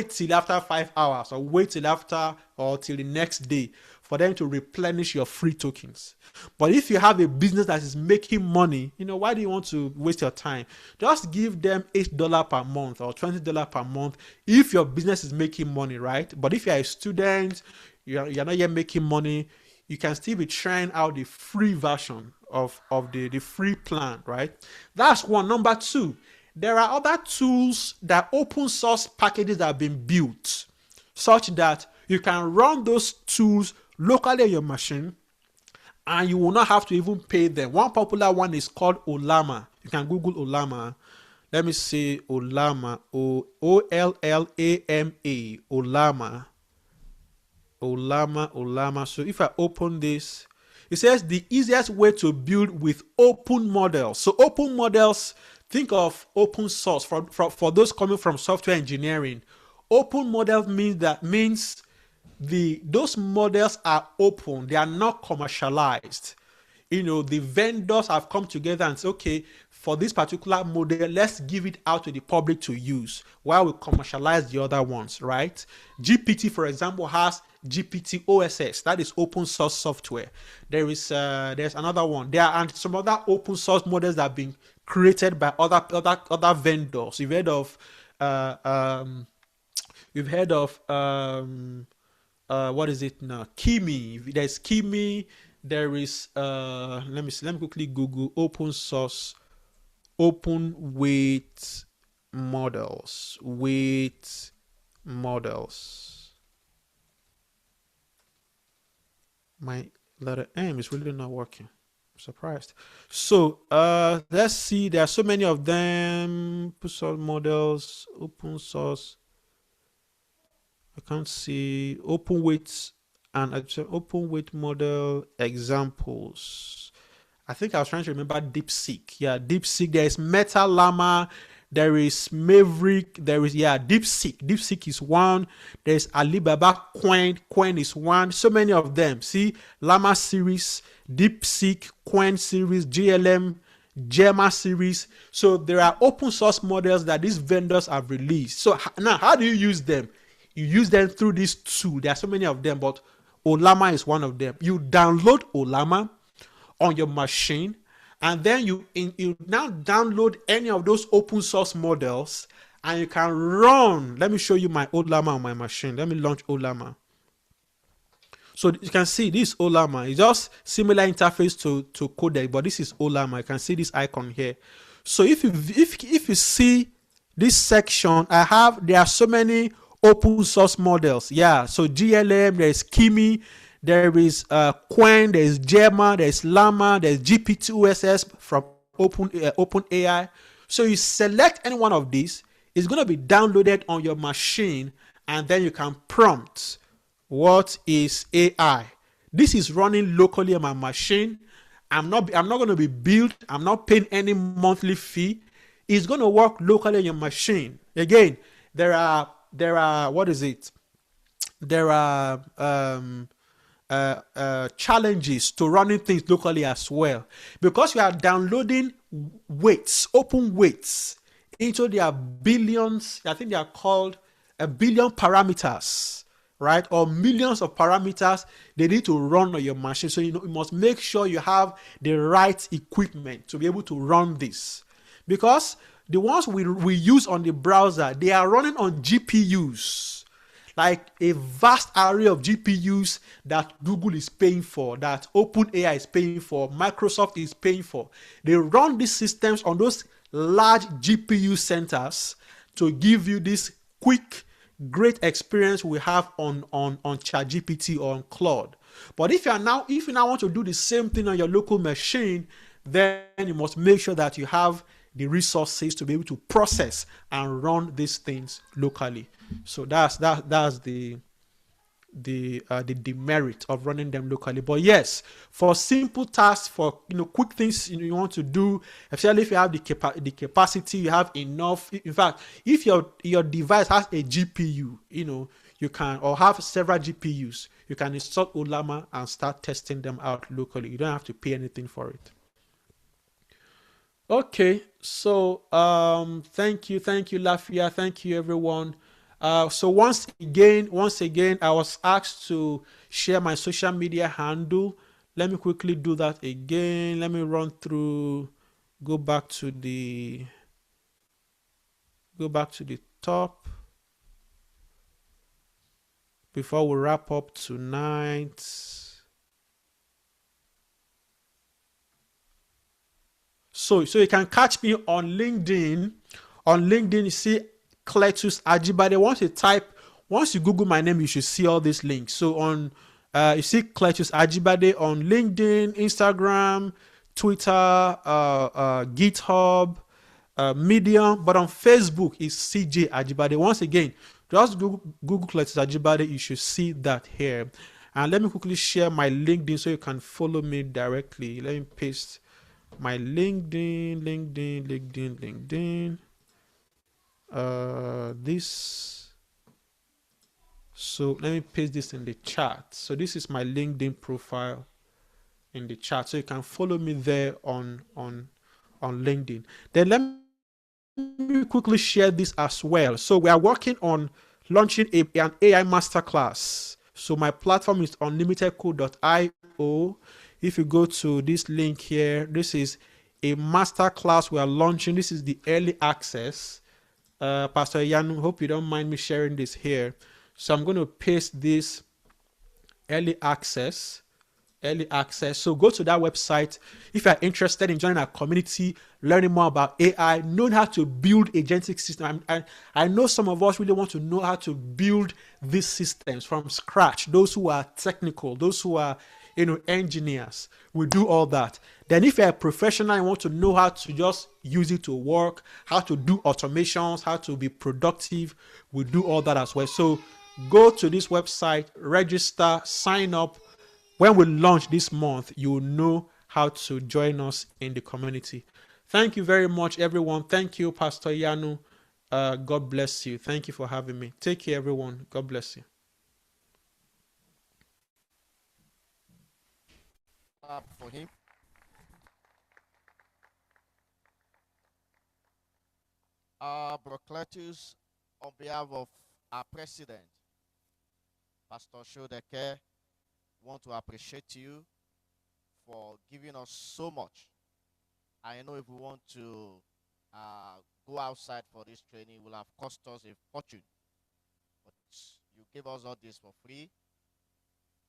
till after 5 hours, or wait till after or till the next day for them to replenish your free tokens. But if you have a business that is making money, why do you want to waste your time? Just give them $8 per month or $20 per month if your business is making money, right? But if you're a student, you're not yet making money, you can still be trying out the free version of the free plan, right? That's one. Number two, there are other tools that open source packages that have been built such that you can run those tools locally on your machine and you will not have to even pay them. One popular one is called Ollama. You can Google Ollama. Let me see Ollama, Ollama, Ollama. So if I open this, it says the easiest way to build with open models. So open models, think of open source for those coming from software engineering. Open models means those models are open, they are not commercialized. The vendors have come together and said, okay, for this particular model, let's give it out to the public to use while we commercialize the other ones, right? GPT, for example, has GPT OSS, that is open source software. There's another one. There are some other open source models that have been created by other vendors. You've heard of what is it now? Kimi. There's Kimi. There is let me quickly Google open source open weight models. My letter M is really not working. I'm surprised. So let's see. There are so many of them. Open source models, open source. I can't see open weight and open weight model examples. I think I was trying to remember DeepSeek. Yeah, DeepSeek. There is Meta Llama. There is Maverick. There is DeepSeek. DeepSeek is one. There's Alibaba Coin. Coin is one. So many of them. See, Llama series, DeepSeek, Coin series, GLM, Gemma series. So there are open source models that these vendors have released. So now, how do you use them? You use them through this tool. There are so many of them, but Ollama is one of them. You download Ollama on your machine, and then you now download any of those open source models, and you can run. Let me show you my Ollama on my machine. Let me launch Ollama. So you can see this Ollama. It's just similar interface to Codec, but this is Ollama. You can see this icon here. So if you see this section, there are so many open source models. Yeah, so GLM, there's Kimi, there is Quen, there's Gemma, there's Llama, there's GPT OSS from OpenAI. So you select any one of these, it's going to be downloaded on your machine, and then you can prompt What is AI? This is running locally on my machine. I'm not going to be billed. I'm not paying any monthly fee. It's going to work locally on your machine. Again, there are what is it? There are challenges to running things locally as well, because you are downloading weights, open weights, into their billions. I think they are called a billion parameters, right? Or millions of parameters they need to run on your machine. So you must make sure you have the right equipment to be able to run this, because the ones we use on the browser, they are running on GPUs, like a vast array of GPUs that Google is paying for, that OpenAI is paying for, Microsoft is paying for. They run these systems on those large GPU centers to give you this quick, great experience we have on ChatGPT or on Claude. But if you now want to do the same thing on your local machine, then you must make sure that you have the resources to be able to process and run these things locally. So that's the demerit of running them locally. But yes, for simple tasks, for quick things you want to do, especially if you have the capacity, you have enough. In fact, if your device has a GPU, you can, or have several GPUs, you can install Ulama and start testing them out locally. You don't have to pay anything for it. Okay, so thank you, Lafia, thank you, everyone. So once again, I was asked to share my social media handle. Let me quickly do that again. Let me run through, go back to the top before we wrap up tonight. So you can catch me on LinkedIn. On LinkedIn, you see Cletus Ajibade. Once you Google my name, you should see all these links. So on you see Cletus Ajibade on LinkedIn, Instagram, Twitter, GitHub, Medium. But on Facebook is CJ Ajibade. Once again, just Google Cletus Ajibade. You should see that here. And let me quickly share my LinkedIn so you can follow me directly. Let me paste my LinkedIn. This. So let me paste this in the chat. So this is my LinkedIn profile in the chat. So you can follow me there on LinkedIn. Then let me quickly share this as well. So we are working on launching an AI masterclass. So my platform is unlimitedcode.io. If you go to this link here, this is a masterclass we are launching. This is the early access. Pastor Yanu, hope you don't mind me sharing this here. So I'm going to paste this early access. So go to that website if you're interested in joining our community, learning more about AI, knowing how to build agentic systems. I know some of us really want to know how to build these systems from scratch. Those who are technical, those who are engineers, we do all that. Then if you're a professional and want to know how to just use it to work, how to do automations, how to be productive, we do all that as well. So go to this website, register, sign up. When we launch this month, you will know how to join us in the community. Thank you very much, everyone. Thank you, Pastor Yanu. God bless you. Thank you for having me. Take care, everyone. God bless you. For him. Brocletus, on behalf of our president, Pastor Shodeke, want to appreciate you for giving us so much. I know if we want to go outside for this training, it will have cost us a fortune. But you give us all this for free.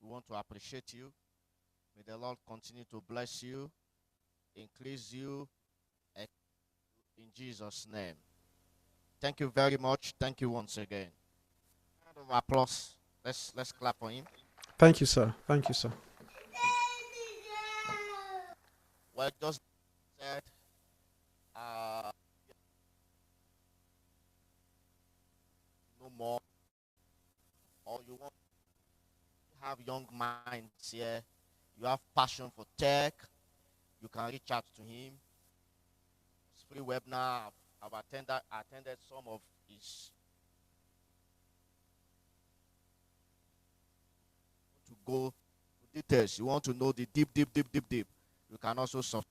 We want to appreciate you. May the Lord continue to bless you, increase you, in Jesus' name. Thank you very much. Thank you once again. Round of applause. Let's clap for him. Thank you, sir. Thank you, sir. Well, just said, no more, or you want here, you have passion for tech, you can reach out to him. It's free webinar. I've attended some of his. To go to details, you want to know the deep. You can also subscribe.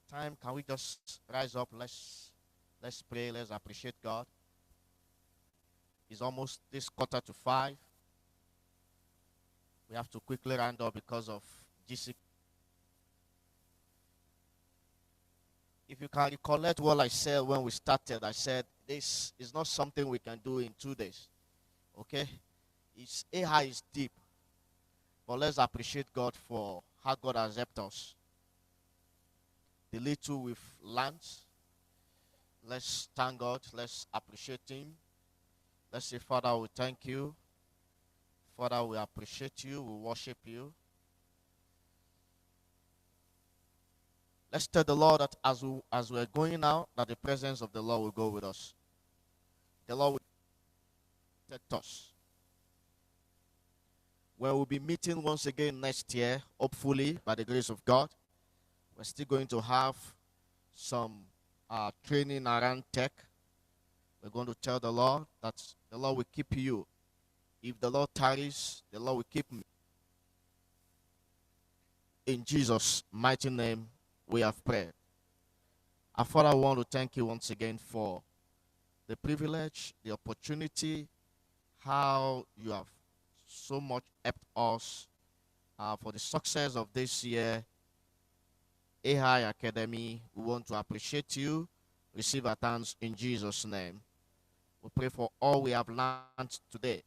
Time, can we just rise up? Let's pray. Let's appreciate God. It's almost this 4:45. We have to quickly round up because of GC. If you can recollect what I said when we started, I said this is not something we can do in 2 days. Okay? It's AI is deep. But let's appreciate God for how God has helped us. The little we've learned, let's thank God. Let's appreciate him. Let's say, Father, we thank you. Father, we appreciate you. We worship you. Let's tell the Lord that as we're going out, that the presence of the Lord will go with us. The Lord will protect us. When we'll be meeting once again next year, hopefully, by the grace of God, we're still going to have some training around tech. We're going to tell the Lord that the Lord will keep you. If the Lord tarries, the Lord will keep me. In Jesus' mighty name, we have prayed. Our Father, I want to thank you once again for the privilege, the opportunity, how you have so much helped us for the success of this year. AI Academy, we want to appreciate you. Receive our thanks in Jesus' name. We pray for all we have learned today.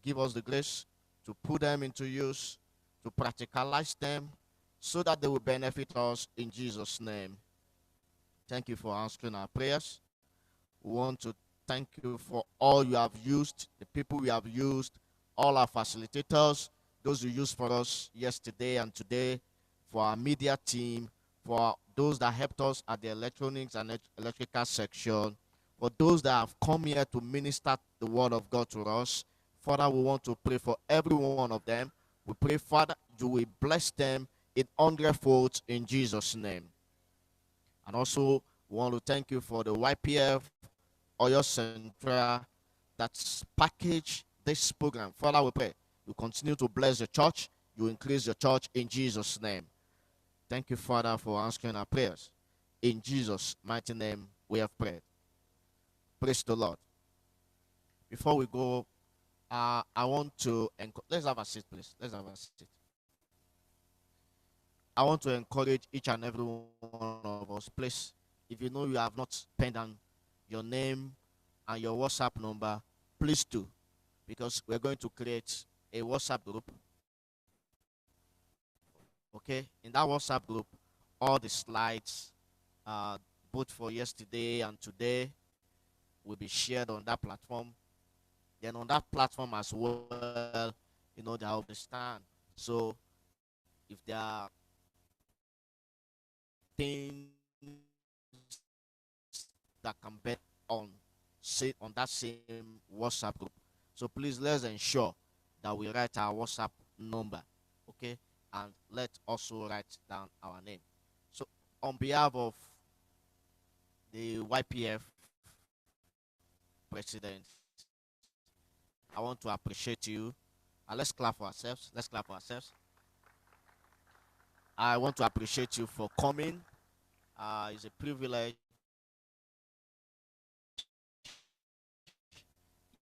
Give us the grace to put them into use, to practicalize them, so that they will benefit us in Jesus' name. Thank you for answering our prayers. We want to thank you for all you have used, the people we have used, all our facilitators, those who used for us yesterday and today, for our media team, for those that helped us at the electronics and electrical section, for those that have come here to minister the word of God to us. Father, we want to pray for every one of them. We pray, Father, you will bless them in 100-fold in Jesus' name. And also, we want to thank you for the YPF Oyo Central that's packaged this program. Father, we pray you continue to bless the church, you increase the church in Jesus' name. Thank you, Father, for answering our prayers. In Jesus' mighty name, we have prayed. Praise the Lord. Before we go, I want to let's have a seat, please. Let's have a seat. I want to encourage each and every one of us, please. If you know you have not penned down your name and your WhatsApp number, please do, because we're going to create a WhatsApp group. Okay, in that WhatsApp group, all the slides, both for yesterday and today, will be shared on that platform. Then on that platform as well, they understand. So if there are things that can be on that same WhatsApp group, so please let's ensure that we write our WhatsApp number, okay, and let's also write down our name. So on behalf of the YPF president, I want to appreciate you. And let's clap for ourselves. Let's clap for ourselves. I want to appreciate you for coming. It's a privilege.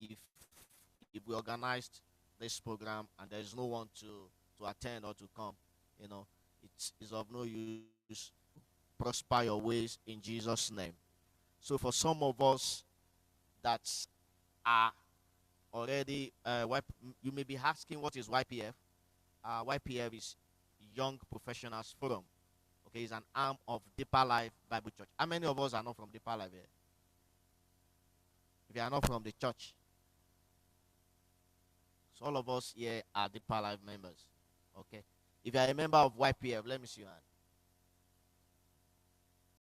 If we organized this program and there is no one to attend or to come, it's of no use. Prosper your ways in Jesus' name. So for some of us that are already, you may be asking, what is YPF? YPF is Young Professionals Forum. Okay, it's an arm of Deeper Life Bible Church. How many of us are not from Deeper Life here? If you are not from the church, so all of us here are Deeper Life members. Okay, if you are a member of YPF, let me see your hand.